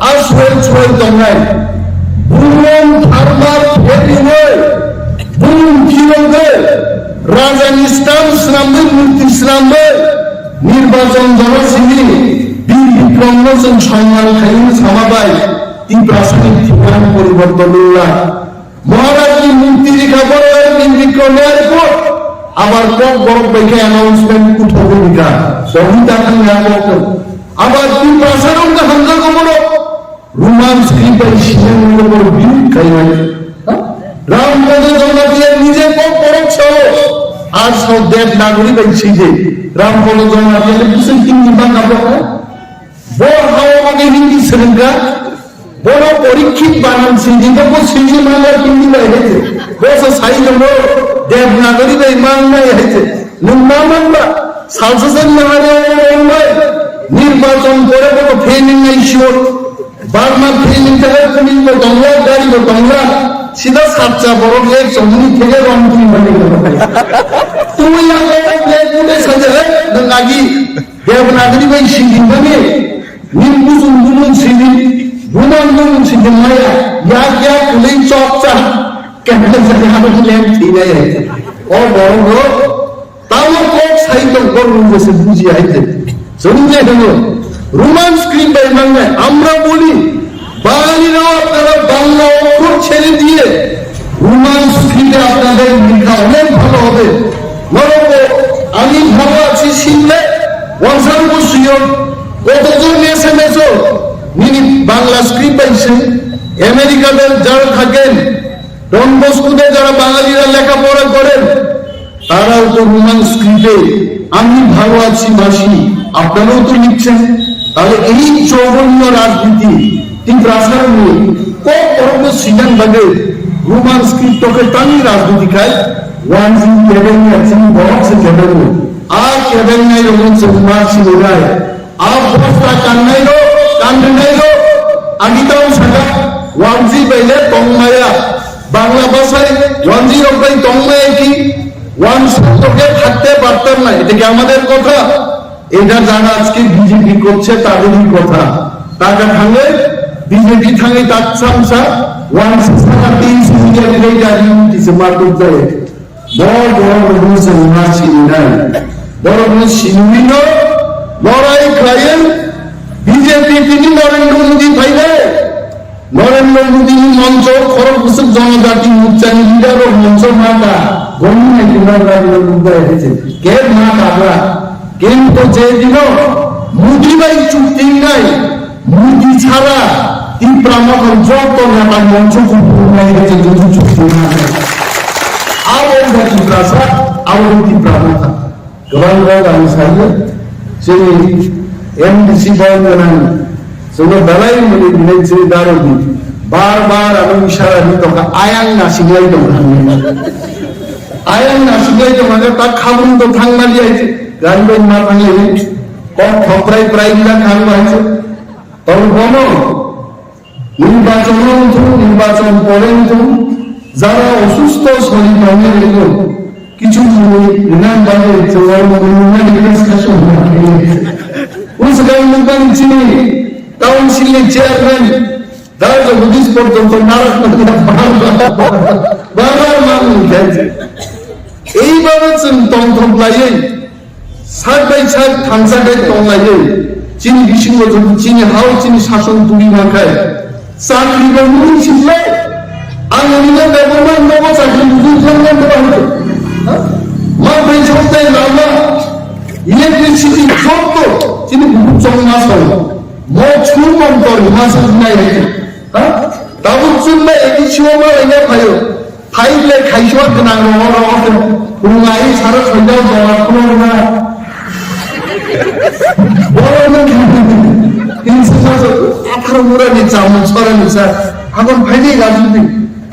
আর সোয়েল সোয়েল দমরাই বুন থারমার ফেরি হয় বুন কিরঙ্গে রাজা ইসলাম ইসলামে মুক্তি ইসলামে নির্বাচন জনসিদ্ধি বীর বিক্রম মোচন সম্মান খাইন সমাবাই তিন প্রাসঙ্গিক ঠিকানা পরিবর্তন উল্লাহ মহারাজী মুক্তি রেখা বড় বীর বিক্রমের পর আবার কোন বড় দেখে অ্যানাউন্সমেন্ট উঠো ভূমিকা সহিতা খান আবার তিন প্রাসারণ হামজা কবর রোমান স্ক্রিপ্টের শিরোমণি উপর বিল খাইলাই রামপদ জগতীয় নিজে কোন পড়ছ আর সব দেব নাগরিক হইছে যে রামপদ জগতীয় কিছু হিন্দি বাংলা বলে বড় হাওয়া মানে হিন্দি শ্রেণীকা বড় পরীক্ষিত বানানছি যেটা কোন সিজি বাংলা হিন্দি হয়েছে বস সাই নম্বর দেব নাগরিক ইমান নাই হয়েছে নিম্নামন্ডা সালসেন নাহারে নির্বাচন করে কোনো ফেলিং নাই শিওর বারবার ফেলিং থেকে তুমি বাংলা গাড়ি বাংলা সিধা সাচ্চা বড় এক চমনি থেকে রংপুরি বলে গেল তুমি পুলে সাজে লাগি দেব নাগরিক এই সিজি মানে নির্বুজুন বুলুন সিজি বুমান বুলুন সিজি মায়া ইয়া ইয়া পুলে চকচা কেমন সাজে হাতে লেন ঠিক আছে ও বড় তাও কোক সাইড করুন বসে বুঝি আইতে শুনতে হলো রোমান স্ক্রিপ্ট বাই বাংলায় আমরা বলি বাঙালিরাও আপনারা বাংলা অক্ষর ছেড়ে দিয়ে রোমান স্ক্রিপ্টে আপনাদের লেখা অনেক ভালো হবে। মরক্কো আমি ভালো আছি শিখলে ওয়ানসার কতজন এসএমএস মিনি বাংলা স্ক্রিপ্ট পাইছে আমেরিকাতে যারা থাকেন ডন বস্কুতে যারা বাঙালিরা লেখাপড়া করেন তারাও তো রোমান স্ক্রিপ্টে আমি ভালো আছি মাসি আপনারাও তো লিখছেন। তাহলে এই চৌবন্য রাজনীতি তিন রাস্তার নিয়ে কত সিজন ভাবে রোমান স্ক্রিপ্টকে টানি রাজনীতি খায় ওয়ান জিন কেবেন আছেন বক্স কেবেন আর কেবেন নাই রোমান সুকুমার সিং রায় আর বক্সটা কান্নাইলো কান্নাইলো আগিতাও সাকা ওয়ান জি বাইলে তংমায়া বাংলা ভাষায় ওয়ান জি রকম তংমায়া কি ওয়ান শব্দকে থাকতে পারতাম না, এটা কি আমাদের কথা? এটা যারা আজকে বিজেপি করছে তাদেরই কথা। টাকা খালে BJP tangai tak samsa wan sisa tin sinja dai dari di semarut dai bor rusa masi nai bor sinwino লড়াই খায়েন বিজেপি তিনি নরেন্দ্র মোদী ফাইলে নরেন্দ্র মোদী মঞ্চ খড়গপুর জনজাতি উচ্চারণ লিডার মঞ্চ মাতা গণনা কিনার মুদ্রা এসেছে কে মা কাবরা কিন্তু যেদিন মোদী ভাই চুক্তি নাই মোদী ছাড়া তীব্রামকন যত নেতা মঞ্চ নাই হয়েছে যদি চুক্তি না আবার তীব্রাসা আবার তীব্রামকা গোবাল আমি সাইলে sini MDC dengan semua balai melihat sini darah di bar aku isyarat itu kan ayang nasi lagi dong ayang nasi lagi dong agar tak kabur untuk tanggal dia itu ganbeng matang ini kok koprai kita kabur aja tahu kono নির্বাচন পরেন তো যারা অসুস্থ শরীর মনে রেখে কিছু নাম বাজে उस गवर्नमेंट चिनी काउंसिल चेयरमैन दादा बुद्धिस्ट পর্যন্ত নারক বারবার মানুষ গেছে এইভাবে তন্ত্র লাইয়ে সাত বাই সাত থানসাটাই তলাইয়ে চিনি বিশিঙ্গ চিনি হাও চিনি শাসন তুলি মাখায় চাকরি বাবুই ছিল আর অন্য গভর্নমেন্ট নব চাকরি বুঝলাম না মাথায় সপ্তাহে লাভা ইলেকট্রিসিটি যত তিনি বুঝছন না সব মছুর মন্তর মাসুদ নাই হয়েছে হ্যাঁ তাবুক চুনলে এই সময় এনে ফাইও ফাইলে খাইছো না রঙ রঙাই সারা সন্ধ্যা জমা করো না বড় না কিন্তু 18 মুরানি চামচ ছড়া নিছা এখন ফাইলে রাজনীতি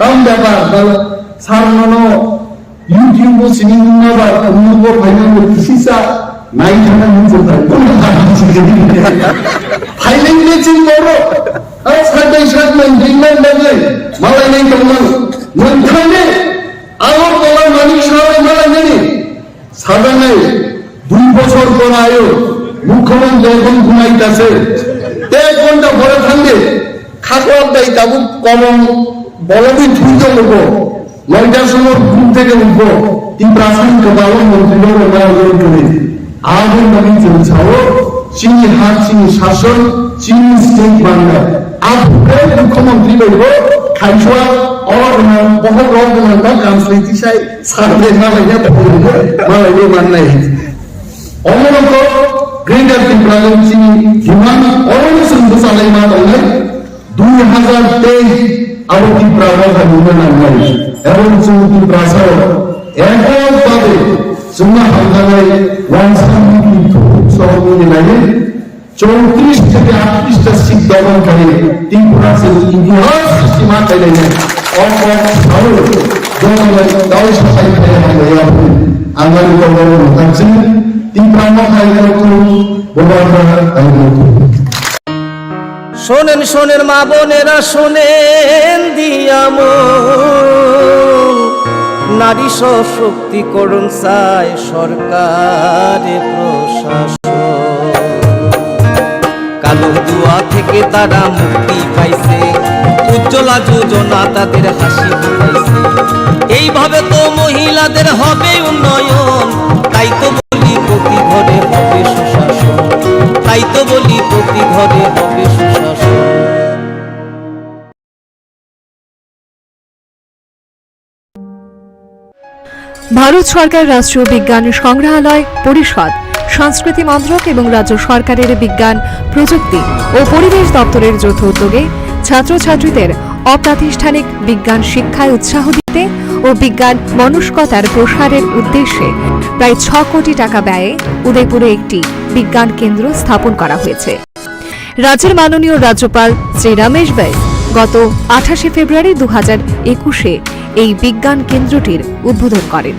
কাম ব্যাপার সারনো ইউটিউব সিনেমা বা অন্য ফাইনাল কিসিসা নাই থাকা নিচে ফাইলিং মেচিন করো আর সাথে সাথে দিনমান লাগলে মালাই নেই তোমার মনখানে আমার তোমার মালিক সবাই মালাই নেই সাদা নাই 2 বছর পর আয়ো মুখ্যমন্ত্রী এখন ঘুমাইতেছে 1 ঘন্টা পরে থাকবে খাকর দেয় তাবু কলম বলবি ধুইতে লোক 9টার সময় ঘুম থেকে উঠবো তিন প্রাসঙ্গিক বালন মন্ত্রী আগুন নবী চলছাও চিনি হাত চিনি শাসন চিনি স্টেট বাংলা আপনার মুখ্যমন্ত্রী বলব খাইছোয়া और बहुत लोग मानता ट्रांसलेट साइ सारे मालाया मालाया मानना है और को ग्रेटर टिप्रागन चिनी हिमान और संदेश आले मा दंगे 2023 আরো টিপ্রাগন হিমান নাই এবং চুক্তি প্রাসার একভাবে সুন্না হামদালাই ওয়ানসামি সহযোগী লাগে 34 থেকে 38টা সিট দখলকারী ত্রিপুরা সে ইতিহাস সীমা চাইলে और জনগণ দাও সবাই ফেলে হয়ে আপনি আমার উপর থাকছেন ত্রিপুরা খাইলে তো বড় শোনেন শোনেন মা বোনেরা শোনেন দিয়াম নারী সশক্তিকরণ চায় সরকারে প্রশাসন কালো দুয়া থেকে তারা মুক্তি পাইছে উজ্জ্বলা যোজনা তাদের হাসি ফুটাইছে এইভাবে তো মহিলাদের হবে উন্নয়ন তাই তো বলি প্রতি ঘরে হবে সুশাসন তাই তো বলি প্রতি ঘরে হবে সুশাসন ভারত সরকার রাষ্ট্রীয় বিজ্ঞান সংগ্রহালয় পরিষদ সংস্কৃতি মন্ত্রক এবং রাজ্য সরকারের বিজ্ঞান প্রযুক্তি ও পরিবেশ দপ্তরের যৌথ উদ্যোগে ছাত্রছাত্রীদের অপ্রাতিষ্ঠানিক বিজ্ঞান শিক্ষায় উৎসাহ দিতে ও বিজ্ঞান মনস্কতার প্রসারের উদ্দেশ্যে প্রায় 6 কোটি টাকা ব্যয়ে উদয়পুরে একটি বিজ্ঞান কেন্দ্র স্থাপন করা হয়েছে। রাজ্যের মাননীয় রাজ্যপাল শ্রী রমেশ বাইস গত 28 ফেব্রুয়ারি 2021-এ এই বিজ্ঞান কেন্দ্রটির উদ্বোধন করেন।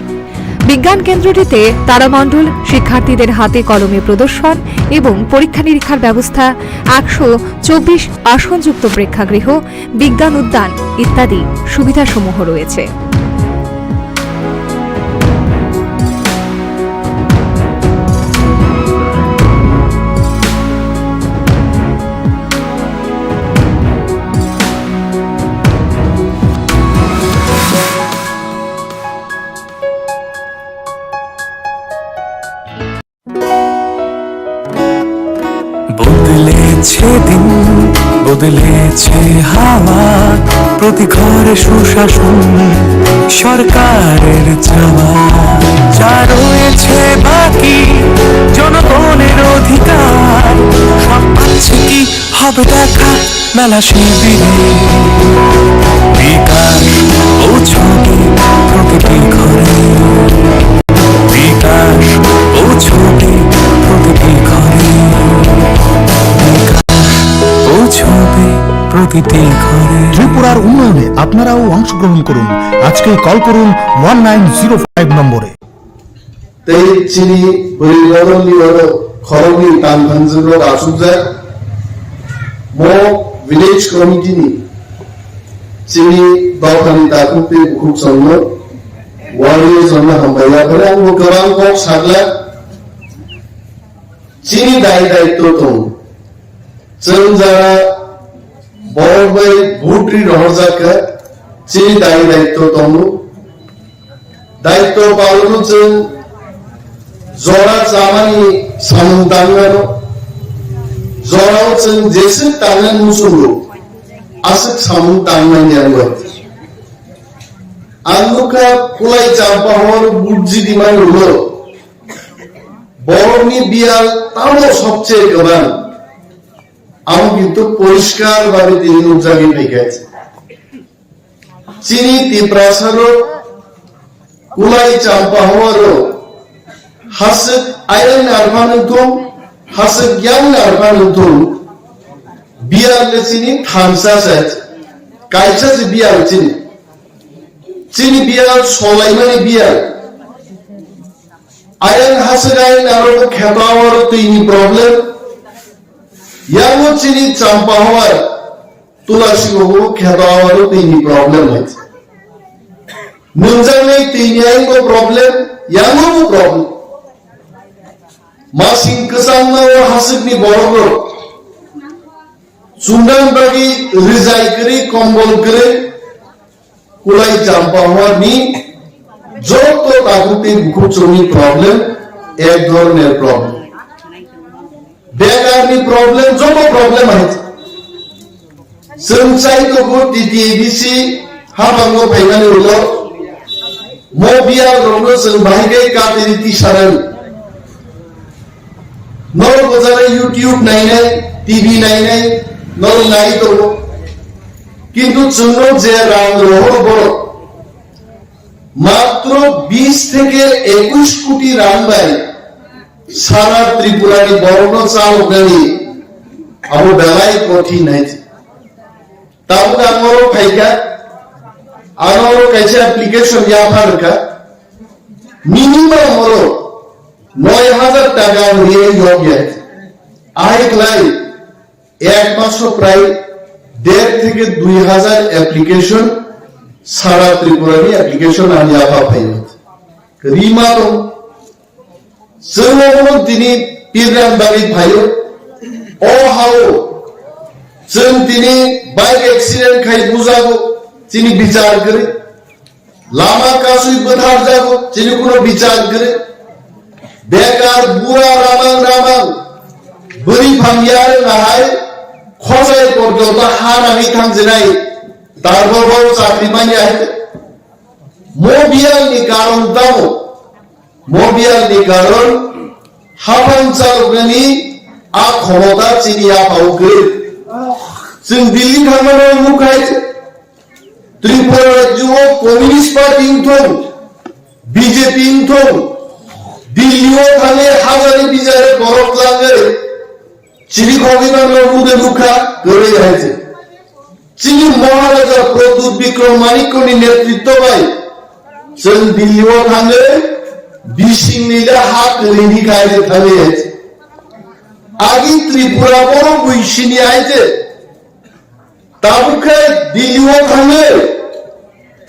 বিজ্ঞান কেন্দ্রটিতে তারামণ্ডল শিক্ষার্থীদের হাতে কলমে প্রদর্শন এবং পরীক্ষা নিরীক্ষার ব্যবস্থা 124 আসনযুক্ত প্রেক্ষাগৃহ বিজ্ঞান উদ্যান ইত্যাদি সুবিধাসমূহ রয়েছে। প্রতি ঘরে সুশাসন সরকারের চাওয়া, যা রয়েছে বাকি জনগণের অধিকার, সব পাচ্ছে কি হবে দেখা মেলা শিবিরে। বিকাশ পৌঁছবে প্রতিটি ঘরে, বিকাশ পৌঁছবে প্রতিটি ঘরে, বিকাশ পৌঁছবে প্রতিটি ঘরে। ত্রিপুরার উন্নয়নে আপনারাও অংশগ্রহণ করুন। আজকে কল করুন 1905 নম্বরে। tei chini borigoron ni oro khorogni tanphanjro asujak mo village committee ni chini daukani takupe khub sangno warrior jonna hambaya pore ang goran kok sagla chini dai daitto tong cheng jara borbai bhutri rohjaka chini dai daitto tong daitto palonu cheng Zora zamani samundangano Zora cheng jesik tangan musulo asik samundangman yango Anuka kulai jampa hor budji diman ulo Borni bial tamo সবচেয়ে গবান আমি কিন্তু পরিষ্কার ভাবে তিনি উজাগি পেয়েছে চিনি তিপ্রাসারো kulai jampa horo hasik ayan arbanuntum hasik yan arbanuntum biar lesini thamsa sat kaisa si biar chini biar solaimani biar ayan hasik ayan aro khetawar tini problem yango chini champa hawar tulasi go khetawar tini problem hai nunjangai tini ayan go problem yango go problem masing kesana hasib ni borobor sundan bagi rizai kiri kombol kiri kulai jampa hua ni joto takuti bukucuni problem ek dhoroner problem begar ni problem joto problem hai sensai to go TTABC habango bhaigani ulo mobia rono seng bhaigai katiriti saran নর বাজারে YouTube নাই নাই TV নাই নাই নর নাই তো কিন্তু চুন্ন যে রাং রহ বড় মাত্র 20 থেকে 21 কোটি রাং বাই সারা ত্রিপুরানি বর্ণ চাল গানি আবু বেলাই কঠিন নাই তাহলে আমরো ফাইকা আনোরো কাছে অ্যাপ্লিকেশন ইয়া ফারকা মিনিমাম হলো 9,000 টাকা নিয়ে যোগ্য আরেক লাই এক মাস প্রায় 1.5 থেকে 2,000 অ্যাপ্লিকেশন সারা ত্রিপুরানি অ্যাপ্লিকেশন আমি আপা পাই রিমা তো সর্বমন তিনি পিরান বাড়ি ভাইও ও হাও जों তিনি বাইক অ্যাক্সিডেন্ট খাই বুঝাবো তিনি বিচার করে লামা কাসুই বধার যাবো তিনি কোনো বিচার করে বেকার বুড়া রামাং বরি ভাঙ্গিয়ার নাহাই খজাই পর্যন্ত হারামি থামজেনাই তারপর চাকরি মাইয়া মোবিয়ালনি কারণ দাও মোবিয়ালনি কারণ হাফান চালকনি আ ক্ষমতা চিনিয়া পাওকে जों दिल्ली थांनानै मुखाय त्रिपुरा राज्योआव कमिउनिस्ट पार्टी दं बीजेपी दं दिल्लीयाव थांनाय हाजारे बिजारे गरब लाङो चिनि खगिनानो मुदे मुखा गरे हायजे चिनि महाराजा प्रदुत बिक्रम मानिकनि नेतृत्वआव जों दिल्लीयाव थाङो बिसिंनिले हा गोलैनि गायजे थाङो आगि त्रिपुरा बर' बैसिनि आयजे ताबुके दिल्लीयाव थाङो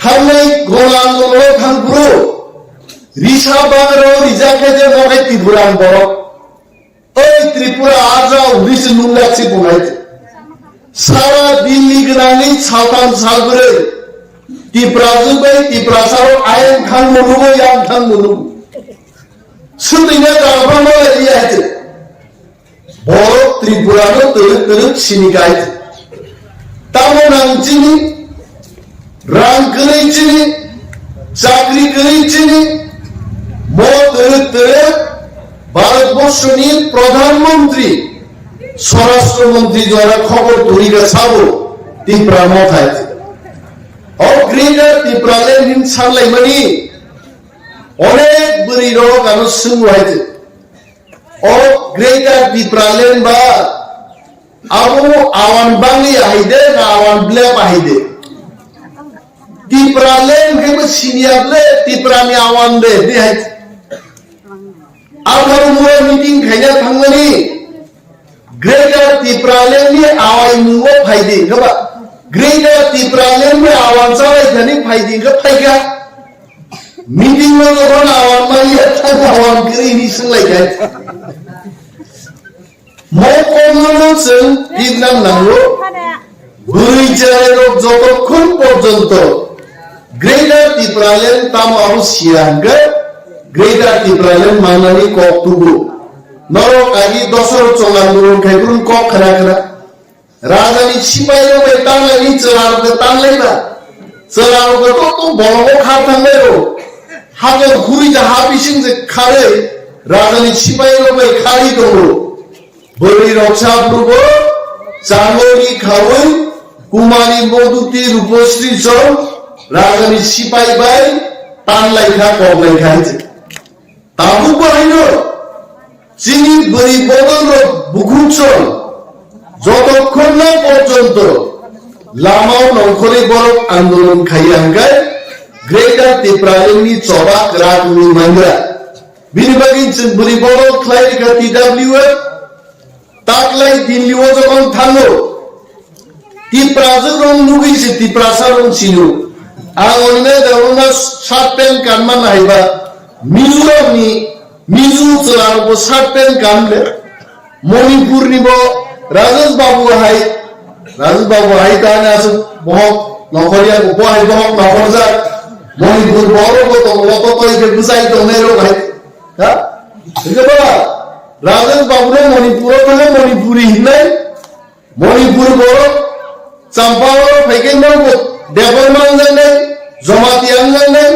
थांनाय गला आन्दोलनाव थांब्रो रिसा बागराव रिजाके जे मगे त्रिपुरान बर' ओइ त्रिपुरा आजाव रिस नुलासि बुंनाय सारा दिल्ली गोनांनि साथाम साब्रै त्रिपुराजों बै त्रिपुरासाव आयेन थां मोनुगो यां थां मोनुगो सुदैना गाबानो एरियाजे बर' त्रिपुरानो तोरक सिनिगाय तामनांचिनि রাং করেছিনি চাকরি করেছিনি মত ভারতবর্ষের প্রধানমন্ত্রী স্বরাষ্ট্রমন্ত্রী যারা খবর তরিকা সাবো ত্রিপুরা মত আছে গ্রেটার ত্রিপুরাল্যান্ড সারলাইমানি অনেক বড়ি রোগ আনো সিংহ হয়েছে গ্রেটার ত্রিপুরাল্যান্ড বা আবু আওয়ান বাংলি আহিদে না আওয়ান ব্ল্যাপ আহিদে ত্রিপুরাল্যান্ড কেবল সিনিয়ারলে ত্রিপুরানি আওয়ান দে দেহাইছে আবার মুয়ে মিটিং খাইনা থাঙ্গনি greater Tripuraland ni awai mungo phaidi gaba greater Tripuraland में आवान सावai thani phaidi ga phaiga meeting में लोगों आवान mai अच्छा आवान करी ni संglai kai mo komono sing idnam nanglo buri jare rok jotokhon porjonto greater Tripuraland tam aru sianga greater Tripuraland manani koktubu Norok agi dosor colan durun kairun kok kena Rajani sipayo be tanglani celar ke tanglena celar ke to bolong khatang lero hager khuri ja habising je khare Rajani sipayo be khari doro bori roksa purbo changori khawai kumari moduti rupostri so Rajani sipai bai tanglai kha koblai khaiche tabu baino চিনি বড়ি বদল বুকুচল যতক্ষণ না পর্যন্ত লামাও নখরে বড় আন্দোলন খাইয়াঙ্গায় greater ত্রিপুরাল্যান্ডনি চবাক Ragini মাংরা বিনিবাগিন চিন বড়ি বড় ক্লাইকা টিডব্লিউএফ তাকলাই দিল্লিও যখন থাঙ্গো ত্রিপুরাজো রং নুগিছে ত্রিপুরাসা রং ছিলু আং অন্য দেওনা শার্ট প্যান্ট কানমা নাইবা মিজোরামনি Mizu celar ko sarpen kamle Manipur ni bo Rajesh Babu hai tane asu bohok nokoria ko bohai bohok nokorja Manipur boro ko to loto koi ke busai to mero bhai ha ঠিক আছে Rajesh Babu ne Manipur ko Manipuri hinai Manipur boro Champawar phaikai no ko Devar mangan nei Jomati angan nei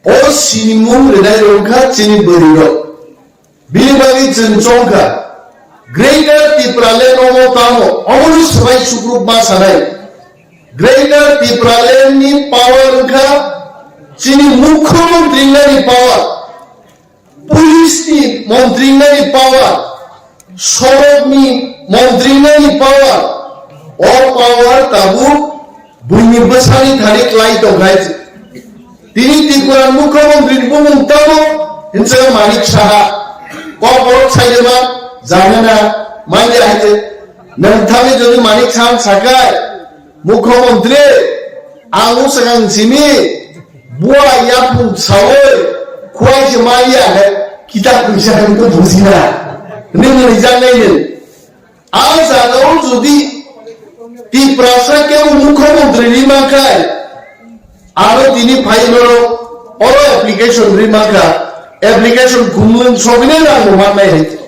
O sinimum redai rongka chini beriro. Binibagi cencongka. Greater Tripuraland omo tamo. Omoni sabai sukrup ma sanai. Greater Tripuraland ni power rongka chini mukhyamantri ni power. Police ni mantri ni power. Sorok ni mantri ni power. All power tabu bunyi besari thani klai to gaise. তিনি ত্রিপুরার মুখ্যমন্ত্রীর বুমুন্তাম হিংসা মানিক সাহা কপর ছাইলেবা জানে না মাইনে আছে নন্থামে যদি মানিক সাহা সাকায় মুখ্যমন্ত্রী আঙু সাকাং সিমি বুয়া ইয়াপুন সাওয়ে খুয়াইছে মাইয়া হে কিতাব পয়সা কিন্তু বুঝি না নিনে জানাইলেন আজ আগাও যদি ত্রিপুরা কেউ মুখ্যমন্ত্রী রিমাকায় আরো তিনি ফাইল অর অ্যাপ্লিকেশন রিমাকা অ্যাপ্লিকেশন ঘুমলেন সবিনে না মানাই হইছে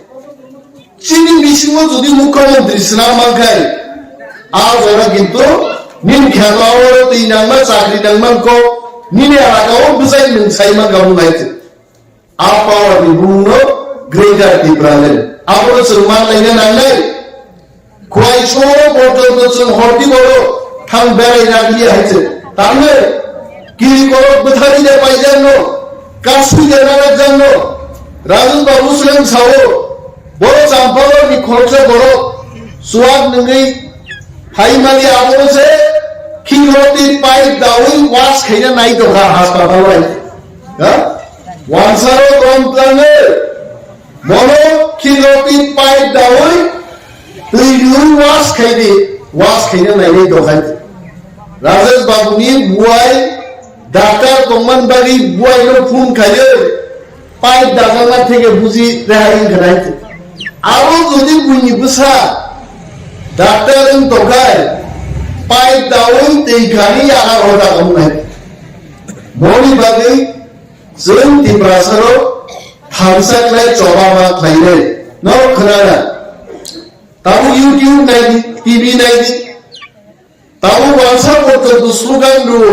চিনি বিসিং যদি মুখ্যমন্ত্রী সিনার মাখায় আজ ওরা কিন্তু নিন খেলাওর তিন নাম্বার চাকরি নাম্বার কো নিনে আগাও বুঝাই নিন সাইমা গাউন লাইছে আপাওয়ার বিভুন্ন গ্রেটার ত্রিপুরাল্যান্ড আপরে সমান লাইনে নাংলাই খোয়াই শহর পর্যন্ত চন হরতি বড় থাম বেড়াই রাগলিয়া হইছে তাহলে কি করো বুধারি দে পাই জানো কাশি দে না জানো রাজু বাবু সিং সাও বড় চাম্পালো নি খরচা বড় সুয়াদ নঙ্গি ফাইমালি আবরছে খিরতি পাই দাউই ওয়াশ খাইনা নাই তো হাসপাতাল আই হ্যাঁ ওয়ানসারো কমপ্লেনে বড় খিরতি পাই দাউই তুই লুই ওয়াশ খাইনা নাই তো খাই রাজেশ বাবু নি বুয়াই ডাক্তার তোমার বাড়ি বুয়াইলো ফোন খাইলে পাইপ দাগানা থেকে বুঝি রেহাই খাইতে আরো যদি বুঝি বুঝা ডাক্তার তোকায় পাইপ দাউন তেইখানি আগার হতা কম নাই মনি বাগে जों ত্রিপুরাসারো থামসাকলাই চবামা খাইলে নর খনারা তাবু ইউটিউব নাইদি টিভি নাইদি তাও বাসা পর্যন্ত স্লোগান দেবো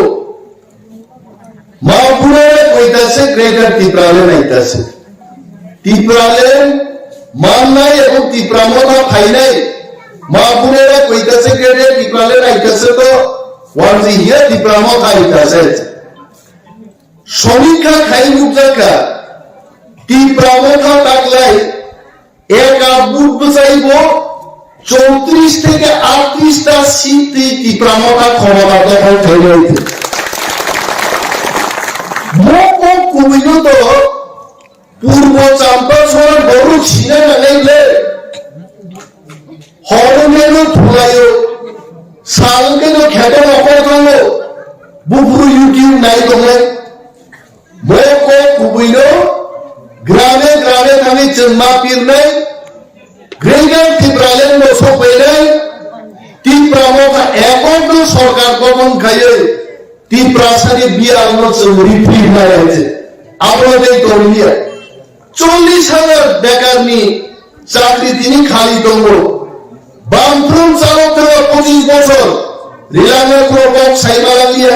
মা বোনেরা কইতাছে গ্রেটার ত্রিপুরালে নাইতাছে ত্রিপুরালে মান নাই এবং ত্রিপুরামতা খাই নাই মা বোনেরা কইতাছে গ্রেটার ত্রিপুরালে নাইতাছে তো ওয়ানজি হিয়া ত্রিপুরামতা আইতাছে সমীক্ষা খাই মুখ জায়গা ত্রিপুরামতা থাকলাই এক বুট বসাইব 34 থেকে 38টা সিট ত্রিপুরামতা ক্ষমতা দখল হয়ে হইতে কুমিল্লত পূর্ব চাম্পাসর বড় ছিনে নাইলে হরমেলো ধুলাইও সালকেনো খেতে নকরল বুবুরু ইউটিউব নাই তোমরা মোক কুমিল গ্রামে গ্রামে থাকি জন্মা পীর নাই গ্রেগার ত্রিপুরালেন বসো পেলাই ত্রিপুরামতা একত্র সরকার গঠন খাইয়ে ত্রিপুরাসারি বিয়া রিফ্রিজ না হয়েছে আপনাদের কর্মীরা 40,000 বেকার নিয়ে চাকরি তিনি খালি তঙ্গ বামফ্রন্ট চালক থেকে 25 বছর রিলায়েন্সের প্রভাব সাইবা লাগিয়ে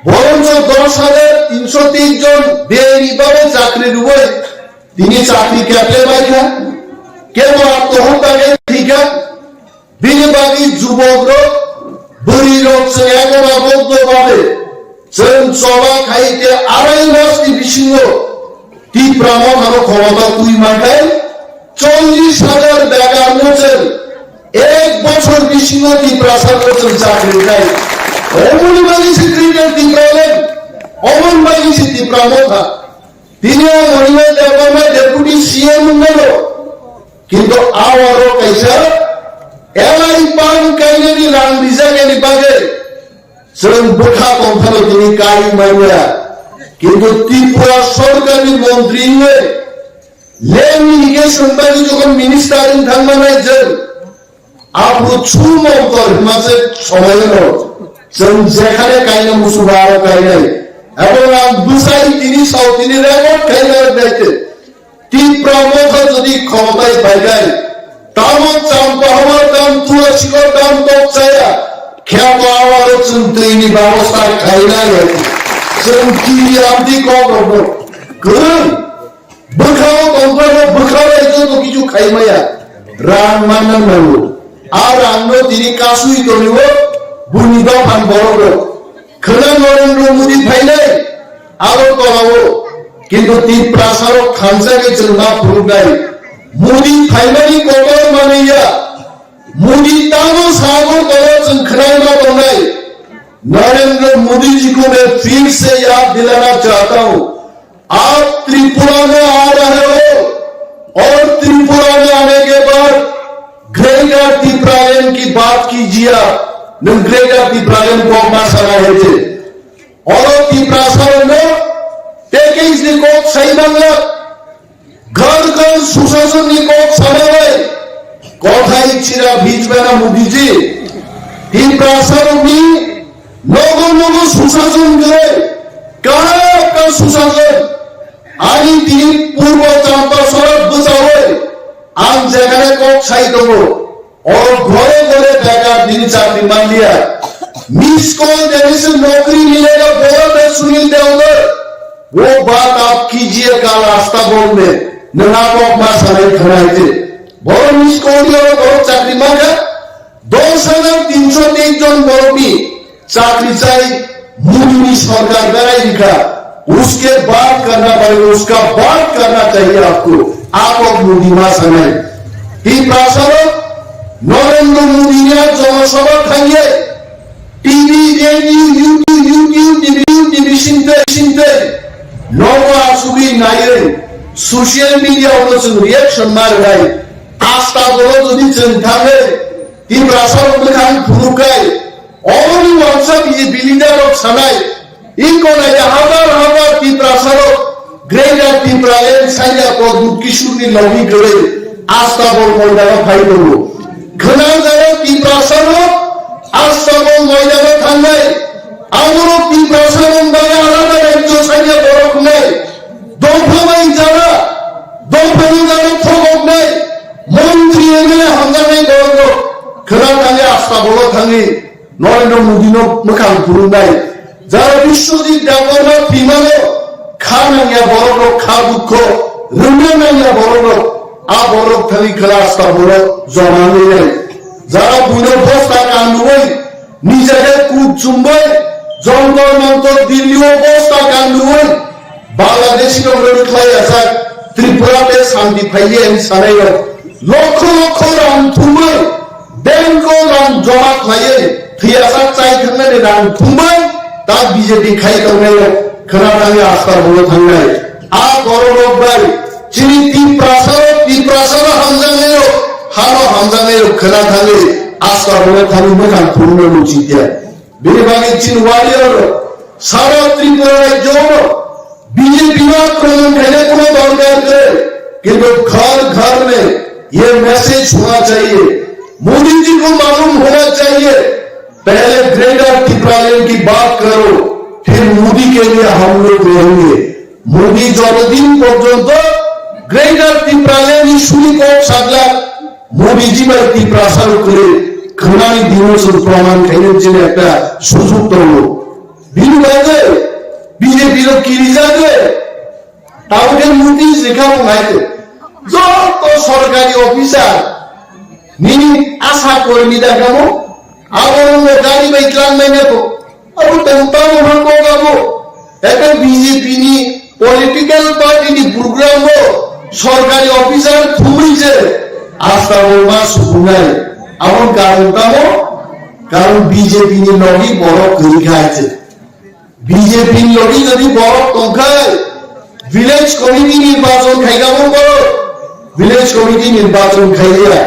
বরঞ্চ 10,330 জন বেআইনিভাবে চাকরি ডুবে তিনি চাকরি ক্যাপলে পাইখা কেউ আত্মহত্যাকে ঠিকা বিনিবাগী যুবকরা বুড়ি রোগ এখন আবদ্ধ পাবে চলা খাইতে 2.5 মাস বিশিন্ন ত্রিপুরামত আরো ক্ষমতা তুই মাঠাই 40,000 বেকার মোচেন 1 বছর বিশিন্ন ত্রিপুরাসার করছেন চাকরি নাই অমন বাগিয়েছে ক্রিকেট ত্রিপুরালেন অমন বাগিয়েছে ত্রিপুরামতা তিনিও মহিলা দেবনায় ডেপুটি সিএম হল কিন্তু আবারও পয়সা এলাই পান কাইনেনি রাং বিজাগেনি বাগে সেরকম বোঠা কমফানো তিনি কাই মাইয়া কিন্তু ত্রিপুরা সরকারি মন্ত্রী লেন ইরিগেশন বাকি যখন মিনিস্টারিং থাকবে না যে আপু ছু মন্তর মাঝে সময় হল যেখানে কাইনে মুসুবা আরো কাই নাই এবং বুঝাই তিনি সাউ তিনি রেকর্ড খাইলে দেখতে ত্রিপুরামতা যদি ক্ষমতায় পাই যায় তামন চাম্পা হওয়ার দাম তুলসীর দাম তক চায়া খ্যাত আওয়ার হচ্ছেন তৈরি ব্যবস্থা খাই নাই কি আপনি কম করুন বুখাও কম্পানো বুখাও এই জন্য কিছু খাই মাইয়া রান মান্নান মানব আর আমরা তিনি কাশুই করিব বুনিবা ফান বড় খোলা নরেন্দ্র মোদী ভাই নাই আরো করাবো কিন্তু ত্রিপ্রাসারক খানসাকে চলনা ফুল নাই মোদী ফাইনালি কবর মানিয়া मोदी तानो सागर करो खराइना तो नहीं नरेंद्र मोदी जी को मैं फिर से याद दिलाना चाहता हूं आप त्रिपुरा में आ रहे हो और त्रिपुरा में आने के बाद ग्रेटर ত্রিপুরালেন की बात कीजिए ग्रेटर ত্রিপুরালেন को अपना सलाह है और ত্রিপুরাসার में पैकेज निकोप सही बांग्ला घर घर सुशासन निकोप समय কথাই ছিড়া ভিজবে না মোদিজি ত্রিপুরাসারী নগর নগর সুশাসন করে কার সুশাসন আনি তিনি পূর্ব চাম্পা সড়ক বুঝাবে আম যেখানে কক ছাই দেবো और घरे घरे बेकार दिन चाकरी मान लिया मिस कॉल देने से नौकरी मिलेगा बोला मैं सुनील देवधर वो बात आप कीजिए कल रास्ता बोल में ननापक मां सारे खड़ाए थे বড় মিস করলে বড় চাকরি মাগে 10,323 জন বড়বি চাকরি চাই मोदी सरकार बेराई लिखा उसके बाद करना पड़ेगा उसका बाद करना चाहिए आपको आप और मोदी मां समय ত্রিপুরাসার नरेंद्र मोदी ने जनसभा खाइए टीवी रेडियो यूट्यूब टीवी सिंते नव आसुबी नाइरे सोशल मीडिया उनको रिएक्शन मार गए आस्था बोलो যদি চিন্তাবে ত্রিপুরাসার খান ফুরুকাই অমনি WhatsApp ये বিলিদার সানাই ইকোনা হাজার হাজার ত্রিপুরাসার গ্রেটার ত্রিপুরালেন সাইয়া প্রদুত কিশোরী লবি করে আস্থা বল ময়দানে ফাই করব ঘনা যায় ত্রিপুরাসার আস্থা বল ময়দানে থানাই আমরো ত্রিপুরাসার মানে আলাদা রাজ্য সাইয়া বরক নাই দফামাই যারা দফানি যারা থবক নাই মন্ত্রী এমএলএ হাঙ্গামে করব খরা কালে আস্থা বল থাঙ্গি मोखां खुलुमनाय যারা বিশ্বজিৎ দেববর্মা বিমানে খা নাঙ্গিয়া বড় লোক খা দুঃখ রুমে নাঙ্গিয়া বড় লোক আ বড় লোক থাকি ক্লাস তা বড় জমা নেই যারা বুনো বস্তা কান্দুবই নিজেকে কূপ চুম্বই যন্তর মন্তর দিল্লিও বস্তা কান্দুবই বাংলাদেশি খাই আসা ত্রিপুরাতে শান্তি ফাইলে সারাই লক্ষ লক্ষ রাম থুমই ব্যাংক রাম জমা খাইয়ে থিয়াসা চাই খান্নারে রাম থুমই তা বিজেপি খাই তবে खोनानानै आस्था बनो थांनाय आ गौरव बाय चिनि ती प्रासाद हामजानायाव हानो हामजानायाव खोना थाङो आस्था बनो थाङो मोजां खुलुमनो लुचिया बेनि बागै चिन वारियर सारा त्रिपुरा राज्यों बीजेपी में आक्रमण करने को दरकार करे किंतु घर घर में ये मैसेज होना चाहिए मोदी जी को मालूम होना चाहिए पहले ग्रेटर टिप्रालैंड की बात करो फिर मोदी के लिए हम लोग रहेंगे मोदी যতদিন পর্যন্ত গ্রেটার ত্রিপুরাল্যান্ড ইস্যুনি को সাগলা মোদি জি বা ত্রিপ্রাসাদ করে খানানি দিবস প্রমাণ খাইনের জন্য একটা সুযোগ তৈরি বিনিময়ে বিজেপি র কিরি যাবে তাহলে মোদি শেখাবো নাইতে যত সরকারি অফিসার নিনি আশা কর্মী দেখাবো আবার গাড়ি বাইকলাম নাই তো अब तंताओं को गावो ऐसे बीजेपी नी पॉलिटिकल पार्टी नी प्रोग्राम हो सरकारी ऑफिसर थुमी जे आस्था बोलमा सुकुनाय अब कारण बीजेपी नी लगी बड़ करी खाइছে बीजेपी लगी যদি বড় টঙ্কায় ভিলেজ কমিটি নির্বাচন খাইগাবো করো ভিলেজ কমিটি নির্বাচন খাইয়া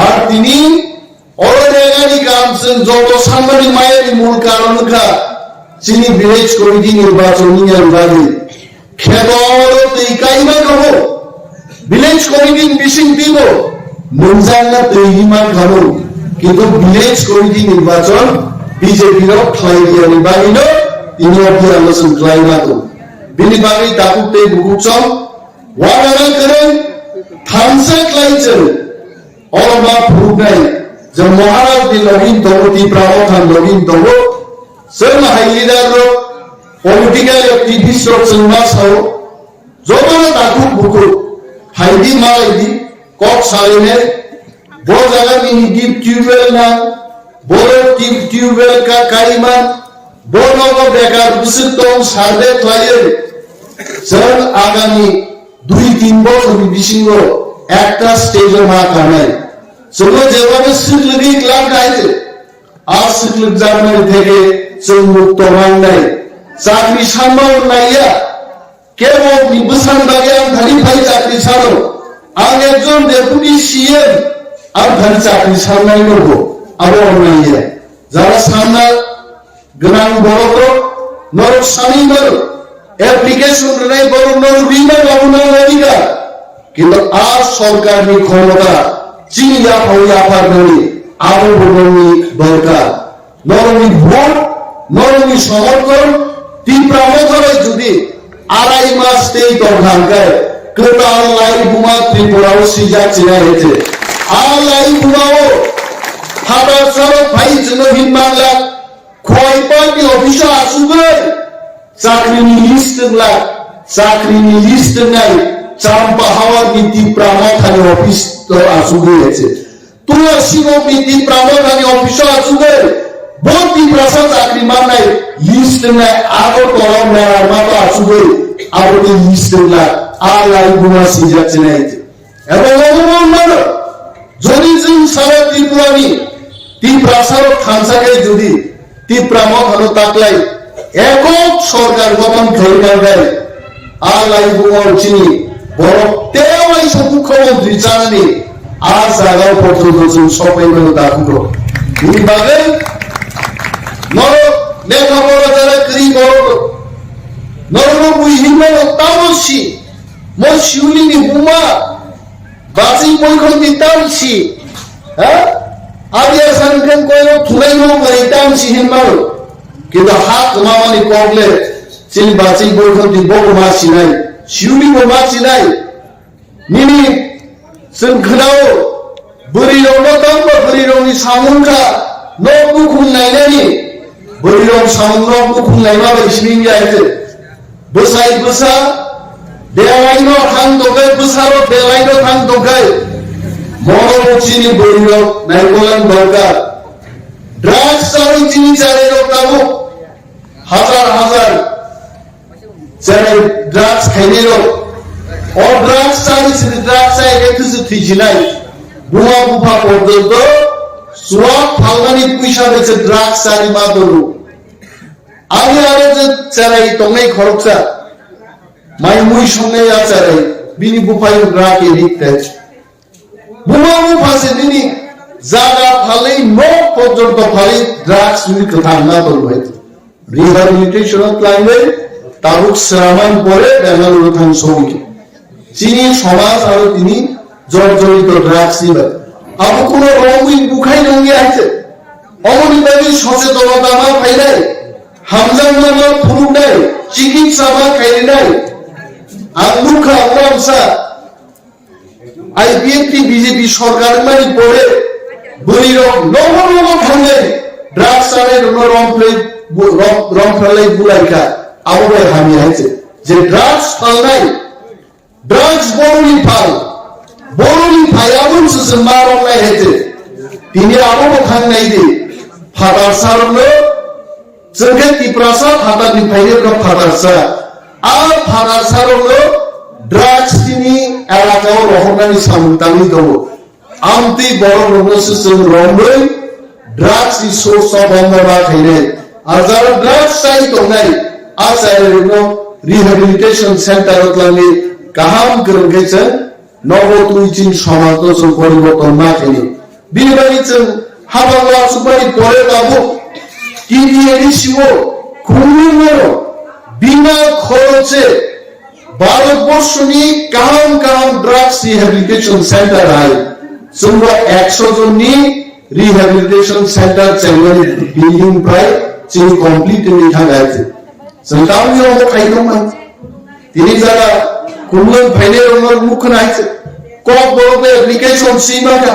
আর তিনি অরেগানি কামসেন যত সাংবাদিক মায়ের মূল কারণ খা চিনি ভিলেজ কমিটি নির্বাচন নিয়ে বাড়ি খেদর তৈকাইমা খাবো ভিলেজ কমিটি মিশিং দিব নজানা তৈরিমা খাবো কিন্তু ভিলেজ কমিটি নির্বাচন বিজেপির খাইয়ানি বাড়িল তিনি অপি আলোচন খাইনা তো বিনি বাড়ি তাকুতে বুকুচম ওয়ানা করেন থামসা খাইছেন অলমা ফুরনাই जब महाराज की लगिन तो ती प्रावधान लगिन तो सर हाइलीदार पॉलिटिकल एक्टिविस्ट संवास हो जो बना ताकू बुकु हाइदी माइदी कॉक सारे में वो जगह में डीप ट्यूबवेल ना बोलो डीप ट्यूबवेल का काइमा बोलो को बेकार दूसरे तो सारे क्लाइयर सर आगामी 2-3 বছর বিশিঙ্গো একটা স্টেজে মা কানাই সবাই যেভাবে শিখলগি ক্লাব গাইছে আর শিখলগ জার্মানি থেকে মুক্ত হন নাই চাকরি সম্ভব নাইয়া কেবল নিবসান বাগে আমি ধারি ভাই চাকরি ছাড়ো আমি একজন ডেপুটি সিএম আর ধারি চাকরি সামলাই নেব আবার নাইয়া যারা সামনা গ্রাম বড় নরক স্বামী বড় অ্যাপ্লিকেশন নাই বড় নর বিমা বাবুনা নাইকা কিন্তু আর সরকারি ক্ষমতা চিনিয়া হইয়া পারবনি আরো বলনি দরকার নরমি ভোট নরমি সমর্থন তীব্র মতরে যদি আড়াই মাস তেই দরকার কেটা অনলাইন বুমা ত্রিপুরাও সিজা চিনা হয়েছে অনলাইন বুমাও হাজার সারা ভাই জনহীন বাংলা খয় পার্টি অফিসে আসুবে চাকরি লিস্ট নাই চাম্পা হাওয়ার নীতি প্রামাখানি অফিস তো আসুগে আছে তুলসী নীতি প্রামাখানি অফিস আসুগে বন্দি প্রশাসন চাকরি মানাই লিস্ট নাই আরো তরম মেরার মতো আসুগে আরো লিস্ট না আলাই গুণা সিজাচ্ছে নাই এবং অনুমান যদি সারা ত্রিপুরানি ত্রিপ্রাসাদ খানসাকে যদি ত্রিপ্রামাখানো তাকলাই একক সরকার গঠন খেয়ে দেয় আলাই গুণার চিনি বড় তেরাই মুখ্যমন্ত্রী জানানি আর জায়গাও পর্যন্ত সবাই মেলে দাঁড়ানো এইভাবে লেখাপড়া যারা করি বড় নরবুহিম তামসি মই শিউলিনি হুমা বাসি বৈখন্তি তামসি হ্যাঁ আদিয়া সাংখ্যান কইল থুলাইল মানে তামসি হিমাল কিন্তু হাত মামানি কগলে চিনি বাসি বৈখন্তি বড় মাসি নাই শিউলি মাসি নাই নিনি जों खोनाव बोरियावनो दं बोरियावनि सामुंखा न' बुखुं नायनायनि Berirom samudram bukhun laima berismin jaite. Besai besa delaino thang tokai besaro delaino thang tokai. Moro chini berirom naibolan dorkar. Drugs sari chini charero tabo. Hazar chare drugs khainero. Or drugs sari chini drugs sai ektusu thijinai. Buha buha porjonto swap phalmani puisa beche drugs sari madoru. Aro je charai tongai khoroksa. Mai mui songe ya charai bini bupai drug addicted. Buha buha se bini jaga phalei no porjonto phalei drugs ni katham na bolbai. Rehabilitation ক্লাইমে তারুক শ্রামান পরে বেঙ্গালুরু থান সমিতি চীনি সমাজ আর তিনি জর্জরিত drugs নিবেন আবু কোন রঙিন বুখাই রঙে আছে অমনিবাদী সচেতনতা মা ফাইলাই হামজাম নামা ফুরুক নাই চিকিৎসা মা খাইলে নাই আন্দুখা আমরামসা আইপিএফটি বিজেপি সরকার মানি পরে বলিরক নব ভাঙে ড্রাগস আরে রং ফেলাই বুলাইকা আবহাওয়া হামি আছে যে ড্রাগস ফালনাই ড্রাগস বড়লি ফাই আবুল সুসন মারং নাই হেতে তিনি আবহাওয়া খান নাই দে ফাদার সারনো जोंगे तिप्रासा फादार निफाइने ब्र फादारसा আর ফাদার সারনো ড্রাগস তিনি এলাকাও রহনানি সামুতানি দব আমতি বড় রমসুসন রমই ড্রাগস ই সোর্স অফ অঙ্গবা খাইনে আর যারা ড্রাগস চাই তো নাই আচারেরনো রিহ্যাবিলিটেশন সেন্টার তলানি কাহাম গরগেছে নবতুইচিন সমাজ তো পরিবর্তন না খাইনে বিবাহিত হাবালা সুপারি পরে বাবু কিনি এরিসিও কুমিরো বিনা খরচে ভারতবর্ষ নিয়ে কাহাম ড্রাগস রিহ্যাবিলিটেশন সেন্টার হয় তোমরা 100 জন নিয়ে রিহ্যাবিলিটেশন সেন্টার চাইলে বিল্ডিং প্রায় চিনি কমপ্লিট হয়ে থাকাছে সন্তানই ও খাইদম তিনি যারা কুমলন ফাইনের ওর মুখ নাইছে কক বড়বে অ্যাপ্লিকেশন সীমাকা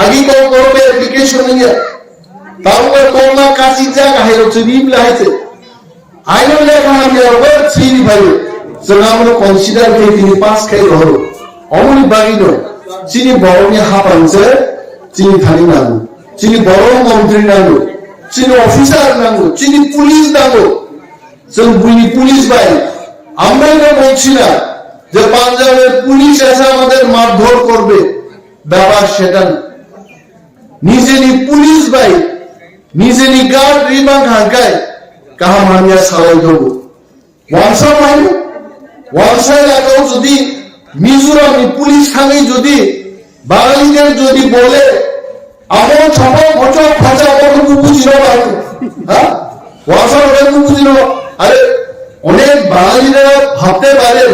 আগে কক বড়বে অ্যাপ্লিকেশন নিয়ে তারপর কোমা কাশি জায়গা হেলো চিনিম লাইছে আইনো লেখা আমি ওর চিনি ভাই जोंहाबो कन्सिडार के তিনি পাস খাই হলো অমনি বাগিন চিনি বড়নি হাপানছে চিনি থানি নাঙ্গু চিনি বড় মন্ত্রী নাঙ্গু চিনি অফিসার নাঙ্গু চিনি পুলিশ নাঙ্গু जों বুনি পুলিশ ভাই আমরা এটা বলছি না যে পাঞ্জাবের পুলিশ এসে আমাদের মারধর করবে ব্যাপার সেটা নিজেরই পুলিশ ভাই নিজেরই গার্ড রিমান্ড হাঁকায় কাহা মানিয়া সালাই দেবো ওয়ানসা ভাই ওয়ানসা এলাকাও যদি মিজোরামি পুলিশ থানায় যদি বাঙালিদের যদি বলে আমার ছপা ফচা ফাঁচা কত বুঝিল হ্যাঁ ওয়ানসা কত বুঝিল আরে অনেক বাঙালিরা ভাবতে পারে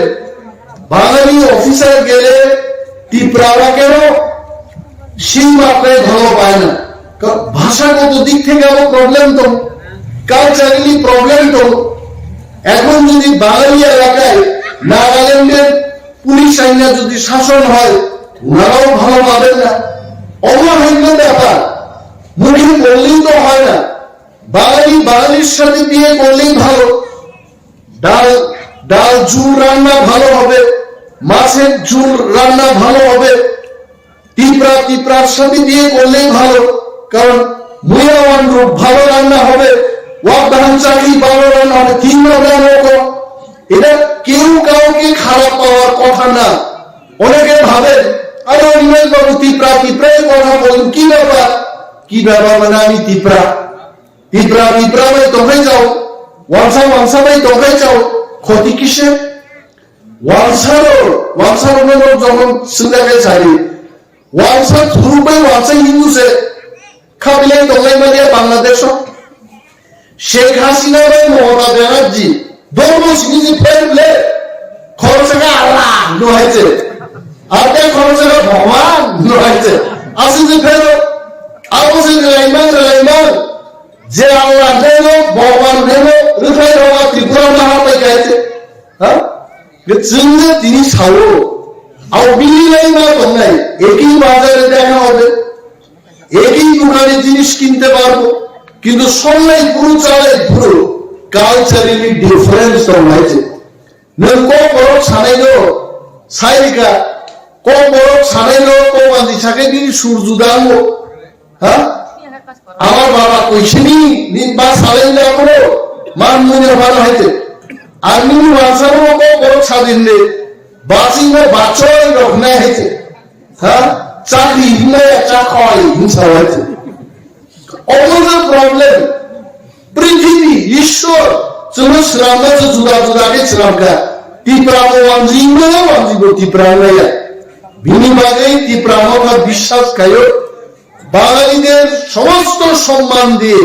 বাঙালি অফিসার গেলে টিপরারা কেন সিং আপনার ভালো পায় না ভাষাগত দিক থেকে আমার প্রবলেম তো কালচারালি প্রবলেম তো এখন যদি বাঙালি এলাকায় নাগাল্যান্ডের পুলিশ আইনা যদি শাসন হয় ওনারাও ভালো পাবেন না অমরহীন ব্যাপার মুখে বললেই তো হয় না বাঙালির সাথে বিয়ে করলেই ভালো ডাল ঝুল রান্না ভালো হবে মাছের ঝুল রান্না ভালো হবে টিপরার সাথে বিয়ে করলেই ভালো কারণ মুয়াওয়ান রূপ ভালো রান্না হবে ওয়াদান চাকরি ভালো রান্না হবে এটা কেউ কাউকে খারাপ পাওয়ার কথা না অনেকে ভাবে আরে অনিমেষ বাবু টিপরা কথা বলুন কি ব্যাপার মানে আমি টিপরা ভাই তোমরাই যাও ওয়ানসা ভাই তোমরাই যাও ক্ষতি কিসে ওয়ানসার যখন সুদাকে চাই ওয়ানসা থ্রু বাই ওয়ানসা হিন্দুসে খাবিলে তোমরাই মানে বাংলাদেশ শেখ হাসিনা ভাই মমতা ব্যানার্জি দোষ নিজে ফেললে খরচে আল্লাহ হয়েছে আর খরচে ভগবান হয়েছে আসে যে ফেল আরো লাইমান যে আল্লাহ দেব ভগবান দেব রুফাই রবা ত্রিপুরা মাহা পাই গেছে হ্যাঁ তিনি সালো আর বিলি লাইমা তোমরাই একই বাজারে দেখা হবে একই দোকানে জিনিস কিনতে পারবো কিন্তু সবাই পুরো চালে পুরো কালচারালি ডিফারেন্স হয়েছে নৌকো বড় ছানাইলো সাইরিকা কো বড় ছানাইলো কো বান্ধি থাকে দিন সূর্য দাঙ্গো হ্যাঁ আমার বাবা কইছিনি নিবা সালাইলে আমরা মান মনে ভালো হইতে আর নিনি বাঁচানো কো বড় ছাদিলে বাঁচিলে বাঁচয় রখনা হইতে হ্যাঁ চাকরি হিমে চা খাওয়াই হিংসা হয়েছে অবদান প্রবলেম পৃথিবী ঈশ্বর চলো শ্রামা যে জুদা জুদাকে শ্রামকা তীব্রাম ওয়ানজিব তীব্রাময়া বিনিবাগে তীব্রামকা বিশ্বাস খায় বাঙালিদের সমস্ত সম্মান দিয়ে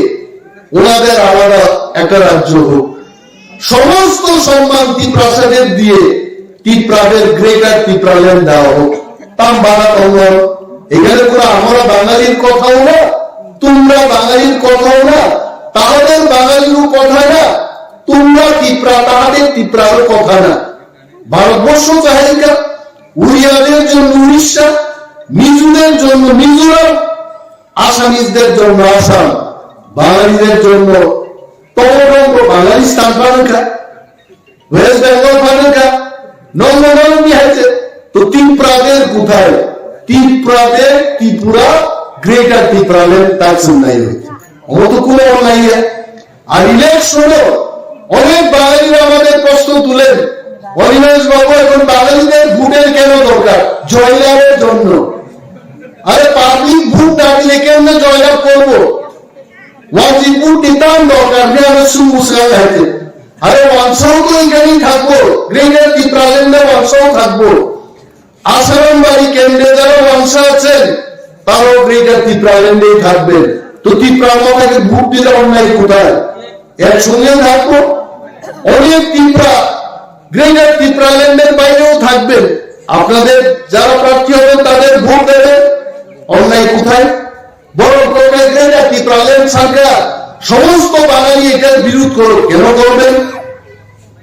ওনাদের আলাদা একটা রাজ্য হোক সমস্ত সম্মান তীব্রাসাদের দিয়ে তীব্রাদের গ্রেটার তীব্রাল্যান্ড দেওয়া হোক তাম বাড়া কমল এখানে পুরো আমরা বাঙালির কথাও না তোমরা বাঙালির কথাও না তাদের বাঙালির কথা না তোমরা তীব্রা তাদের তীব্রার কথা না ভারতবর্ষ চাহিদা উড়িয়াদের জন্য উড়িষ্যা মিজোদের জন্য মিজোরাম আসামিজদের জন্য আসাম বাঙালিদের জন্য তমরঙ্গ বাঙালি স্থান বানাকা ওয়েস্ট বেঙ্গল বানাকা নন্দনকানন হয়েছে তো ত্রিপুরাদের কোথায় ত্রিপুরাদের ত্রিপুরা গ্রেটার ত্রিপুরাল্যান্ড তার শুননাই হয়েছে অত কোনো অন্যায় আর ইলেকশনে অনেক বাঙালিরা আমাদের প্রশ্ন তুলেন অনিমেষ বাবু এখন বাঙালিদের ভোটের কেন দরকার জয়লাভের জন্য আরে পাবলিক ভোট না দিলে কেন জয়লাভ করবো ওয়াজিবুর দিতাম দরকার নেই আমি সুমুসলাম হয়েছে আরে ওয়ানসাও তো এখানেই থাকবো গ্রেটার ত্রিপুরাল্যান্ডে ওয়ানসাও থাকবো আসারাম বাড়ি কেন্দ্রে যারা ওয়ানসা আছেন তারাও গ্রেটার ত্রিপুরাল্যান্ডেই থাকবেন তো ত্রিপুরা আমাকে ভোট দিলে অন্যায় কোথায় একসঙ্গে থাকবো অনেক ত্রিপুরা গ্রেটার ত্রিপুরাল্যান্ডের বাইরেও থাকবেন আপনাদের যারা প্রার্থী হবেন তাদের ভোট দেবেন অন্যায় কোথায় বড় গ্রেটার ত্রিপুরাল্যান্ড সরকার সমস্ত বাঙালি এটার বিরোধ করো কেন করবেন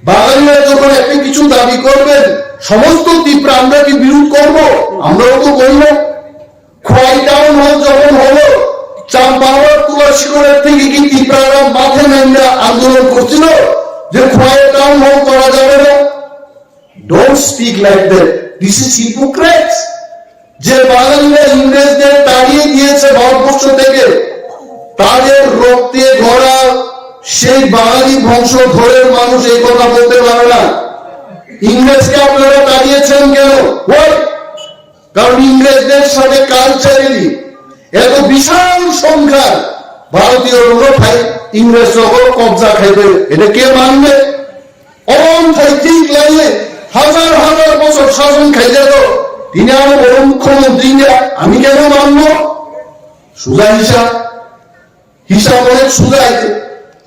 বাঙালিরা যখন একটা কিছু দাবি করবেন সমস্ত ত্রিপুরা আমরা কি বিরোধ করবো আমরাও তো করি না খোয়াই টাউন হল যখন হলো চাম্পাওয়ার তুলসীগড়ের থেকে কি ত্রিপুরারা মাঠে নামিয়ে আন্দোলন করছিল যে খোয়াই টাউন হল করা যাবে না don't speak like that this is hypocrites যে বাঙালিরা ইংরেজদের তাড়িয়ে দিয়েছে ভারতবর্ষ থেকে তাদের রক্তে ভরা সেই বাঙালি বংশধরের মানুষ এই কথা বলতে পারে না ইংরেজকে আপনারা তাড়িয়েছেন কেন কারণ ইংরেজদের সাথে কালচারালি এত বিশাল সংখ্যার ভারতীয় লোক ইংরেজ সকল কবজা খাইবে এটা কে মানবে অনৈতিক লাইনে হাজার হাজার বছর শাসন খাইলে তো তিনি আমার বড় মুখ্যমন্ত্রী আমি কেন মানব সুজা হিসাব অনেক সুজাইছে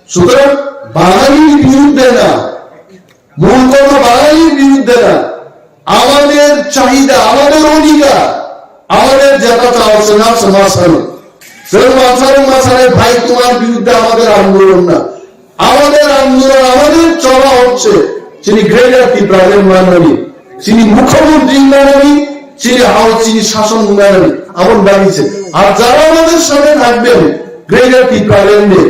সুতরাং বাঙালির বিরুদ্ধে না মূল কথা বাঙালির বিরুদ্ধে না আমাদের চাহিদা আমাদের অধিকার আমাদের যেটা চাওয়া না সমাজ ভাই তোমার বিরুদ্ধে আমাদের আন্দোলন না আমাদের আন্দোলন আমাদের চলা হচ্ছে তিনি গ্রেটার ত্রিপুরাল্যান্ড মানবী তিনি মুখ্যমন্ত্রী মানবী তিনি শাসন মানবী এমন বানিয়েছে আর যারা আমাদের সাথে থাকবেন গ্রেটার ত্রিপুরাল্যান্ডে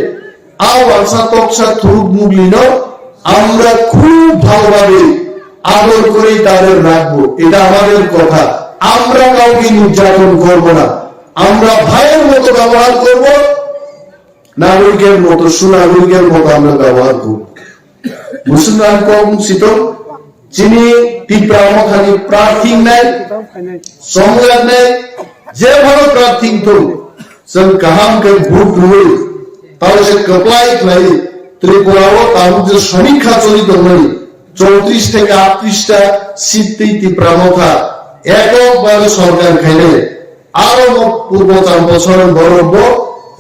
আমরা খুব ভালোভাবে আদর করেই তাদের রাখবো এটা আমাদের কথা আমরা কাউকে নির্যাতন করব না আমরা ভাইয়ের মতো ব্যবহার করব নাগরিকের মতো সুনাগরিকের মতো আমরা ব্যবহার করব মুসলমান কম শীত যিনি তীব্রামখানি প্রার্থী নেয় সংগ্রাম নেয় যে ভালো প্রার্থী করুক কাহামকে ভোট হয়ে তাহলে সে কপ্লাই নাই ত্রিপুরাও তার যে সমীক্ষা চলিত হই 34 থেকে 38টা সিটই ত্রিপুরামখা এককভাবে সরকার খাইলে আরো পূর্ব 4 বছরের বড়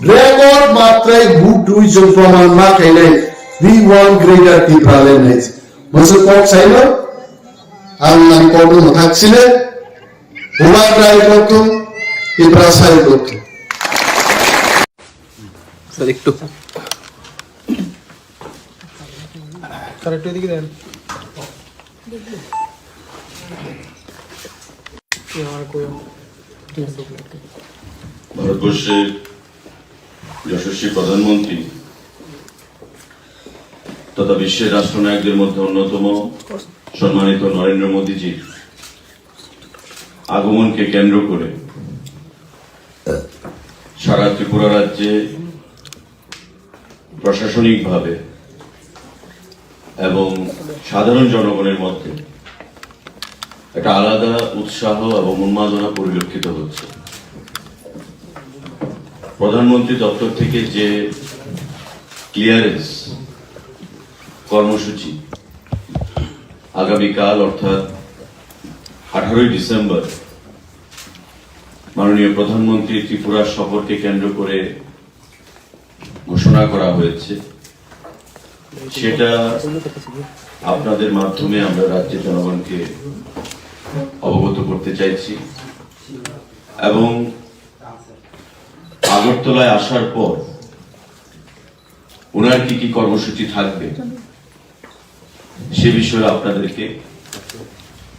রেকর্ড মাত্রায় ভোট দুইজন প্রমাণ না খাইলে we want greater ত্রিপুরাল্যান্ড হয়েছে বলছে কক চাইল আল্লাহ কবুল থাকছিলেন ওনার রায় করতো ত্রিপুরা সাই করতো স্যার একটু স্যার একটু এদিকে দেন ভারতবর্ষের যশস্বী প্রধানমন্ত্রী তথা বিশ্বের রাষ্ট্রনায়কদের মধ্যে অন্যতম সম্মানিত নরেন্দ্র মোদীজির আগমনকে কেন্দ্র করে সারা ত্রিপুরা রাজ্যে প্রশাসনিকভাবে এবং সাধারণ জনগণের মধ্যে একটা আলাদা উৎসাহ এবং উন্মাদনা পরিলক্ষিত হচ্ছে। প্রধানমন্ত্রী দপ্তর থেকে যে ক্লিয়ারেন্স কর্মসূচি আগামীকাল অর্থাৎ 18ই ডিসেম্বর মাননীয় প্রধানমন্ত্রী ত্রিপুরা সফরকে কেন্দ্র করে ঘোষণা করা হয়েছে, সেটা আপনাদের মাধ্যমে আমরা রাজ্যের জনগণকে অবগত করতে চাইছি এবং আগরতলায় আসার পর ওনার কি কি কর্মসূচি থাকবে সে বিষয়ে আপনাদেরকে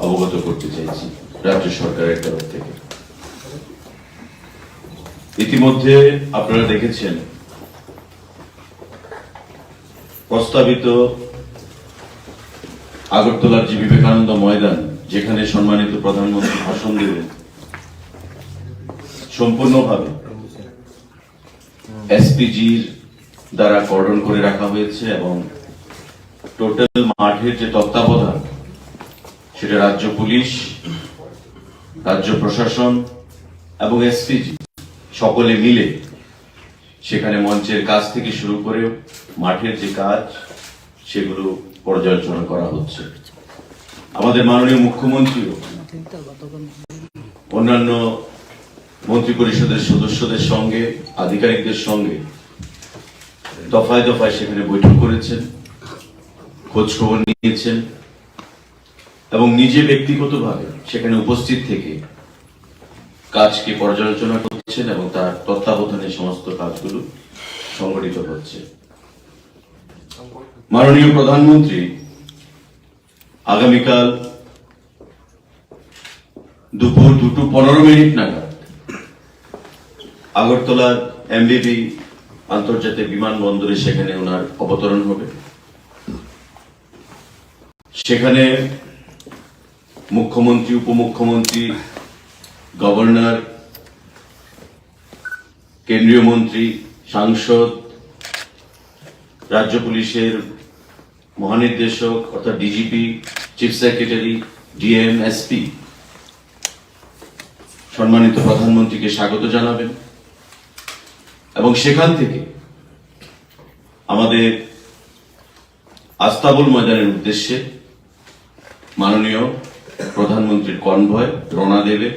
অবগত করতে চাইছি রাজ্য সরকারের তরফ থেকে। ইতিমধ্যে আপনারা দেখেছেন প্রস্তাবিত আগরতলার যে বিবেকানন্দ ময়দান, যেখানে সম্মানিত প্রধানমন্ত্রী ভাষণ দেবেন, সম্পূর্ণভাবে এসপিজির দ্বারা কর্ডন করে রাখা হয়েছে এবং টোটাল মাঠের যে তত্ত্বাবধান সেটা রাজ্য পুলিশ, রাজ্য প্রশাসন এবং এসপিজি সকলে মিলে সেখানে মঞ্চের কাজ থেকে শুরু করে মাঠের যে কাজ সেগুলো পর্যালোচনা করা হচ্ছে। আমাদের মাননীয় মুখ্যমন্ত্রীও অন্যান্য মন্ত্রী পরিষদের সদস্যদের সঙ্গে, আধিকারিকদের সঙ্গে দফায় দফায় সেখানে বৈঠক করেছেন, খোঁজ খবর নিয়েছেন এবং নিজে ব্যক্তিগতভাবে সেখানে উপস্থিত থেকে কাজকে পর্যালোচনা করছেন এবং তার তত্ত্বাবধানে সমস্ত কাজগুলো সংগঠিত হচ্ছে। মাননীয় প্রধানমন্ত্রী আগামীকাল দুপুর 2:15 নাগাদ আগরতলার এমবিবি আন্তর্জাতিক বিমানবন্দরে সেখানে ওনার অবতরণ হবে। সেখানে মুখ্যমন্ত্রী, উপমুখ্যমন্ত্রী, গভর্নর, কেন্দ্রীয় মন্ত্রী, সাংসদ, রাজ্য পুলিশের মহানির্দেশক অর্থাৎ DGP, chief secretary, DM, SP সম্মানিত প্রধানমন্ত্রীকে স্বাগত জানাবেন এবং সেখান থেকে আমাদের আস্তাবল ময়দানের উদ্দেশ্যে মাননীয় প্রধানমন্ত্রীর কনভয় রওনা দেবে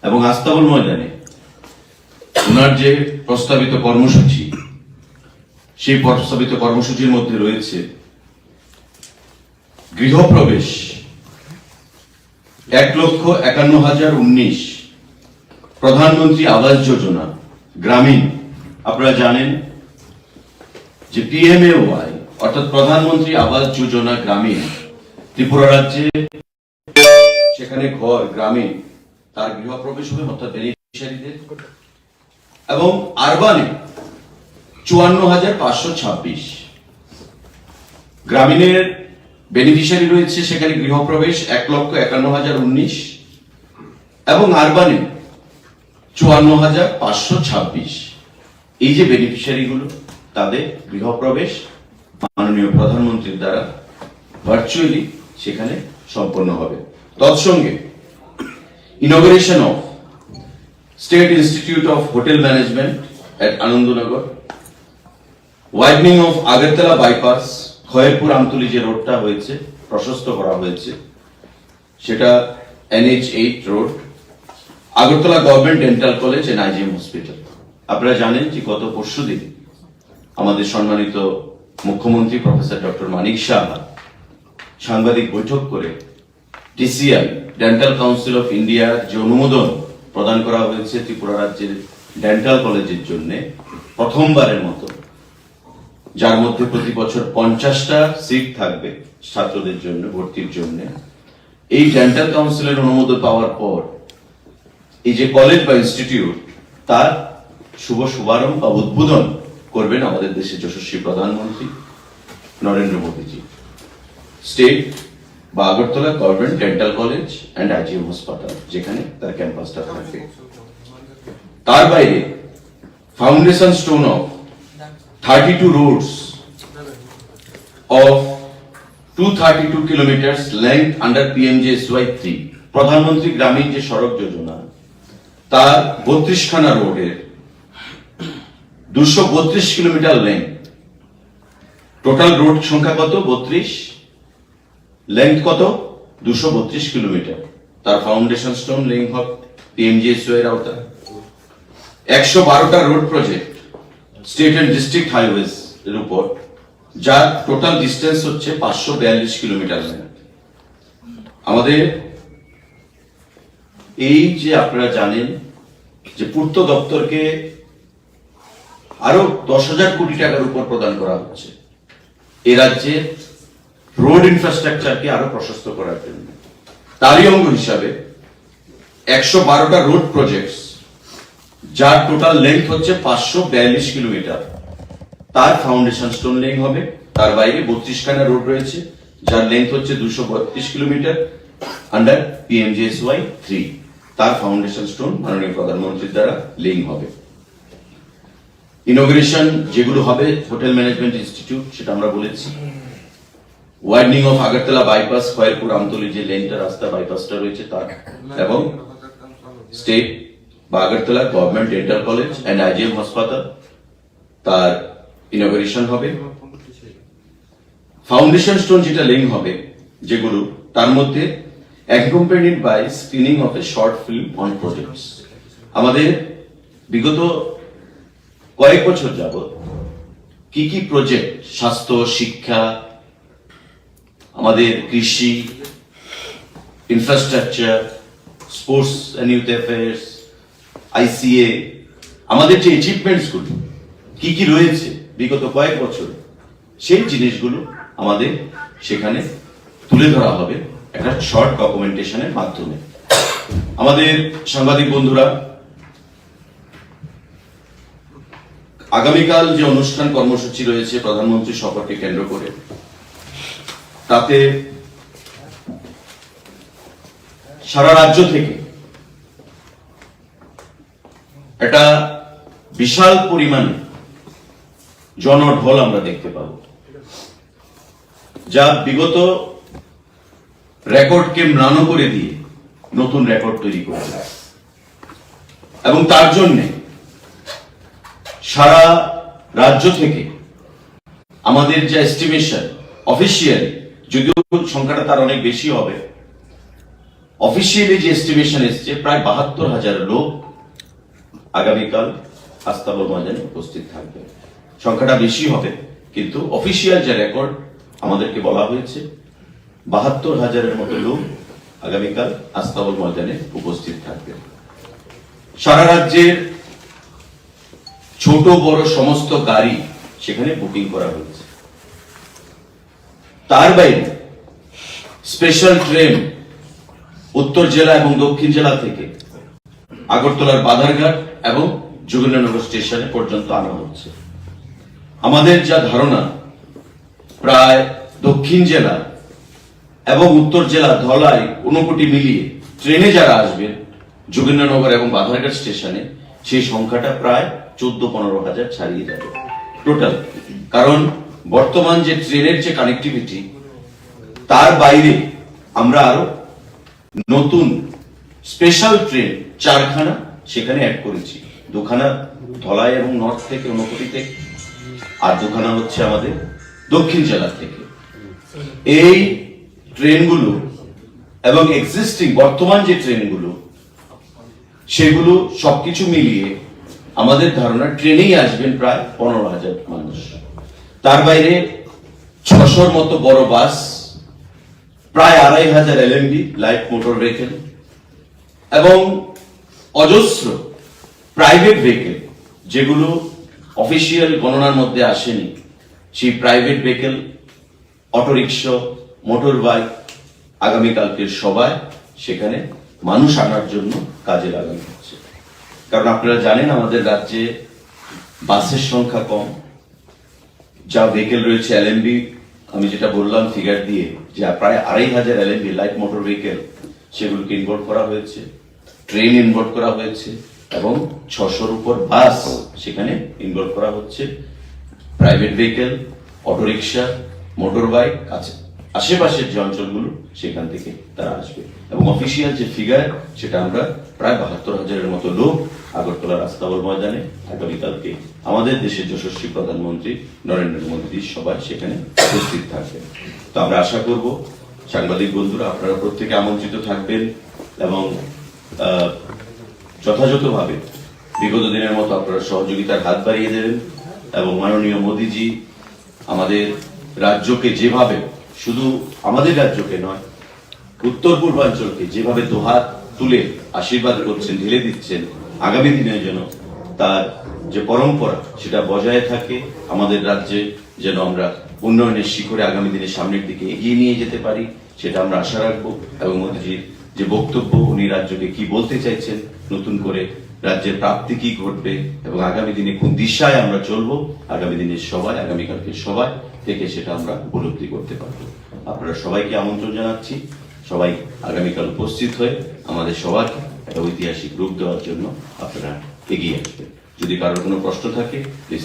এবং আস্তাবল ময়দানে ওনার যে প্রস্তাবিত কর্মসূচি, সেই প্রস্তাবিত কর্মসূচির মধ্যে রয়েছে গৃহপ্রবেশ 1,51,019 প্রধানমন্ত্রী আবাস যোজনা গ্রামীণ। আপনারা জানেন যে PMAY অর্থাৎ প্রধানমন্ত্রী আবাস যোজনা গ্রামীণ ত্রিপুরা রাজ্যে সেখানে ঘর গ্রামীণ তার গৃহপ্রবেশ হবে অর্থাৎ বেনিফিশিয়ারিদের, এবং আরবানে 54,526 গ্রামীণের বেনিফিশিয়ারি রয়েছে সেখানে গৃহপ্রবেশ 1,51,019 এবং আরবানে 54,526। এই যে বেনিফিশিয়ারি গুলো তাদের গৃহপ্রবেশ মাননীয় প্রধানমন্ত্রীর দ্বারা ভার্চুয়ালি সেখানে সম্পন্ন হবে। তৎসঙ্গে inauguration of state institute of hotel management at Anandanagar, widening of Agartala bypass, Khayerpur Amtali যে রোডটা হয়েছে প্রশস্ত করা হয়েছে সেটা NH8 road, Agartala government dental college and IGM hospital. আপনারা জানেন যে গত পরশুদিন আমাদের সম্মানিত মুখ্যমন্ত্রী প্রফেসর ডক্টর মানিক সাহা সাংবাদিক বৈঠক করে DCI dental council of India যে অনুমোদন প্রদান করা হয়েছে ত্রিপুরা রাজ্যের ডেন্টাল কলেজের জন্য প্রথমবারের মতো, যার মধ্যে প্রতি বছর 50টা সিট থাকবে ছাত্রদের জন্য ভর্তির জন্য। এই ডেন্টাল কাউন্সিলের অনুমোদন পাওয়ার পর এই যে কলেজ বা ইনস্টিটিউট তার শুভারম্ভ বা উদ্বোধন করবেন আমাদের দেশের যশস্বী প্রধানমন্ত্রী নরেন্দ্র মোদীজি। স্টেট বা Agartala government dental college and IgM হাসপাতাল, যেখানে তার ক্যাম্পাসটা থাকবে। তার বাইরে foundation stone of 32 roads of 232 kilometers length under PMJSY 3, Pradhan Mantri Gramin যে সড়ক যোজনা, তার 32 খানা রোডের 232 কিলোমিটার লেন্থ। টোটাল রোড সংখ্যা কত? 32, লেন্থ কত? 232 কিলোমিটার। তার ফাউন্ডেশন স্টোন লেইং হবে PMJSY এর আওতায়। 112টা road project state and district highways এর উপর, যার টোটাল ডিস্টেন্স হচ্ছে 542 কিলোমিটার। আমাদের এই যে আপনারা জানেন যে পূর্ত দপ্তরকে আরো 10,000 কোটি টাকার উপর প্রদান করা হচ্ছে এ রাজ্যে রোড ইনফ্রাস্ট্রাকচারকে আরো প্রশস্ত করার জন্য। তারই অঙ্গ হিসাবে 112টা রোড প্রজেক্টস, যার টোটাল লেন্থ হচ্ছে 542 কিলোমিটার, তার ফাউন্ডেশন স্টোন লেইং হবে। তার বাইরে 32 খানা রোড রয়েছে, যার লেন্থ হচ্ছে 232 কিলোমিটার আন্ডার PMJSY 3, তার ফাউন্ডেশন স্টোন মাননীয় প্রধানমন্ত্রীর দ্বারা লেইং হবে। ইনোগ্রেশন যেগুলো হবে, হোটেল ম্যানেজমেন্ট ইনস্টিটিউট, সেটা আমরা বলেছি। Widening of Agartala bypass, Khayerpur Amtali যে লেনটা রাস্তা বাইপাসটা রয়েছে তার, এবং স্টেট বা Agartala government dental college and IgM হাসপাতাল, তার ইনোগ্রেশন হবে। ফাউন্ডেশন স্টোন যেটা লেইং হবে যেগুলো, তার মধ্যে accompanied by screening of a short film on projects। আমাদের বিগত কয়েক বছর যাবত কি কি প্রজেক্ট, স্বাস্থ্য, শিক্ষা, আমাদের কৃষি, infrastructure, sports and youth affairs, ICA, আমাদের যে অ্যাচিভমেন্টস গুলো কি কি রয়েছে বিগত কয়েক বছর, সেই জিনিসগুলো আমাদের সেখানে তুলে ধরা হবে একটা শর্ট ডকুমেন্টেশনের মাধ্যমে। আমাদের সাংবাদিক বন্ধুরা, আগামীকাল যে অনুষ্ঠান কর্মসূচি রয়েছে প্রধানমন্ত্রী সফরকে কেন্দ্র করে, তাতে সারা রাজ্য থেকে একটা বিশাল পরিমাণে জনঢল আমরা দেখতে পাব, যা বিগত রেকর্ডকে ম্লান করে দিয়ে নতুন রেকর্ড তৈরি করেছে। এবং তার জন্য সারা রাজ্য থেকে আমাদের যে এস্টিমেশন অফিসিয়ালি, যদিও সংখ্যাটা তার অনেক বেশি হবে, অফিসিয়ালি যে এস্টিমেশন এসছে প্রায় 72,000 লোক আগামীকাল আস্তাবল ময়দানে উপস্থিত থাকবে। সংখ্যাটা বেশি হবে, কিন্তু অফিসিয়াল যে রেকর্ড আমাদেরকে বলা হয়েছে 72,000-এর মতো লোক আগামীকাল আস্তাবল ময়দানে উপস্থিত থাকবে। সারা রাজ্যের ছোট বড় সমস্ত গাড়ি সেখানে বুকিং করা হয়েছে। তার বাইরে স্পেশাল ট্রেন উত্তর জেলা এবং দক্ষিণ জেলা থেকে আগরতলার বাধারঘাট এবং যোগেন্দ্রনগর স্টেশনে পর্যন্ত আনা হচ্ছে। আমাদের যা ধারণা, প্রায় দক্ষিণ জেলা এবং উত্তর জেলা ধলাই ঊনকোটি মিলিয়ে ট্রেনে যারা আসবেন যোগেন্দ্রনগর এবং বাধারঘাট স্টেশনে, সেই সংখ্যাটা প্রায় 14-15,000 ছাড়িয়ে যাবে টোটাল। কারণ বর্তমান যে ট্রেনের যে কানেক্টিভিটি, তার বাইরে আমরা আরো নতুন স্পেশাল ট্রেন 4খানা সেখানে অ্যাড করেছি। 2খানা ধলাই এবং নর্থ থেকে ঊনকোটি থেকে, আর 2খানা হচ্ছে আমাদের দক্ষিণ জেলা থেকে। এই ট্রেনগুলো এবং এক্সিস্টিং বর্তমান যে ট্রেনগুলো, সেগুলো সবকিছু মিলিয়ে আমাদের ধারণা ট্রেনেই আসবেন প্রায় 15,000 মানুষ। তার বাইরে 600-র মতো বড় বাস, প্রায় 2,500 LMB লাইট মোটর ভেহিকেল এবং অজস্র প্রাইভেট ভেহিকেল, যেগুলো অফিসিয়াল গণনার মধ্যে আসেনি, সেই private vehicle, autorickshaw, motor bike আগামীকালকের সভায় সেখানে মানুষ আনার জন্য কাজে লাগানো হচ্ছে। কারণ আপনারা জানেন আমাদের রাজ্যে বাসের সংখ্যা কম, যা ভেহিকেল রয়েছে এলএমবি, আমি যেটা বললাম ফিগার দিয়ে যে প্রায় 2500 এলএমবি লাইট মোটর ভেহিকেল সেগুলোকে ইনভলভ করা হয়েছে, ট্রেন ইনভলভ করা হয়েছে এবং 600-র উপর বাস সেখানে ইনভলভ করা হচ্ছে। Private vehicle, autorickshaw, motor bike আছে, আশেপাশের যে অঞ্চলগুলো সেখান থেকে তারা আসবে এবং অফিসিয়াল যে ফিগার সেটা আমরা প্রায় 72,000-এর মতো লোক আগরতলার আস্তাবল ময়দানে আগামীকালকে আমাদের দেশের যশস্বী প্রধানমন্ত্রী নরেন্দ্র মোদী সবাই সেখানে উপস্থিত থাকবেন। তো আমরা আশা করব সাংবাদিক বন্ধুরা আপনারা প্রত্যেকে আমন্ত্রিত থাকবেন এবং যথাযথভাবে বিগত দিনের মতো আপনারা সহযোগিতার হাত বাড়িয়ে দেবেন এবং মাননীয় মোদীজি আমাদের রাজ্যকে যেভাবে, শুধু আমাদের রাজ্যকে নয় উত্তর পূর্বাঞ্চলকে যেভাবে দুহাত তুলে আশীর্বাদ করছেন, ঢেলে দিচ্ছেন, আগামী দিনের জন্য তার যে পরম্পরা সেটা বজায় থাকে, আমাদের রাজ্যে যেন আমরা উন্নয়নের শিখরে আগামী দিনে সামনের দিকে এগিয়ে নিয়ে যেতে পারি সেটা আমরা আশা রাখবো। এবং মোদীজির যে বক্তব্য, উনি রাজ্যকে কি বলতে চাইছেন, নতুন করে রাজ্যের প্রাপ্তি কি ঘটবে এবং আগামী দিনে কোন দিশায় আমরা চলবো, আগামী দিনের সবাই, আগামীকালকে সবাই থেকে সেটা আমরা উপলব্ধি করতে পারবো। আপনারা সবাইকে আমন্ত্রণ জানাচ্ছি, সবাই আগামীকাল উপস্থিত হয়ে আমাদের সবার একটা ঐতিহাসিক রূপ দেওয়ার জন্য আপনারা এগিয়ে আসবেন। যদি কারোর কোনো প্রশ্ন থাকে প্লিজ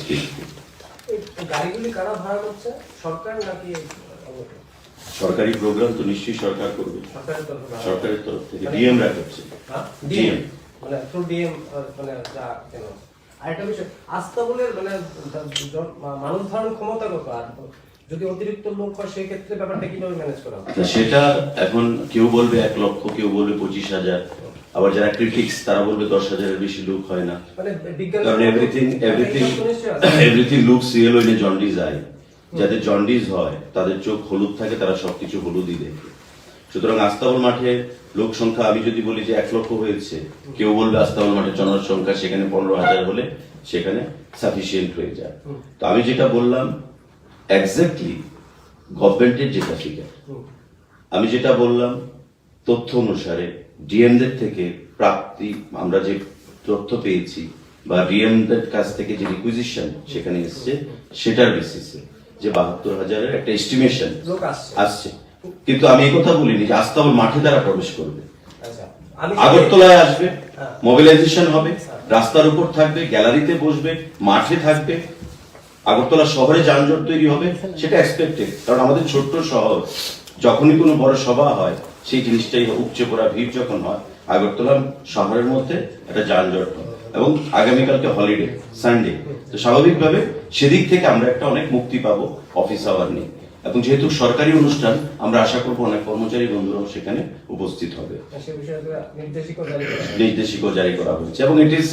গাড়িগুলি কারা ভাড়া করছে, সরকার নাকি? সরকারি প্রোগ্রাম তো নিশ্চয়ই সরকার করবে, সরকারের তরফ থেকে ডিএম রা করছে। ডিএম মানে থ্রু ডিএম মানে যা কেন আরেকটা বিষয় আস্তাবলের মানে মানুষ ধারণ ক্ষমতা কত, আর যদি অতিরিক্ত লোক হয় সেই ক্ষেত্রে ব্যাপারটা কিভাবে ম্যানেজ করা হবে? সেটা এখন কেউ বলবে 1 লক্ষ, কেউ বলবে 25,000, আবার যারা ক্রিটিক্স তারা বলবে 10,000-এর বেশি লোক হয় না, কারণ everything looks real when jaundice eye. যাদের জন্ডিস হয় তাদের চোখ হলুদ থাকে, তারা সবকিছু হলুদই দেখে। সুতরাং আস্তাবল মাঠে লোক সংখ্যা আমি যদি বলি যে 1 লক্ষ হয়েছে, কেউ বলবে আস্তাবল মাঠে জনসংখ্যা সেখানে 15,000 হলে সেখানে সাফিসিয়েন্ট হয়ে যায়। তো আমি যেটা বললাম এক্স্যাক্টলি গভর্নমেন্টের যেটা ফিগার, আমি যেটা বললাম তথ্য অনুসারে ডিএমদের থেকে প্রাপ্তি, আমরা যে তথ্য পেয়েছি বা ডিএমদের কাছ থেকে যে রিকুইজিশন সেখানে এসছে সেটার বেসিসে যে 72,000-এর একটা এস্টিমেশন আসছে। কিন্তু আমি এই কথা বলিনি যে আস্তাবল মাঠে তারা প্রবেশ করবে, আগরতলায় আসবে, মোবিলাইজেশন হবে, রাস্তার উপর থাকবে, গ্যালারিতে বসবে, মাঠে থাকবে, আগরতলা শহরে যানজট তৈরি হবে, সেটা এক্সপেক্টেড। কারণ আমাদের ছোট্ট শহর, যখনই কোনো বড় সভা হয় সেই জিনিসটাই উপচে পড়া ভিড় যখন হয়, আগরতলা শহরের মধ্যে একটা যানজট হয় এবং আগামীকালকে হলিডে সানডে, তো স্বাভাবিকভাবে সেদিক থেকে আমরা একটা অনেক মুক্তি পাবো অফিস আওয়ার নিয়ে। এবং যেহেতু সরকারি অনুষ্ঠান আমরা আশা করবো অনেক কর্মচারী বন্ধুরাও সেখানে উপস্থিত হবে। নির্দেশিকা জারি করা হয়েছে এবং ইট ইজ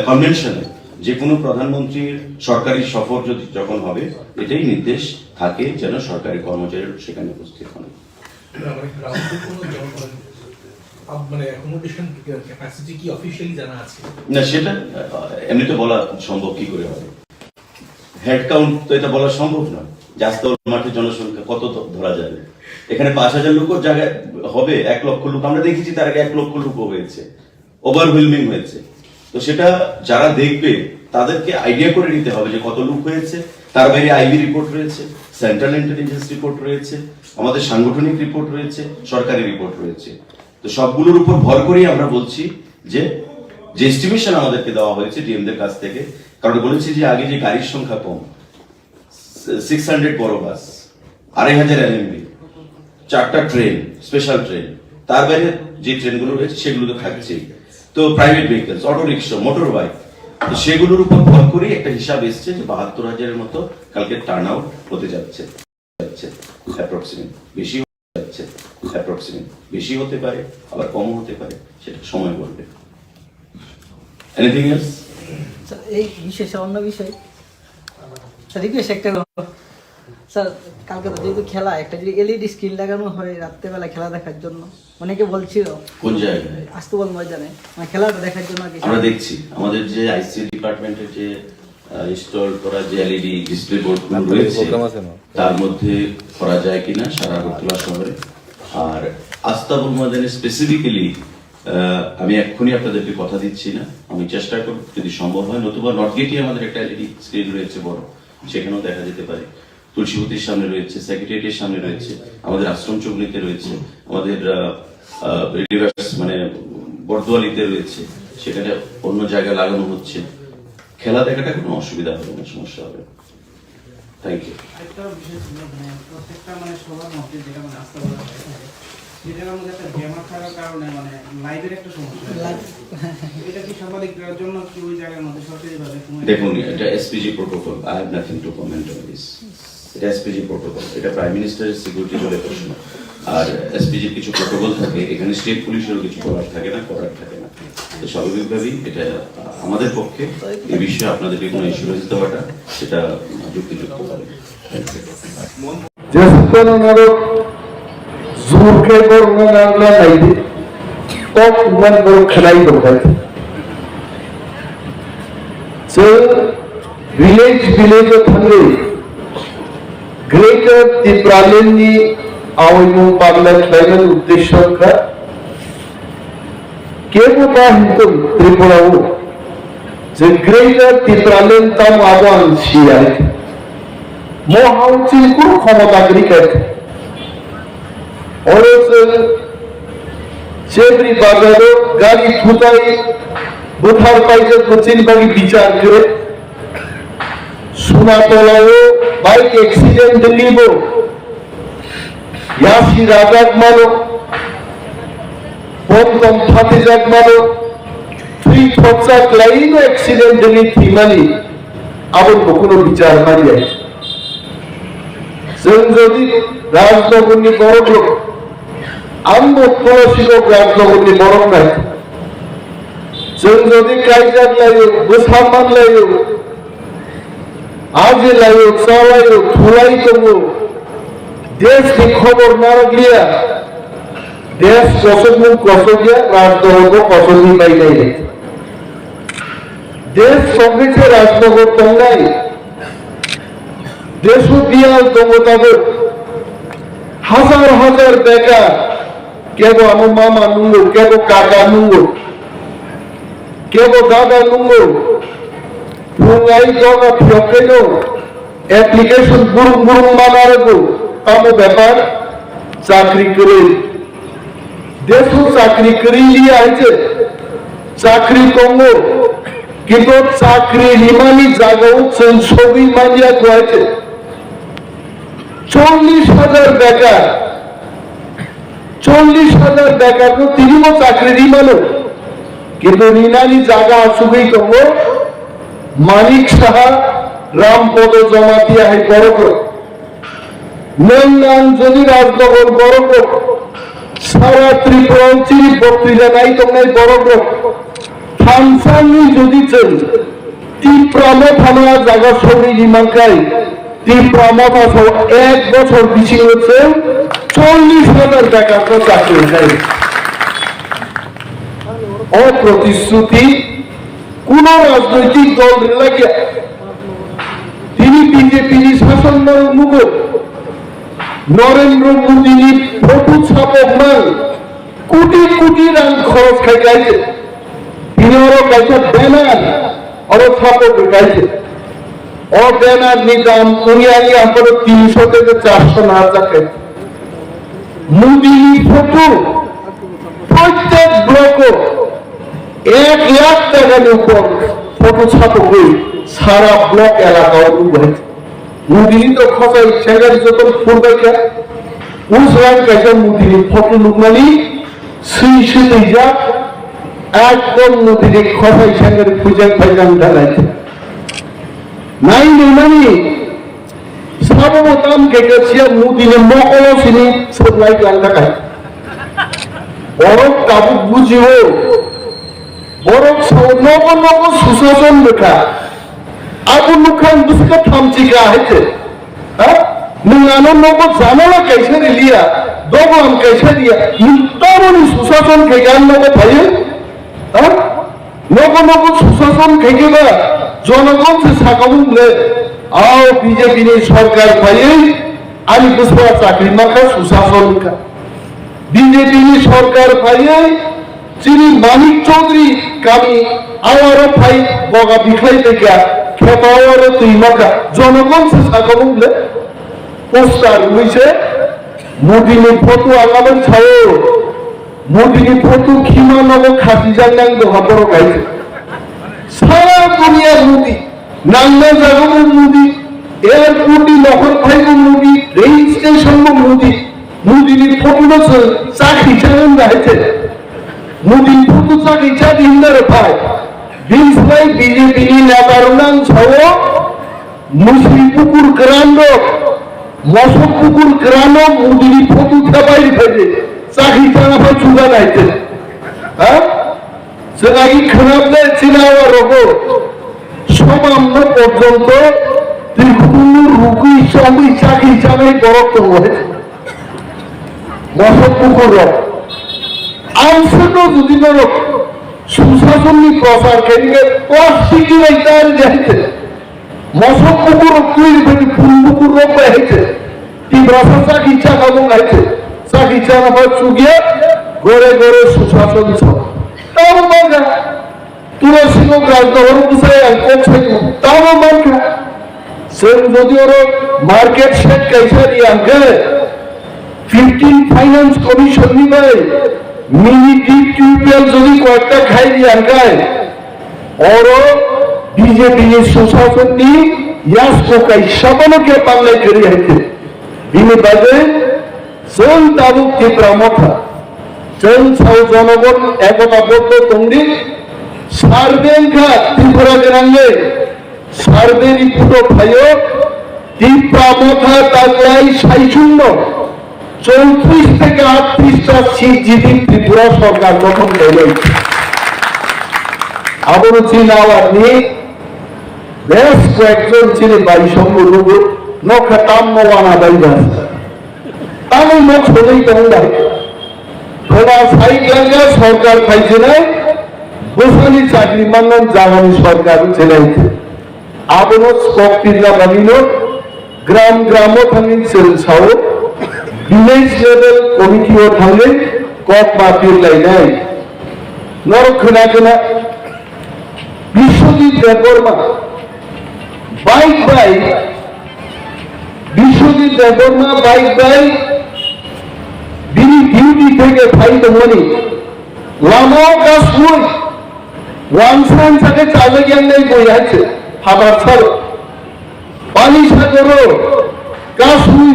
কনভেনশনাল, যে কোনো প্রধানমন্ত্রীর সরকারি সফর যদি যখন হবে এটাই নির্দেশ থাকে যেন সরকারি কর্মচারীরা সেখানে উপস্থিত হন। মানে অ্যাকোমোডেশন ক্যাপাসিটি কি অফিশিয়ালি জানা আছে? না, সেটা এমনিতে বলা সম্ভব কি করে হবে, হেড কাউন্ট তো এটা বলা সম্ভব নয়। আস্তাবল মাঠের জনসংখ্যা কত ধরা যাবে, এখানে 5,000 লোকের জায়গায় হবে 1 লক্ষ লোক। আমরা দেখেছি তার আগে 1 লক্ষ লোক হয়েছে, ওভারওয়েলমিং হয়েছে। তো সেটা যারা দেখবে তাদেরকে আইডিয়া করে নিতে হবে যে কত লোক হয়েছে। তার বাইরে আইবি রিপোর্ট রয়েছে, সেন্ট্রাল ইন্টেলিজেন্স রিপোর্ট রয়েছে, আমাদের সাংগঠনিক রিপোর্ট রয়েছে, সরকারি রিপোর্ট রয়েছে। তো সবগুলোর উপর ভর করেই আমরা বলছি যে যে এস্টিমেশন আমাদেরকে দেওয়া হয়েছে ডিএমদের কাছ থেকে, কারণ বলেছি যে আগে যে গাড়ির সংখ্যা কম, 600 বড় বাস, 2,500 এলএমবি, 4টা ট্রেন, স্পেশাল ট্রেন, তার বাইরে যে ট্রেনগুলো রয়েছে সেগুলো তো থাকছেই। তো private vehicles, auto rickshaw, motor bike, তো সেগুলোর উপর ভর করেই একটা হিসাব এসছে যে 72,000-এর মতো কালকে টার্ন আউট হতে যাচ্ছে। অ্যাপ্রক্সিমেট বেশি যাচ্ছে, অ্যাপ্রক্সিমেট বেশি হতে পারে, আবার কমও হতে পারে, সেটা সময় বলবে। Anything else? এই বিশেষ অন্য বিষয় রিকোয়েস্ট একটা, স্যার কালকে তো যেহেতু খেলা, একটা যদি এলইডি স্ক্রিন লাগানো হয় রাত্রেবেলা খেলা দেখার জন্য, অনেকে বলছিল কোন জায়গায়? আস্তাবল ময়দানে খেলাটা দেখার জন্য। আমরা দেখছি আমাদের যে আইসি ডিপার্টমেন্টের যে ইনস্টল করা যে এলইডি ডিসপ্লে বোর্ডগুলো রয়েছে তার মধ্যে করা যায় কিনা সারা আগরতলা শহরে। আর আস্তাবল ময়দানে স্পেসিফিক্যালি আমি এক্ষুনি আপনাদেরকে কথা দিচ্ছি না, আমি চেষ্টা করব যদি সম্ভব হয়, নতুবা নর্থ গেটে আমাদের একটা এলইডি স্ক্রিন রয়েছে বড়, সেখানেও দেখা যেতে পারে। তুলসীবতীর সামনে রয়েছে, সেক্রেটারিয়েটের সামনে রয়েছে, আমাদের আশ্রম চৌমনিতে রয়েছে, আমাদের রিভার্স মানে বর্দোয়ালিতে রয়েছে, সেখানে অন্য জায়গায় লাগানো হচ্ছে। খেলা দেখাটা কোনো অসুবিধা হবে না, সমস্যা হবে না। Thank you. একটা বিষয় ছিল মানে প্রত্যেকটা মানে সবার মধ্যে যেটা মানে আস্থা বলা হয় সেটার মধ্যে একটা গ্যামার থাকার কারণে মানে লাইভের একটা সমস্যা। এটা কি সাংবাদিকদের জন্য কি ওই জায়গার মধ্যে সরকারিভাবে দেখুন, এটা SPG protocol, I have nothing to comment on this. এটা এসপিজি প্রোটোকল, এটা প্রাইম মিনিস্টারের সিকিউরিটি বলে প্রশ্ন। আর এসপিজির কিছু প্রোটোকল থাকে, এখানে স্টেট পুলিশেরও কিছু করার থাকে না। তো স্বাভাবিকভাবেই এটা আমাদের পক্ষে এই বিষয়ে আপনাদেরকে কোনো ইন্স্যুরেন্স দেওয়াটা সেটা যুক্তিযুক্ত হবে। জোর খেয়ে করোনা নামলা নাইতে top one বড় খেলাই দরকার যে ভিলেজ থাকলে গ্রেটার ত্রিপুরালেন্ডি আওয়ামী পাবলিক খেলার উদ্দেশ্যটা কেবল হিন্দু ত্রিপুরাও যে গ্রেটার ত্রিপুরালেন্ড তাম আবান শিয়ায় মহাউচির কোন ক্ষমতা ক্রিকেট চেবরি বাজারে গাড়ি ফুটাই বোথার পাইছে কোচিন বাড়ি বিচার করে সোনাতলাও বাইক অ্যাক্সিডেন্ট নিব ইয়াসি রাজাক মানো পন্তম ফাতে যাক মানো থ্রি ফটসাক লাইন অ্যাক্সিডেন্ট নি থিমানি আবার কোনো বিচার মারি আছে যদি রাজনগরী বড় লোক আমরা তুলসী লোক রাজনগরী বড় নাই যদি কাইজার লাইও মুসলমান লাইও আজ লাইও চালাইও থুলাই তবু দেশ কি খবর না রাখলিয়া দেশ কসগিয়া রাজনগর কসগি পাই নাই দেশ সঙ্গে রাজনগর তঙ্গাই দেশ দিয়াল তঙ্গতাদের হাজার হাজার বেকার কেব আমার মামা নুঙ্গো কেব কাকা নুঙ্গো কেব দাদা নুঙ্গো পুঙ্গাই দগা ফিয়কেনো অ্যাপ্লিকেশন গুরুম মানারগো কামো ব্যাপার চাকরি করে দেশ চাকরি করে লিয়ে আছে চাকরি কঙ্গো কিন্তু চাকরি নিমানি জাগাও ছবি মানিয়া হয়েছে 40,000 বেকার 40,000 বেকার তো তিনিও চাকরি মানো কিন্তু রিনানি জায়গা আসুকেই তো মানিক সাহা রামপদ জমাতিয়া হয় বড় নন্দান যদি রাজনগর বড় সারা ত্রিপুরা চিরি বক্তৃতা নাই তোমরা বড় থানসানি যদি চল ত্রিপুরা থানা জায়গা ছবি নিমানকাই ত্রিপুরামত আছে 1 বছর পিছিয়ে হচ্ছে 40,000 টাকা তো চাকরি দেয় অপ্রতিশ্রুতি কোন রাজনৈতিক দল লাগে তিনি বিজেপির শাসন মুখ নরেন্দ্র মোদী ফটো ছাপক মান কোটি কোটি রান খরচ খাই গাইছে তিনি ওরা গাইছে ব্যানার ওরা ছাপক গাইছে ও ব্যানার নিজাম দুনিয়ারি আপনার 300 থেকে 400 না থাকে মোদী ফটো প্রত্যেক ব্লক 1 লাখ টাকার উপর ফটো ছাপক সারা ব্লক এলাকা মোদী তো খসাই সেখানে যত ফুলবাইকা উসরান কাছে মোদী ফটো লুকমানি সুই যা একদম মোদী খসাই সেখানে পূজা পাইজাম ঢালাইছে নাই নেই সাবতাম কেটেছিয়া মুদিনে মকল সিনি সবলাই গান্ডা খাই বড় কাবু বুঝিও বড় নব নব সুশাসন দেখা আবু নুখান দুসকা থামচিকা হইছে হ্যাঁ নুনানো নব জামালা কাইছে লিয়া দবম কাইছে দিয়া ইন্টারনি সুশাসন কেগান নব ভাই হ্যাঁ নব নব সুশাসন কেগেবা জনগণ সে সাকামুলে আও বিজেপি সরকার পাইয়ে আমি বুঝবা চাকরি মাখা সুশাসন বিজেপি সরকার পাইয়ে যিনি মানিক চৌধুরী কামি আওয়ারও ফাই বগা বিখাই থেকে খেপাওয়ারও তুই মাকা জনগণ সে সাকা বুঝলে পোস্টার হইছে মোদিনি ফটো আগাবেন ছাও মোদিনি ফটো খিমা নব খাসি জানলাম তো খবর গাইছে সারা দুনিয়ার মোদি নাঙ্গা জাগব মোদি এয়ারপোর্টে লহর ভাইব মোদি রেল স্টেশন মোদি মোদিনি ফটো চাকরি চালান গাইছে মোদি ফটো চাকরি চাকরি হিন্দার ভাই বিলসবাই বিজেপি নেতার নাম ছাও মুসলিম পুকুর গ্রান্ড মশক পুকুর গ্রাম মোদিনি ফটো খেপাই ফেলে চাকরি চালা ভাই চুগা গাইছে হ্যাঁ সেটাই খারাপ চিনাওয়া রোগ সমান্য পর্যন্ত দীর্ঘদিন রুগী সবই চাকরি চালাই বরক্ত হয়েছে মশক পুকুর রোগ আংশত যদি সুশাসনী প্রসার কেন্দ্রে প্লাস্টিকি তার যাইছে মশক পুকুর তুই ফুল পুকুর রোগ হয়েছে তীব্রতা চাকরি চাকা গাইছে চাকরি চাকা ভাই চুগিয়ে গড়ে গড়ে সুশাসন ছ তাও মানকা তুলসী লোক রাজনগর বুঝে তাও মানকা সে যদি ওর মার্কেট সেট कैसा दिया गए 15 ফাইন্যান্স কমিশন নিবে মিনি ডিপ টিউবওয়েল যদি কয়েকটা খাই দিয়া গায় और बीजेपी सुशासन नी यास को कई शबन के पाले करी है इन्हें बाजे सोन ताबुक की प्रमोथा चल छाव जनगण एकता बद्ध तंगी सार्वेंखा त्रिपुरा जनांगे सार्वेरी पुटो भाइयो তীব্রামথা তাগলাই 34 থেকে 38টা সিট জিতি ত্রিপুরা সরকার গঠন করল আবার চিনাওয়ার নিয়ে বেশ কয়েকজন ছিলেন বাইসঙ্গ রোগ নখাতাম নওয়ানা বাইগাস তাহলে মুখ হলেই তেমন তোরা সাইকেলগা সরকার খাইছে না বসানি চাকরি মানন জাগানি সরকার চেনাইছে আবনো স্ককটিলা বানিল গ্রাম গ্রামও থাকি সেলসাও ভিলেজ লেভেল কমিটিও থাকলে কক মাটির লাইনাই নরক্ষণা কেনা Biswajit Debbarma bike by Biswajit Debbarma bike by তিনি ডিউটি থেকে ফাইল মনি লামাও কাজ শুই ওয়ানসান সাথে চালে জ্ঞান নেই বই আছে হাবার ছাড়ো পানি সাগরও কাজ শুই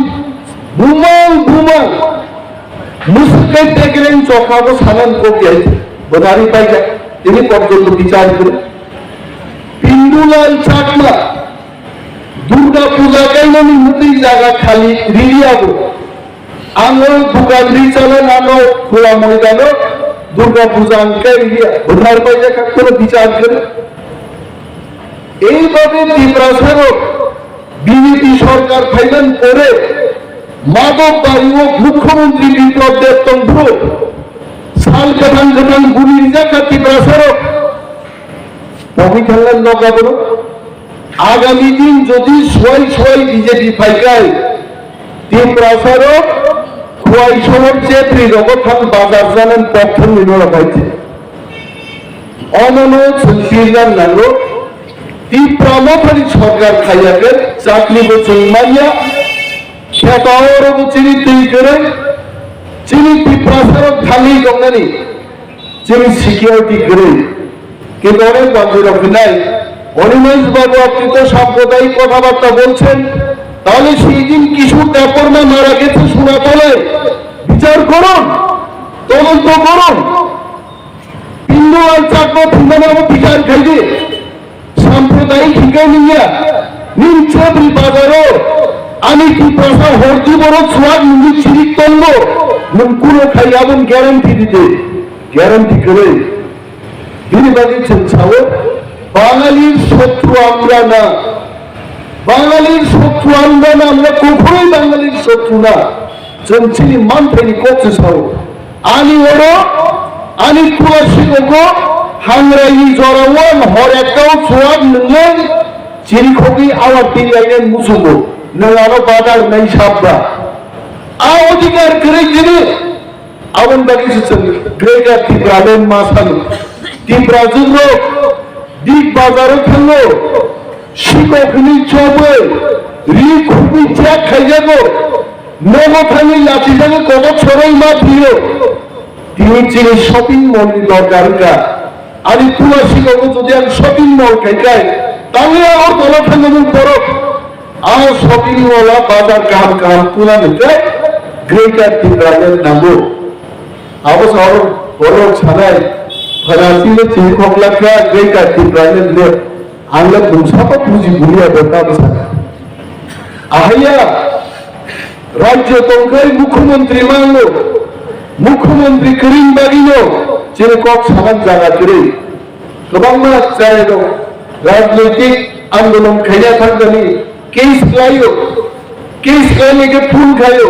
বুমাং বুমাং মুসকে দেখলেন চকাবো সানান কোপ যাইছে বোধারি পাইকা তিনি পর্যন্ত বিচার করে পিন্ডুলাল চাকমা দুর্গা পূজা কেন মুক্তি জায়গা খালি রিলিয়াবো আঙো দোকান চালান আনো খোলা ময়দান দুর্গা পূজা আনকে রিলিয়া বোধার পাইকা কোনো বিচার করে এইভাবে তীব্রাসারও বিজেপি সরকার ফাইনাল করে মাদক বাড়িও মুখ্যমন্ত্রী বিপ্লব দেব তন্ত্র সাল কাটান কাটান গুলির জায়গা তীব্রাসারও কবি খেললেন নগাবো আগামী দিন যদি সোয়াই বিজেপি ফাইকায় তীব্রাসারও খোয়াই শহর চেত্রী রগথান বাজার জানেন পক্ষ নির্ণয় পাইছে অমনো সুলফিরান নালো তীব্রামথারি সরকার খাইয়াকে চাকরি বছর মাইয়া খেতাওয়ারও চিনি তুই করে চিনি তীব্রাসারও খালি গঙ্গানি চিনি সিকিউরিটি করে কিন্তু অনেক বান্ধব নাই অনিমেষ বাবু আপনি তো সাম্প্রদায়িক কথাবার্তা বলছেন তাহলে সেই দিন কিছু দেববর্মা মারা গেছে শোনা তোলে বিচার করুন তদন্ত করুন পিন্ডুলাল চাকমা ফিনানামো বিচার খাইবে সাম্প্রদায়িক শিকাই নিয়া নিমচাবরি বাজারও আমি কি প্রশা হরদি বড় সোয়াদ মুঙ্গি চিরিক তঙ্গ মুঙ্কুরো খাইয়াবন গ্যারান্টি দিতে গ্যারান্টি করে তিনি বাজিয়েছেন ছাও বাঙালির শত্রু আমরা না বাঙালির শত্রু আমরা না আমরা কখনোই বাঙালির শত্রু না চঞ্চিনি মানফেনি করছে ছাও আনি ওরো আনি তুলসী ওগো হাংরাই জরাওয়ান হর একটাও সোয়াদ নঙ্গে চিরিখবি আবার তিন লাইনের মুসুগো নঙ্গানো বাজার নেই সাবরা আ অধিকার করে যিনি abon bagi sistem greater Tibraland masalu Tibra juro dik bazar thango shiko khini chobe ri khubi chak khai jago nogo thani lachi jago kobo choroi ma thiyo tini chini shopping mall ni dorkar ka ari pura shiko jodi am shopping mall khai kai তাহলে আর তোলা থাঙ্গো বড় আর shopping mall বাজার কাম পুরা নিতে greater Tibraland নামো অবসর বড় ছাড়াই ফরাসিলে চিকক লাগা গ্রেটার Tibraland লে আমরা দুসাপা বুঝি বুড়িয়া বেটা বসা আহাইয়া রাজ্য তঙ্কাই মুখ্যমন্ত্রী মানলো মুখ্যমন্ত্রী করিম বাগিনো চিকক সামান জায়গা করে গোবাং মাস চাই দো राजनीतिक आंदोलन खाया थांगनी केस लायो केस लाने के फूल खायो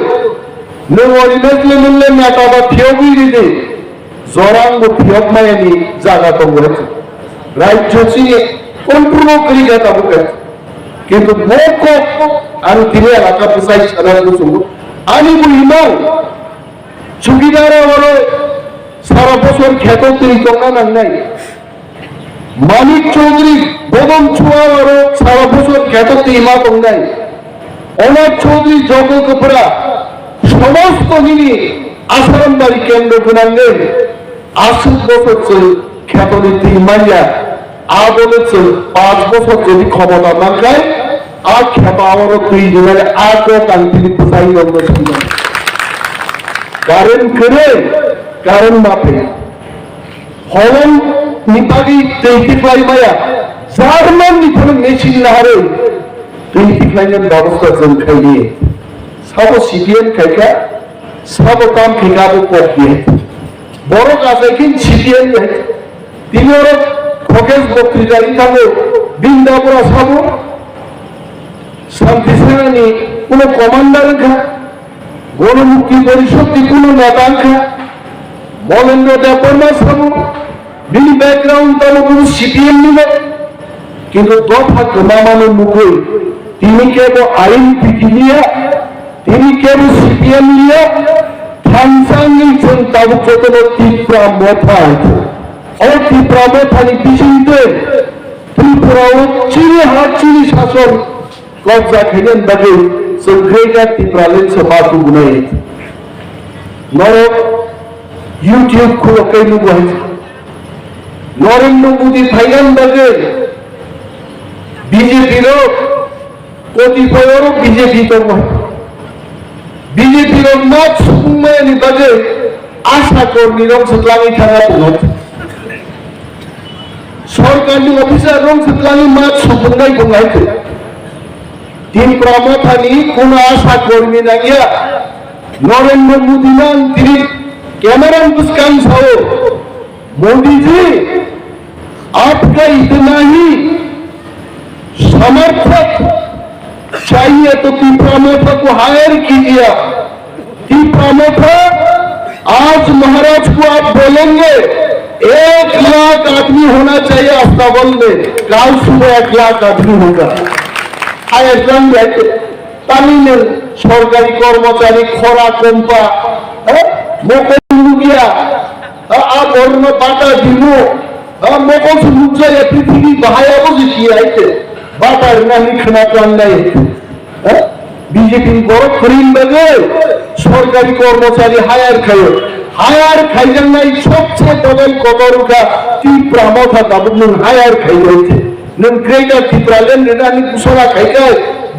नोरी नजले नल्ले नाटा बा थियोगी रिदे जोरांग थियोग मायनी जागा तंगरे राज्य चिने कंट्रोल करी जाता बुके किंतु मोको आरो तिने एलाका पसाई छाना गुसुंगु आनी बुइमां चुगीदारा वरो सारा बছর खेतो तरी तंगा नांगनाय মানিক চৌধুরী বদন চুয়ার সারা বছর খ্যাততে ইমা বঙ্গাই অনাথ চৌধুরী জগ কপড়া সমস্ত দিনই আসারাম বাড়ি কেন্দ্র গুণাঙ্গে 80 বছর চল খ্যাতনীতি ইমাইয়া আ বলেছে 5 বছর যদি ক্ষমতা না খায় আর খ্যাত আমার 2 দিনের আগে কান্তিনি পোসাই অন্য ছিল কারণ করে কারণ মাপে হলন নিপাগি তেইটিফ্লাই মায়া জার্মান নিফলে মেশিন নাহারে তেইটিফ্লাইনের ব্যবস্থা চল খাইয়ে সব সিপিএম খাইকা সব কাম খেকাবো পকিয়ে বড় কাজে কিন সিপিএম তিনর খগেশ বক্তৃতারি থাকো বৃন্দাপুরা সব শান্তি সেনানি কোনো কমান্ডার খা গণমুক্তি পরিষদ কোনো নেতা খা মলেন্দ্র দেববর্মা সব বিনি ব্যাকগ্রাউন্ড তাহলে কোনো সিপিএম নিল কিন্তু দফা গমামানো মুখে তিনি কেবল আইন পিটি নিয়ে তিনি কেবল সিপিএম নিয়ে থানসাঙ্গি জন তাবু কেতন ত্রিপুরা মথা ও ত্রিপুরা মথানি পিছিয়ে ত্রিপুরা চিনি হাত চিনি শাসন কবজা খেলেন বাগে গ্রেটার Tibraland সমাজু গুনাই নরক ইউটিউব খুলে কেলু হয়েছে নরেন্দ্র মোদী থাইল্যান্ড বাগে বিজেপির কতিপয়ের বিজেপি তো বিজেপির মত সুকুমায়নি বাগে আশা কর্মীর সেতলামি থাকা পুনত সরকারি অফিসার সেতলামি মত সুকুমাই বঙ্গাইতে Timbra মথানি কোন আশা কর্মী না গিয়া নরেন্দ্র মোদী মান তিনি कैमरा मुस्कान छाओ मोदी जी आपका इतना ही समर्थक चाहिए तो Timbra मोथा को हायर कीजिए Timbra मोथा आज महाराज को आप बोलेंगे 1 लाख आदमी होना चाहिए अस्ताबल में कल सुबह 1 लाख आदमी होगा हायर जाएंगे तामिल सरकारी कर्मचारी खरा कम्पा मोकलुगिया अर्ण बाटा दिनु मोकल सुमुजाया पृथ्वी बाहायाबो जिखिया आइते बाटार नानि खना काननाय बीजेपी बड़ करिम बागे सरकारी कर्मचारी हायर खाइजानाय सबसे डबल कबरुका Timbra मोथा दाबो नों हायर खाइजाइते नों ग्रेटार Tibraland नानि घोषणा खाइखाय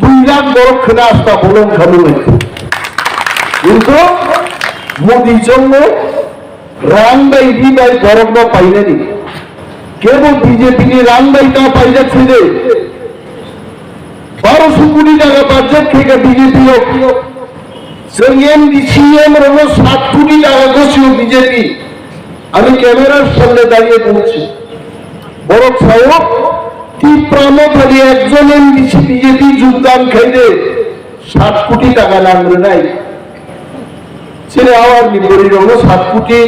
2 लाख बड़ खना आस्था बलन खालामो किन्तु मोदी जन्म राम बाई बाई गरम पाइनि केवल बीजेपी ने राम बाई ता पाई जाच्छे रे 1200 कोटी टाका बाजेट থেকে बीजेपी सीएम রঙ 7 কোটি টাকা ঘোষিত बीजेपी আমি ক্যামেরার সামনে দাঁড়িয়ে বলছি বড় সাহেব Timbra মোথানি একজন এমডিসি बीजेपी যোগদান খাইলে 7 কোটি টাকা লাগবে নাই ছেলে আওয়ার নিবরি রঙ 7 কোটি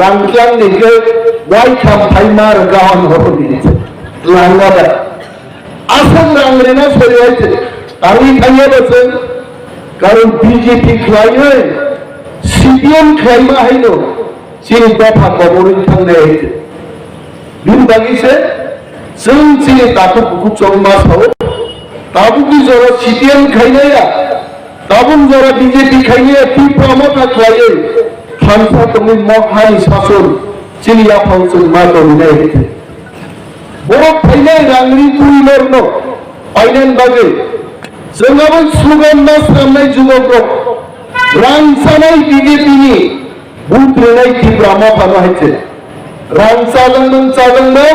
রাংক্লাং নিকে ওয়াই খাম ফাইমার গাওয়ান হতো দিয়েছে লাঙ্গাদা আসল রাংরে না সরে হয়েছে আমি খাইয়ে বসে কারণ বিজেপি খাইয়ে সিপিএম খাইমা হাইনো চিনি দফা কবরই থাকলে बिनि बागैसो जों जे दाथ' बहुत समाजाव दाबुनि जरा सिपिएम खायनाया दाबुन जरा बीजेपी खायनाया तीव्र माथा खायो थांसा तमि महानि शासन चिनिया फाउसन मा दमिनाय हेते बर' फायनाय रांनि तुइलरनो फायनायनि बागै जोंहाबो स्लगान मास खालामनाय जुगफ्राव रां सानाय बीजेपीनि बुट रेनाय तीव्र माथा हेते रां चालंदों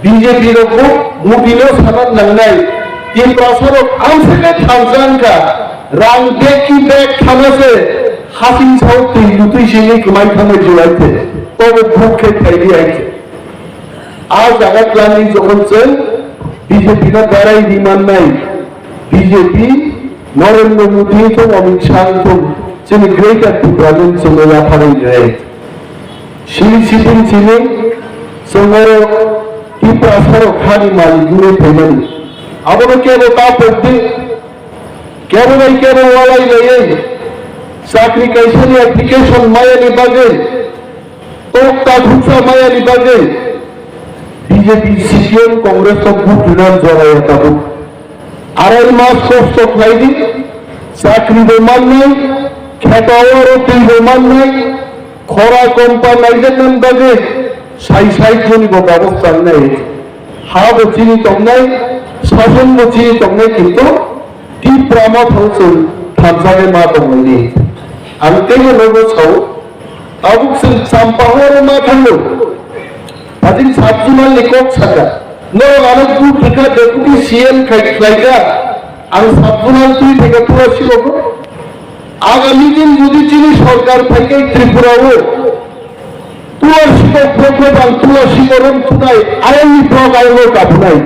बीजेपी को मुदिनो सानत नंगनाय तीन प्रासरक आंसके थांजानका रां बेग की बेग थानासे हासिन साव दै लुतै सेनि कमाय थांनाय जुलायते तबे भुखे थाइदि आइते आज आगात लानि जखनजों बीजेपी ना दाराय दिमाननाय बीजेपी नरेंद्र मोदी तो अमित शाह तो जोंनि ग्रेटार त्रिपुराजों जोङो लाफानाय जायो सिरि सिपिं सिनि जोङो त्रिपुरा सरक हानि मालिकनि फैनानै आबोनो केबो तापदि केबो बाय केबो वालाय लयै साख्रि कैसनि एप्लिकेशन मायानि बागै तक्ता खुसा मायानि बागै बीजेपी सीपीएम कांग्रेस तो बुटुनान जराया ताबु आराय मास कष्ट खायदि साख्रि माननाय खेतावर दै माननाय खरा कम्पा नायजेननायनि बागै साइ जोंनि व्यवस्था नाय हा बचिनि दंनाय शासन बचिनि दंनाय किन्तु तीव्र माथावसो थांजानाय मा दंनायनि आं तेनो लोगो साव आबुक जों चाम्पाहर मा थांनो आजिन साबजुमान लेखक साका नो आरो बुटका डेपुटी सीएम खायख्लायगा आं साबजुमान तुइ থেকে পুরস্কার आगामी दिन যদি চিনি সরকার থেকে ত্রিপুরাও তুলসী প্রোগ্রাম তুলসী গরম তুনাই আইনি ব্লক আইনো কাপুনাই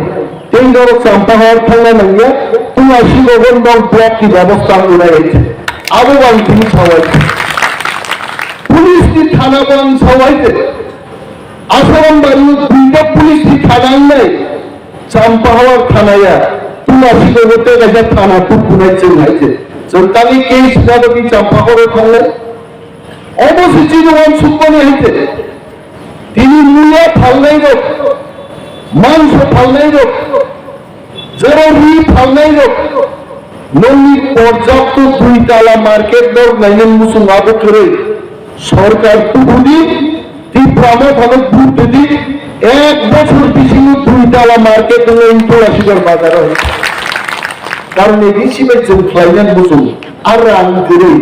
এই ধরো চাম্পাহার থানা নাইয়া তুলসী গরম ব্লক কি ব্যবস্থা নিয়ে গেছে আবু বাং তিনি সবাই পুলিশ কি থানা বাং সবাইতে আসাম বাড়ি দুইটা পুলিশ কি থানা নাই চাম্পাহার থানায়া তুলসী গরমতে গেছে থানা টুকুনাইছে নাইছে सरकारी केस जाबती चांपाहर थांले अबसिची वन सुपने हेते तिनि मुया फालनाय रक मांस फालनाय रक जररी फालनाय रक नोंनि पर्याप्त दुई ताला मार्केट दर नायनेन मुसुंगाबो करे सरकार तुबुदि तीव्रामा भाबे बुद्धि एक बছর पिछिनि दुई ताला मार्केट दर इंटरनेशनल बाजार है कारण एडिसिबे जों खायनान बुझो आरो रां गोरै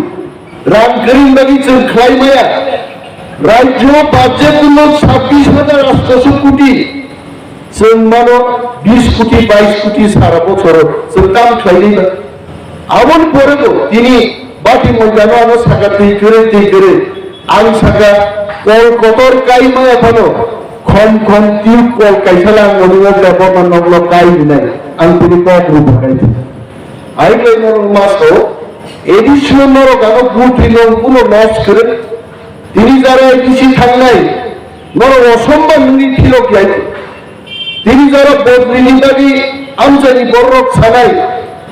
बागै जों खायमाया राज्य बाजेट गुलो 26,800 कोटी जों मानो 20 कोटी 22 कोटी सारा बছর जों दाम खायनाय आबन परेगो तिनि बाटी मयदानो आनो सागा दै करे आं सागा कल कतर कायमाया फानो खम टिउब कल कायसाला मनिया गभर्नमेन्ट नगलो काय बिनाय आं तिनि कल रुबायदि आइलेनर मासो एडिशनल गानो बुटिनो पुनो लस करे तिनि जारा एडिसि थांनाय नरो असम्माननि थिलक लाय तिनि जारा बदलिनि बागि आमजानि बरक सानाय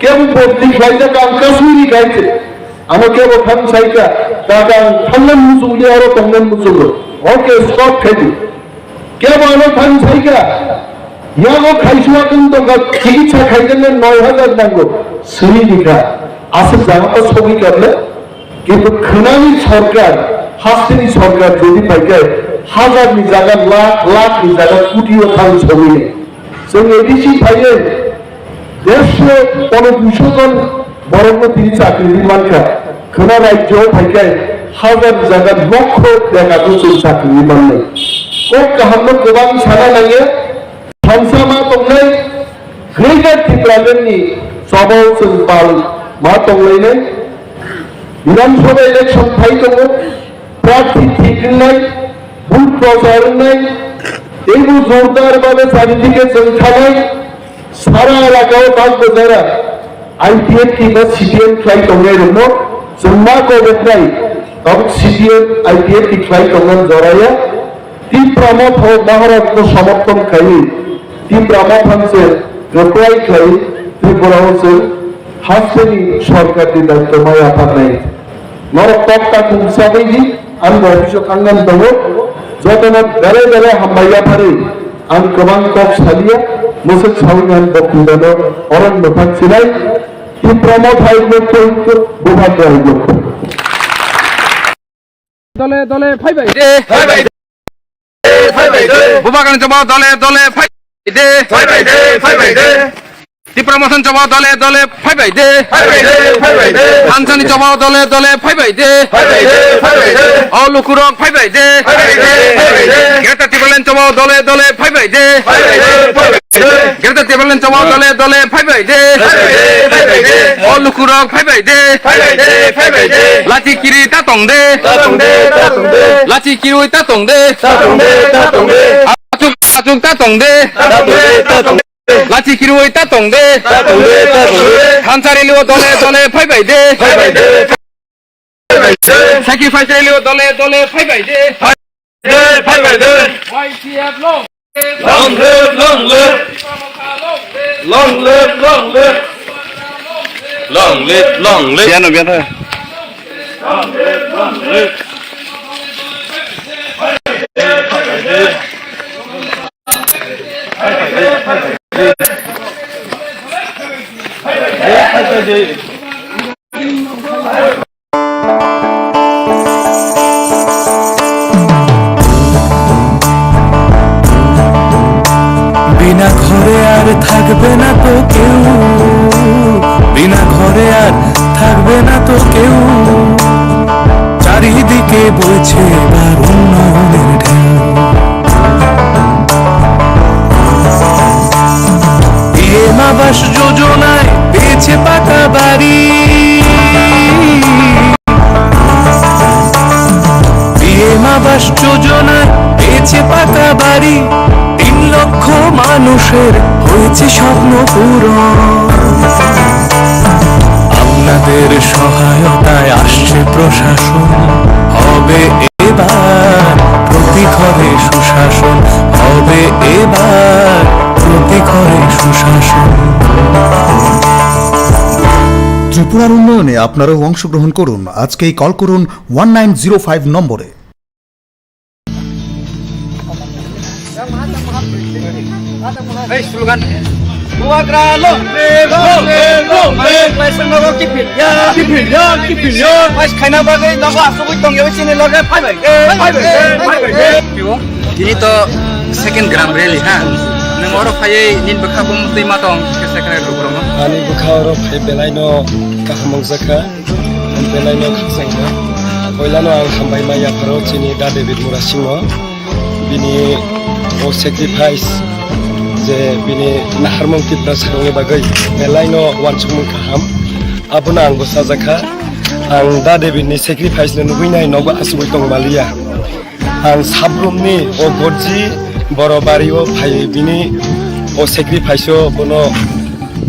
केबो बदलि खायजा काम काश्मीरी गायते आनो केबो थाम साइका दागा थांनान मुजुलि आरो थांनान मुजुल ओके स्टप खायदि केबो आनो थाम साइका यागो खायसुआ किन्तु चिकित्सा खायजोंनो 9,000 नांगौ सोनि बिघा आसे जागाखौ सगि करले किन्तु खोनानि सरकार हास्तिनि सरकार যদি পাইকে হাজারनि জায়গা লাখनि জায়গা কোটিও थां सगि जों एडिसि पाइयो 150-200 जन बर'नो তিনি চাকরিनि मानखा खोना राज्योआव पाइके हाजार জায়গা লক্ষ টাকাखौ जों চাকরিनि माननाय কক काहामनो गोबां साना नाङो थांसामा दंनाय ग्रेटार त्रिपुरानि सभाव जों बाल मा दंलायनाय विधानसभा इलेक्शन फाइ दङ प्रार्थी थिखनाय बुथ प्रचारनाय एगु जोरदार भाবে চারিদিকে जों थानाय सारा एलाकायाव बाग बाजारा आईपीएफ की बा सीपीएम फ्लाइ दंनाय दङ जों मा गबेनाय अब सीपीएम आईपीएफ की फ्लाइ दंनाय जराया तीव्रमा महाराष्ट्र समर्थन खाई तीव्रमा फांसे गोख्राय खाई त्रिपुरायाव जों हास्टेलनि सरकारनि दायित्व माय आफादनाय नरक तक्ता हिसाबै आं अफिसाव थांनानै दङ जतन बेले बेले हामबायाफारि आं गोबां कक सालिया मोसों सावनानै बकुंदानो अरन मोखां सिनाय प्रमोद हाइब्रिड बुभाग हाइब्रिड দলে দলে ফাইবাই দে ফাইবাই দে ফাইবাই দে বুবাগান জমা দলে দলে ফাইবাই দে ফাইবাই দে ফাইবাই দে টিপ্রমোশন জমা দলে দলে ফাইবাই দে ফাইবাই দে ফাইবাই দে হানসানি জমা দলে দলে ফাইবাই দে ফাইবাই দে ফাইবাই দে অলুকুরক ফাইবাই দে ফাইবাই দে ফাইবাই দে গেটা টিবলেন জমা দলে দলে ফাইবাই দে ফাইবাই দে ফাইবাই দে গেটা টিবলেন জমা দলে দলে ফাইবাই দে ফাইবাই দে ফাইবাই দে অলুকুরক ফাইবাই দে ফাইবাই দে ফাইবাই দে লাচি কিরি তা তং দে লাচি কিরুই তা তং দে আচুক আচুক তা তং দে লাচি কিরুই তা তং দে হানসারি লিও দলে দলে ফাইবাই দে স্যাক্রিফাইস লিও দলে দলে ফাইবাই দে ফাইবাই দে YCF long live long live long live long live long live long live bien bien thôi long live long live বিনা ঘরে আর থাকবে না তো কেউ বিনা ঘরে আর থাকবে না তো কেউ চারিদিকে বইছে এবার উন্নয়নের ঢেউ পিএম আবাস যোজনায় পেয়েছে পাকা বাড়ি পিএম আবাস যোজনায় পেয়েছে পাকা বাড়ি 3 লক্ষ মানুষের হয়েছে স্বপ্ন পূরণ আপনাদের সহায়তায় আসছে প্রশাসন হবে এবার প্রতি ঘরে সুশাসন হবে এবার প্রতি ঘরে সুশাসন ত্রিপুরার উন্নয়নে আপনারাও অংশগ্রহণ করুন আজকেই কল করুন 1905 নম্বরে Hey, slogan. Buagra long live long live. Paisa nogo kipilya. Pais khaina bagai nogo asubui tongyau chini loge phaibai. Ini to second gram rally ha. Nang oro phai nin bakha bum tei ma tong second program. Ani bukharo phai belaino kahamong zakha. Belaino khasangna. Poilano ang hambai maya pharo chini da David Murasingo. Bini o sacrifice जे बिनि नाहारमं किप्रा सारंनि बागै बेलायनो वानसुमं खाहाम आबुना आंबो साजाखा आं दा डेभिडनि सेक्रिफाइसनो नुबैनाय नबो आसुबै दं मालिया आं साब्रुमनि ओ गदजि बर' बारियो फाय बिनि ओ सेक्रिफाइसो बनो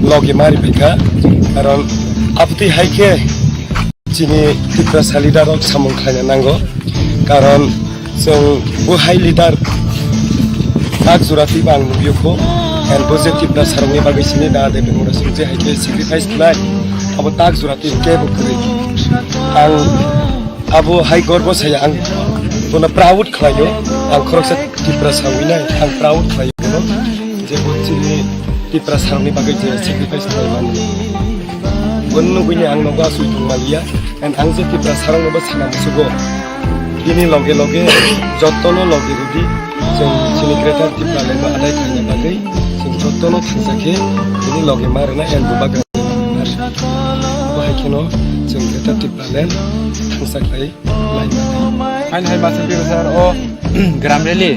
लगे मारि फैखा कारण आपति हायके जिनि किप्रा सालिदारक सामं खायनो नांगौ कारण जों बुहाय lidar tak surati bang nubioko and positive na sarungi bagay sini na de mura sunje haike sacrifice nai abo tak surati ke bukri ang abo hai gorbo saya ang bona proud khlayo ang khoroksa tipra sawi nai ang proud khlayo no je botchini tipra sarungi bagay je sacrifice nai man gonnu bini ang noga sui malia and ang je tipra sarungi ba sana musugo ini loge loge jotono loge rudi जों जोंनि ग्रेटार टिप्रालेन्डआव आदाय खायनो बागै जों जतन' थांजाखे बिनि लगे मारोना N बुबा बाहायखेनो जों ग्रेटार टिप्रालेन्ड थांजाख्लाय हाइन हाइ मासे बिरसार ओ ग्राम रेली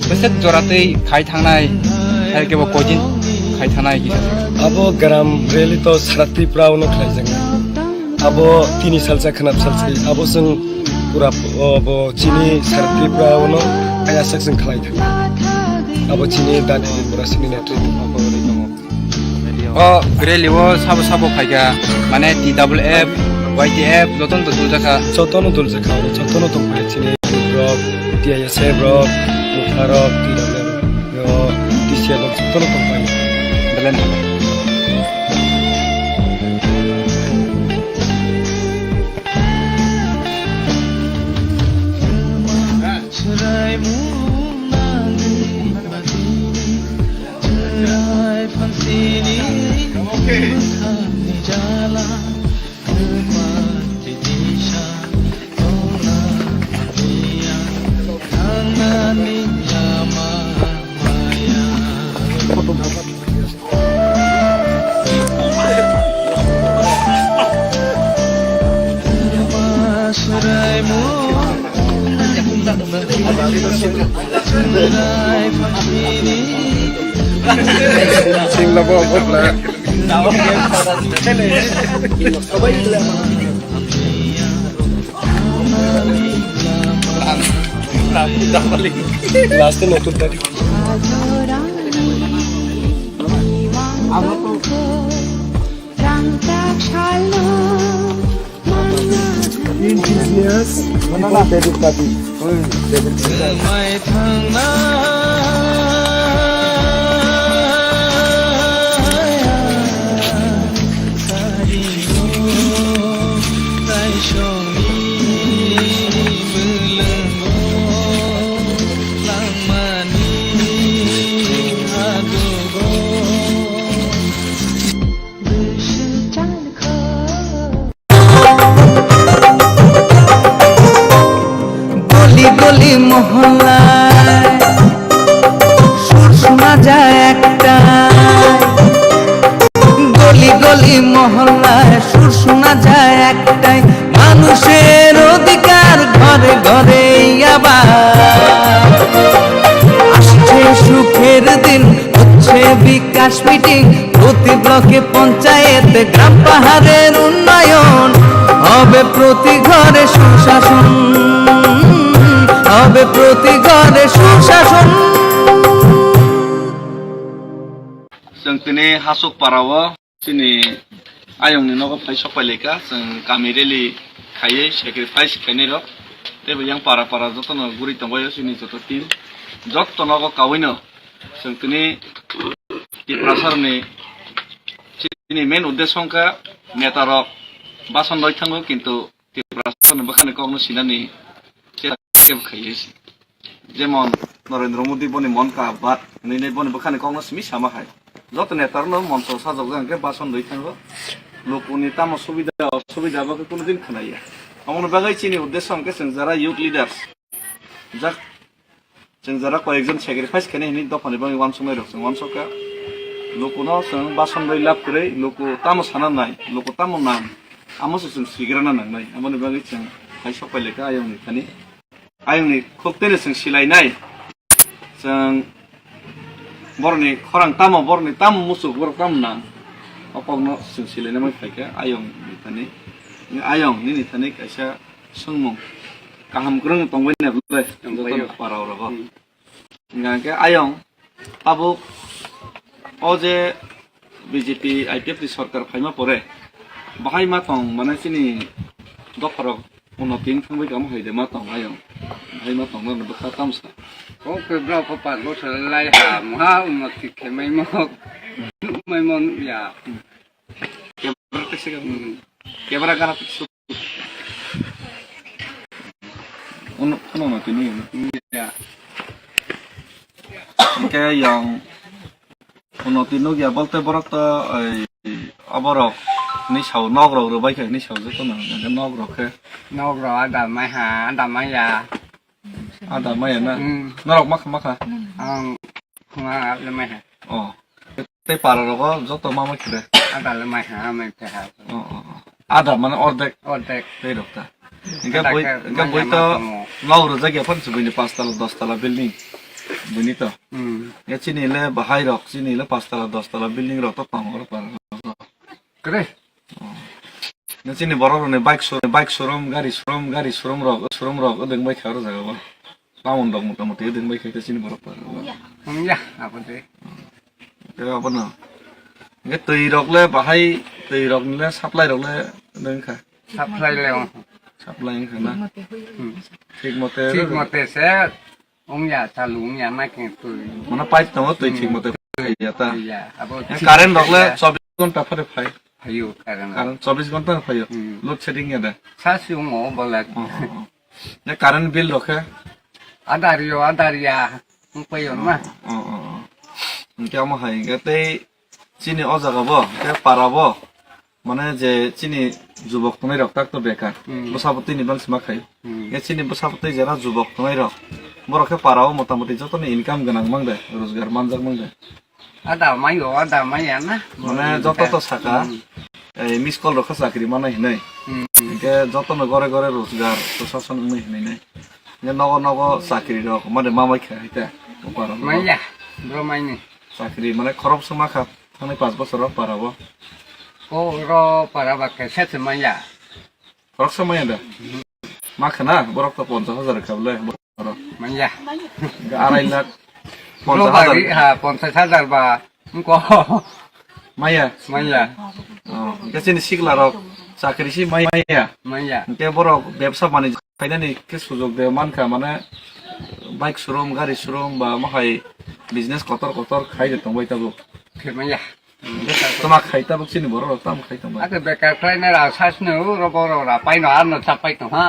बेसे जरातै खाय थांनाय हायकेबो कोजिन खाय थांनाय कि अब ग्राम रेली तो सारा टिप्रावनो खाय जों अब 3 साल जाखनाब सालसै अब जों पुरा अब चिनि सारा टिप्रावनो आया सेक्सन खालाय थाङो अब चिनि दानि बरासिनि नेट्रिनि माबारै दङ ओ रेलिओ साबो साबो फायगा माने DWF YTF जतन दुलजाखा जतन दंफाय चिनि रक DISF रक मुखारक DWF यो DCL जतन दंफाय बेलेन লাস্টে নতুন তারিখ গলি গলি মহল্লায় সুর শোনা যায় একটা, গলি গলি মহল্লায় সুর শোনা যায় একটাই, মানুষের অধিকার ঘরে ঘরে আবার আসছে সুখের দিন, হচ্ছে বিকাশ মিটিং, প্রতি ব্লকে পঞ্চায়েত গ্রাম পাহাড়ের উন্নয়ন, হবে প্রতি ঘরে সুশাসন, হবে প্রতি ঘরে সুশাসন। जों दिनै हासुक पाराव जोंनि आयंनि न'आव फाय सफायलेखा जों गामि रेलि खायै सेक्रिफाइस खायनाय र तेबो yang पारा पारा जतन गुरि तंबाय जोंनि जत टीम जत न'आव कावैनो जों दिनै प्रसारनि दिनै मेन उद्देश्यखा नेतार बासन लय थाङो किन्तु प्रसारनि बखाने कगनो सिनानि केम खायै जेमन नरेन्द्र मोदी बनि मन का बात नै बनि बखाने कगनो सिमि सामा खाय যত নেতার মঞ্চ সাজক জানকে বাসন লই থাকবো লোকনি তাম সুবিধা অসুবিধা বা কোনোদিন খোনাইয়া আমার বাগাই চিনি উদ্দেশ্য আমাকে जों যারা ইউথ লিডার্স जों যারা কয়েকজন স্যাক্রিফাইস খানে হিনি দফানি বাং ওয়ান সময় রকম ওয়ান সকা লোকনো जों বাসন লই লাভ করে লোক তাম সানা নাই লোক তাম নাম আমসে जों সিগ্রানা নাंनाय আমার বাগাই जों হাই সপাইলেকা আয়ংনি খুব তেনে जों सिलायनाय जों बरनि खरां तामो बरनि ताम मुसुक बर ताम ना अपगनो जों सिलायना मै फायका आयं निथानि आयं नि निथानि कायसा सोंमु काहाम ग्रों तंबाय नाबले तंबाय पाराव रबो गाके आयं आबो अजे बीजेपी आईपीएफ नि सरकार फायमा परे बाहाय मा तं माने सिनि दफारक उन्नतिन थांबाय गाम हायदे मा तं आयं बाहाय मा तं मा बखा तामसा có cái bao phát bát bớt lại hàm ha mà thịt cái mấy món ya Kebara kana tiksu ono na tini ya kayak yang ono tinu ya bolte borak ta aborok ni sau nogrok ro bai ka ni sau jto na nogrok ke nogrok ada mai ya ada mai na norok maka không ada mai ha oh te para ro ko jto mama kire ada mai ha mai te ha ada mana ordek te dokta enggak boy to lauro jagi apa sih bunyi 5 tala 10 tala building bunyi to ya sini le bahai rok sini le 5 tala 10 tala building rok to pang ro para kere ya sini borok ne bike showroom gari showroom rok odeng bai kharo jaga ba lamun dong motamuti odeng bai khaite sini borok para ya apa deh cái apa na cái tùy rok le bahai tùy rok le supply rok le deng kha supply leo supply kha na ঠিক মতে সে ya chalung ya mai ke tu mana pipe to tùy ঠিক মতে ya ta ya abo current rok le 24 ঘন্টা পরে phi ayo karena 24 ঘন্টা phi load shedding ya da sa siu mo bolak ya current bill rokhe adaria payon ma কেমন হয় এতে চিনি অজাগাবো পারাবো মানে যে চিনি যুবক তোমায় রক্তাক্ত বেকার বসাপতি নিবাং সিমা খাই এ চিনি বসাপতি যারা যুবক তোমায় রক বরকে পারাও মোটামুটি যত ইনকাম গোনাং মাংদে রোজগার মানজাক মাংদে ada mai ya na মানে যত তো সাকা এই মিস কল রখা চাকরি মানে হিনাই যত ঘরে ঘরে রোজগার প্রশাসন হিনাই নাই নগ নগ চাকরি রক মানে মামাই খাইতে Maya, bro maini. চাকরি মানে খরচ সমা খাপ থানায় 5 বছর পারাব Oh, ro para bakke set maya. খরচ সময় দা মাখা না বরফ তো 50,000 খাবলে Maya. 2.5 lakh Bro bagi ha 50,000 ba. Ko. মাইয়া Maya. কাছে শিখলা রক চাকরি সি মাইয়া Maya. কে বড় ব্যবসা বাণিজ্য খাইনানি কে সুযোগ দে মানকা মানে বাইক শোরুম গাড়ি শোরুম বা মাহাই বিজনেস কতর কতর খাই যেতাম বইতাবো Ke maya. তোমাক খাইতাবো চিনি বড় তাম খাইতাম Ate bekar trainer asas ne ro boro ra paino arno chapai to ha.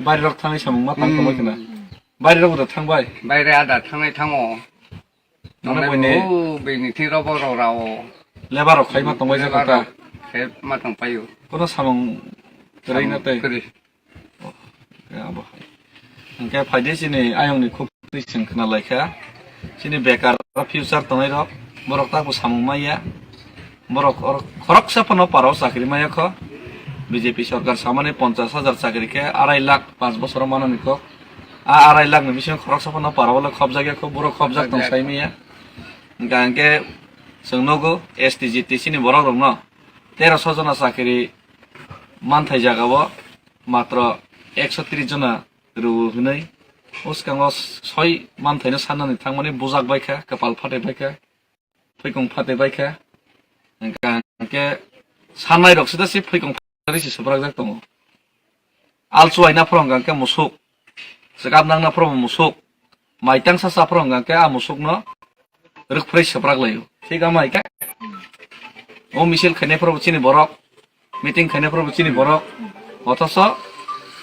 বাইরে রক থাঙै সামুং मा थां तमाय kana বাইরে রক थांबाय Baire ada thangai thango. Nona boine beni thi ro boro ra o. Labour खाइ मा तमाय जाता Ke ma thang payo. कोन सामुं रैना तै Kri. अब ओंके फाइदे सिनि आयंनि खुब रिसन खोना लायखा सिनि बेकार फिउचार तनाय रक बरक ताबो सामुं माया बरक खरक साफनो पारो चाकरी माया ख बीजेपी सरकार सामाने 50,000 चाकरी के 2.5 लाख 5 बছর माननि ख 2.5 लाख नि बिसिम खरक साफनो पारोले खब जागे ख बरक खब जाक दं साइमिया गांके जोंनोगो एसटीजीटी सिनि बरक रंग 1300 जना चाकरी मानथाय जागाबो मात्र 130 जना रुहुनै उसकांगो 6 मानथायनो साननानै थांमाने बुजाक बायखा कपाल फाटे बायखा फैगं फाटे बायखा गांके साननाय रक्सदा सि फैगं फाटे सब्राक जाक दङ आलचुआइना फ्रं गांके मुसुक सगाब नांना फ्रं मुसुक माइतां सासा फ्रं गांके आ मुसुकनो रोखफ्रै सब्राक लायो थिगा माइका ओ मिছিল खायनाय फ्रं चिनि बरक मिटिं खायनाय फ्रं चिनि बरक अथस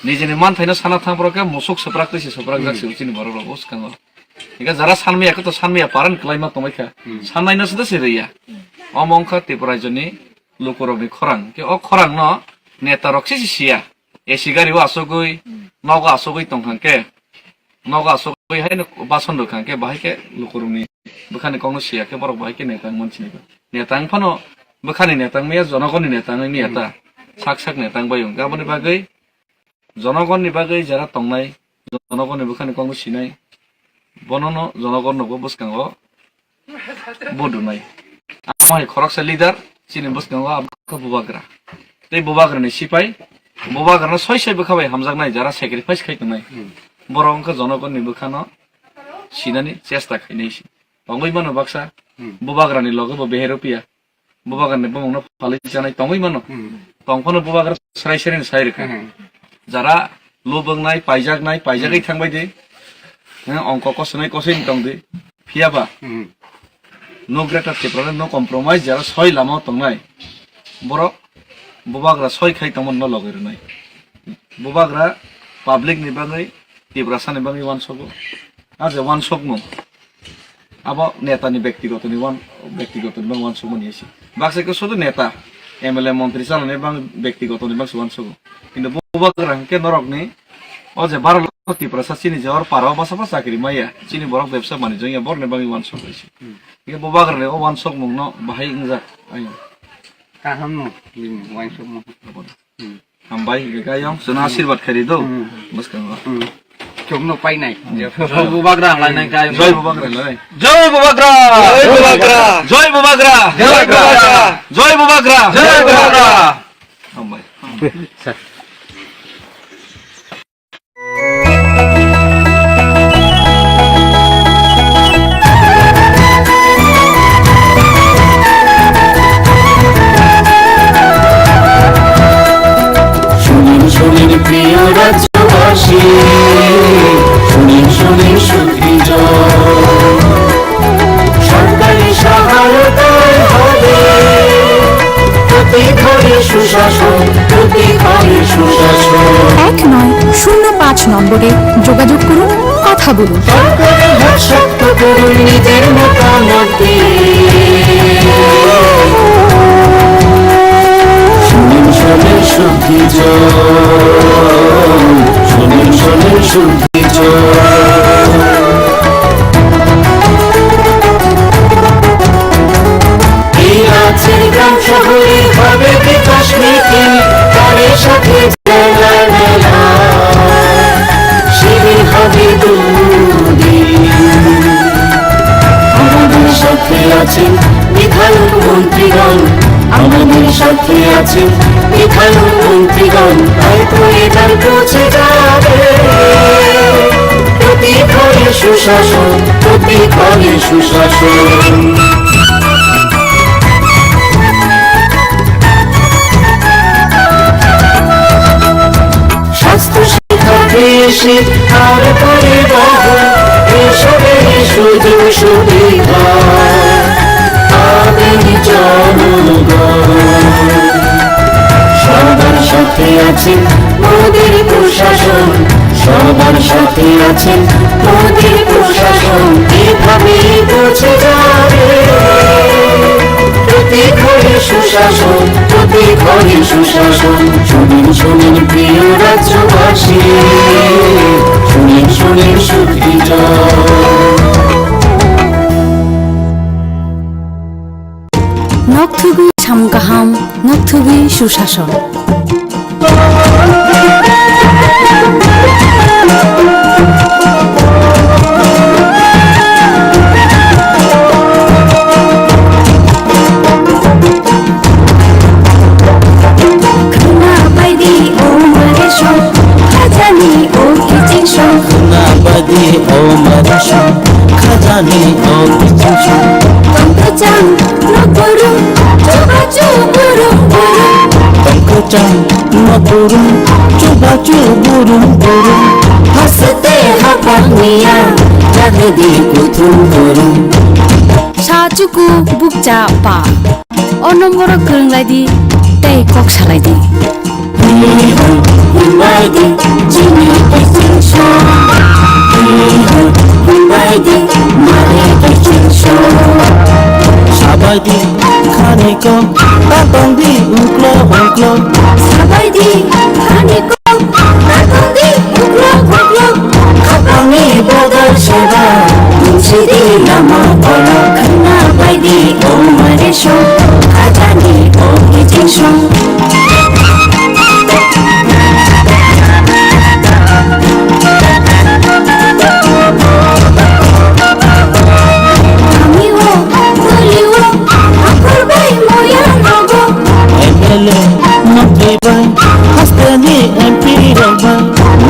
निजेनि मानथायनो साना थांफ्रके मुसुक सब्राक तैसे सब्राक जाकसि चिनि बरक उसकांगो इका जरा सानमियाखौ तो सानमिया पारन क्लाइमा तमायखा साननायनोसो दसे रैया अमंखा त्रिपुराजनि लोकरनि खरां के अ खरां न नेता रक्सि सिया एसि गारिव आसगै नगा आसगै तंखांके नगा आसगै हाय बासन दखांके बाहायके लोकरनि बखानि कौनो सिया के बरक बाहायके नेता मोनसिनि नेता फनो बखानि नेता मेया जनगणनि नेता नेता साक साक नेता बायं गाबनि बागै जनगणनि बागै जरा तंनाय जनगणनि बखानि कौनो सिनाय बननो जनगणनोबो बसकांगो बदुनाय आमाय खरकसा लिडार चिनि बसकांगो आबखा बुबाग्रा तै बुबाग्रानि सिपाय बुबाग्रानो सय सय बखाबाय हामजागनाय जरा सेक्रिफाइस खायतनाय बरंखो जनगणनि बखानो सिनानि चेष्टा खायनायसि तंगै मानो बाक्सा बुबाग्रानि लगबो बेहेरपिया बुबाग्रानि बमंनो फालै जानाय तंगै मानो तंफनो बुबाग्रा सराय सरायनि सायरखा जरा लुबंनाय पाइजागै थांबाय दे अंक कसनाय कसैनि तंदे फियाबा नो ग्रेटर टिप्रानो नो कम्प्रोमाइज जरा सय लामा तंनाय बरक बुबाग्रा सय खाय तमन न लगैरनाय बुबाग्रा पाब्लिक नि बागै टिप्रासानि बागै वान सगो आज वान सगमो अब नेतानि व्यक्तिगतनि वान सगमो निसि बाक्साको शुद्ध नेता एमएलए मन्त्री चालनाय बां व्यक्तिगतनि बाक्सा वान सगो किन्तु बुबाग्रा के नरकनि अजे 12 लाख टिप्रासा चिनि जवर पाराव बासाबा चाकरी माया चिनि बरक व्यवसाय बानिज्य या बरने बागै वान सगैसि के बुबाग्रानि ओ वान सग मुंनो बाहाय इंजा आय Kahamno wain sumo. हामबाय गायं जोना आशीर्वाद खारि दो बसकांगो Chumno pai nai. जय बुबाग्रा लायनाय गाय जय बुबाग्रा लाय जय बुबाग्रा जय बुबाग्रा जय बुबाग्रा जय बुबाग्रा जय बुबाग्रा जय बुबाग्रा हामबाय শুনিন প্রিয় রাজ্যবাসী শুনিন সুখী সরকারি সহায়তায় হবে প্রতি ঘরে সুশাসন প্রতি ঘরে সুশাসন 1905 নম্বরে যোগাযোগ করুন কথা বলুন সরকারি ভোট শক্ত করুন নিজের মতামত দিয়ে শুনিন সুখী শুনিন সুখী এই রাজ্যের গ্রাম শহরে হবে বিকাশ নীতি তার সাথে শিবির এবার পৌঁছে যাবে প্রতি ঘরে সুশাসন, প্রতি ঘরে সুশাসন। স্বাস্থ্য শিক্ষা কৃষি আর পরিবহন এসবের সুযোগ সুবিধা পাবেন জনগণ। সবার সাথে আছেন মোদের প্রশাসন, সবার সাথে আছেন মোদের প্রশাসন। এভাবে পৌঁছে যাবে প্রতি ঘরে সুশাসন, প্রতি ঘরে সুশাসন। শুনেন শুনেন প্রিয় রাজ্যবাসী, শুনেন শুনেন সুবিচার। নকথুগি সামগাহাম, নকথুগি সুশাসন। খাজানি ও বিচুষণ তঙ্কচাং নগরুম চুবাচু বুরুম বুরুম, তঙ্কচাং নগরুম চুবাচু বুরুম বুরুম। হাসতে হাপানিয়া জাগদি কুথুম করুম। সাচুকু বুকচা পা অ নম্বর গোरोंलायदि তাই cock সালাইদি। Humaydi jini bichishon, Humaydi mare bichishon. Sabaydi khaniko tatongdi uklo uklo, Sabaydi khaniko tatongdi uklo uklo. Khapani bodol seba munsidi lama polo. Khana baydi o maresho khajani o bichishon.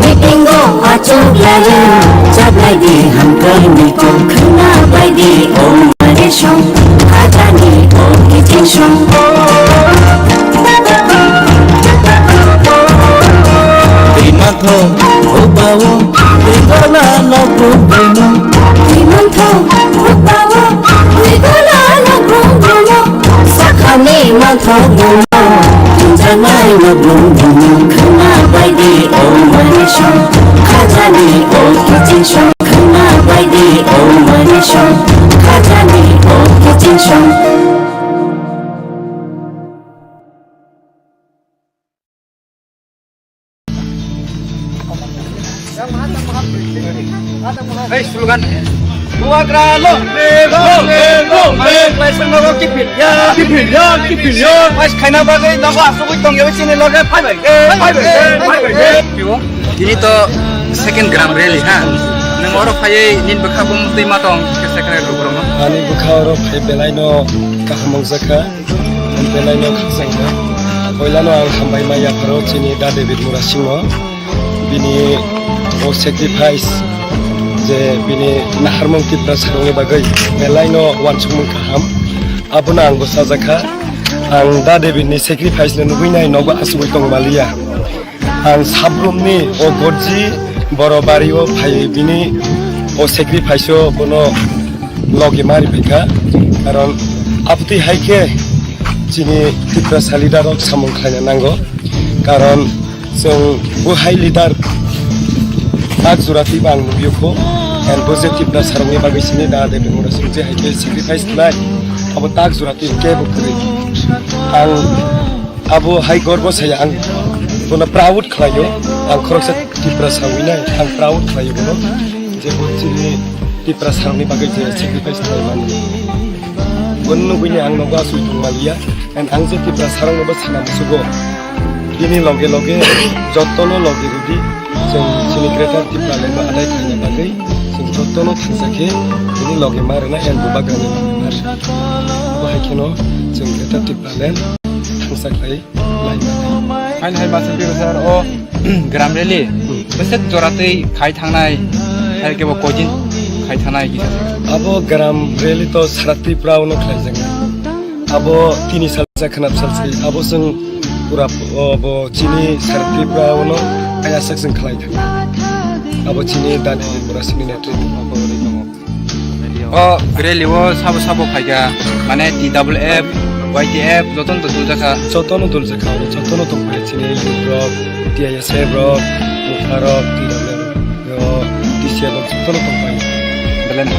Meetingo acuk lagi, jablay di hamkar miko. Khana bay di o maresho, khajani o kichishon. Dimantho ubawo digola lobrum bruno, Dimantho ubawo digola lobrum bruno. Sakhani mantho bruno, janai lobrum bruno. Khana bay di o maresho, khajani o kichishon. Khana bay di o maresho, khajani o kichishon. Hey, slogan. Buagra lo, lo, पैसे लोगों की पिलिया, आज खाना बागे लोगों आसुबुई तंगे बच्चे लोगे फाइ भाई, क्यों? Ini to second gram rally ha. Nang oro phai nin bakha bum tei ma tong ke second program. Ani bukharo phai belaino kahamong zakha, belaino khasangna. Koilano ang hambai maya pharo chini da David Murasingo. Bini o sacrifice je bini naharmong kitra sarungi bagai belaino wansumung kaham. Abuna ang bosa zakha. Ang da David ni sacrifice na nubuinai nogo asubui tong malia. Ang sabrumni o gorji borobario phai bini o sacrifice o bono logi mari phika karon apti haike chini kitra salida rok samung khaina nango karon jong bu hai leader ak jurati bang nubioko and positive na sarungi bagai sini da de bimura suje haike sacrifice nai abo tak jurati ke bukri ang abo hai gorbo saya ang bono proud khlayo ang khoroksa tipra sawina ang proud khlayo bono je chini tipra sarungi bagai je sacrifice nai mani gonno bini ang noga su malia and ang je tipra sarungi ba sana musugo ini loge loge jotono loge rudi jeng sini kereta tipra lema adai khanya bagai jeng jotono thansake ini loge marna and bubagane mar bahai kino jeng kereta tipra len थांसाखै फाइन हाय मासन बिरो sir ओ ग्राम रेली बेसे जरातै खाइ थांनाय हाय केबो cuisine खाइ थांनाय कि अब ग्राम रेली तो साराती प्राउनो खाइजों अब 3 साल जाखनाब सालसै अब जों पुरा अब चिनि साराती प्राउनो आया सकजों खाइ थां अब चिनि दानि मुरासिनि नेट्रि ओ रेली वो साबो फाइगा माने DFF YTF जतन तो दुलजाखा जतन दुलजाखा जतन तो फाइ चिनि युरोप TISF रक मुखारक TWF यो DCL जतन तो फाइ बेलेन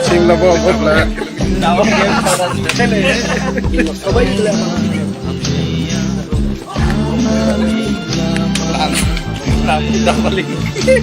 Sing la bo la. Lam dah balik.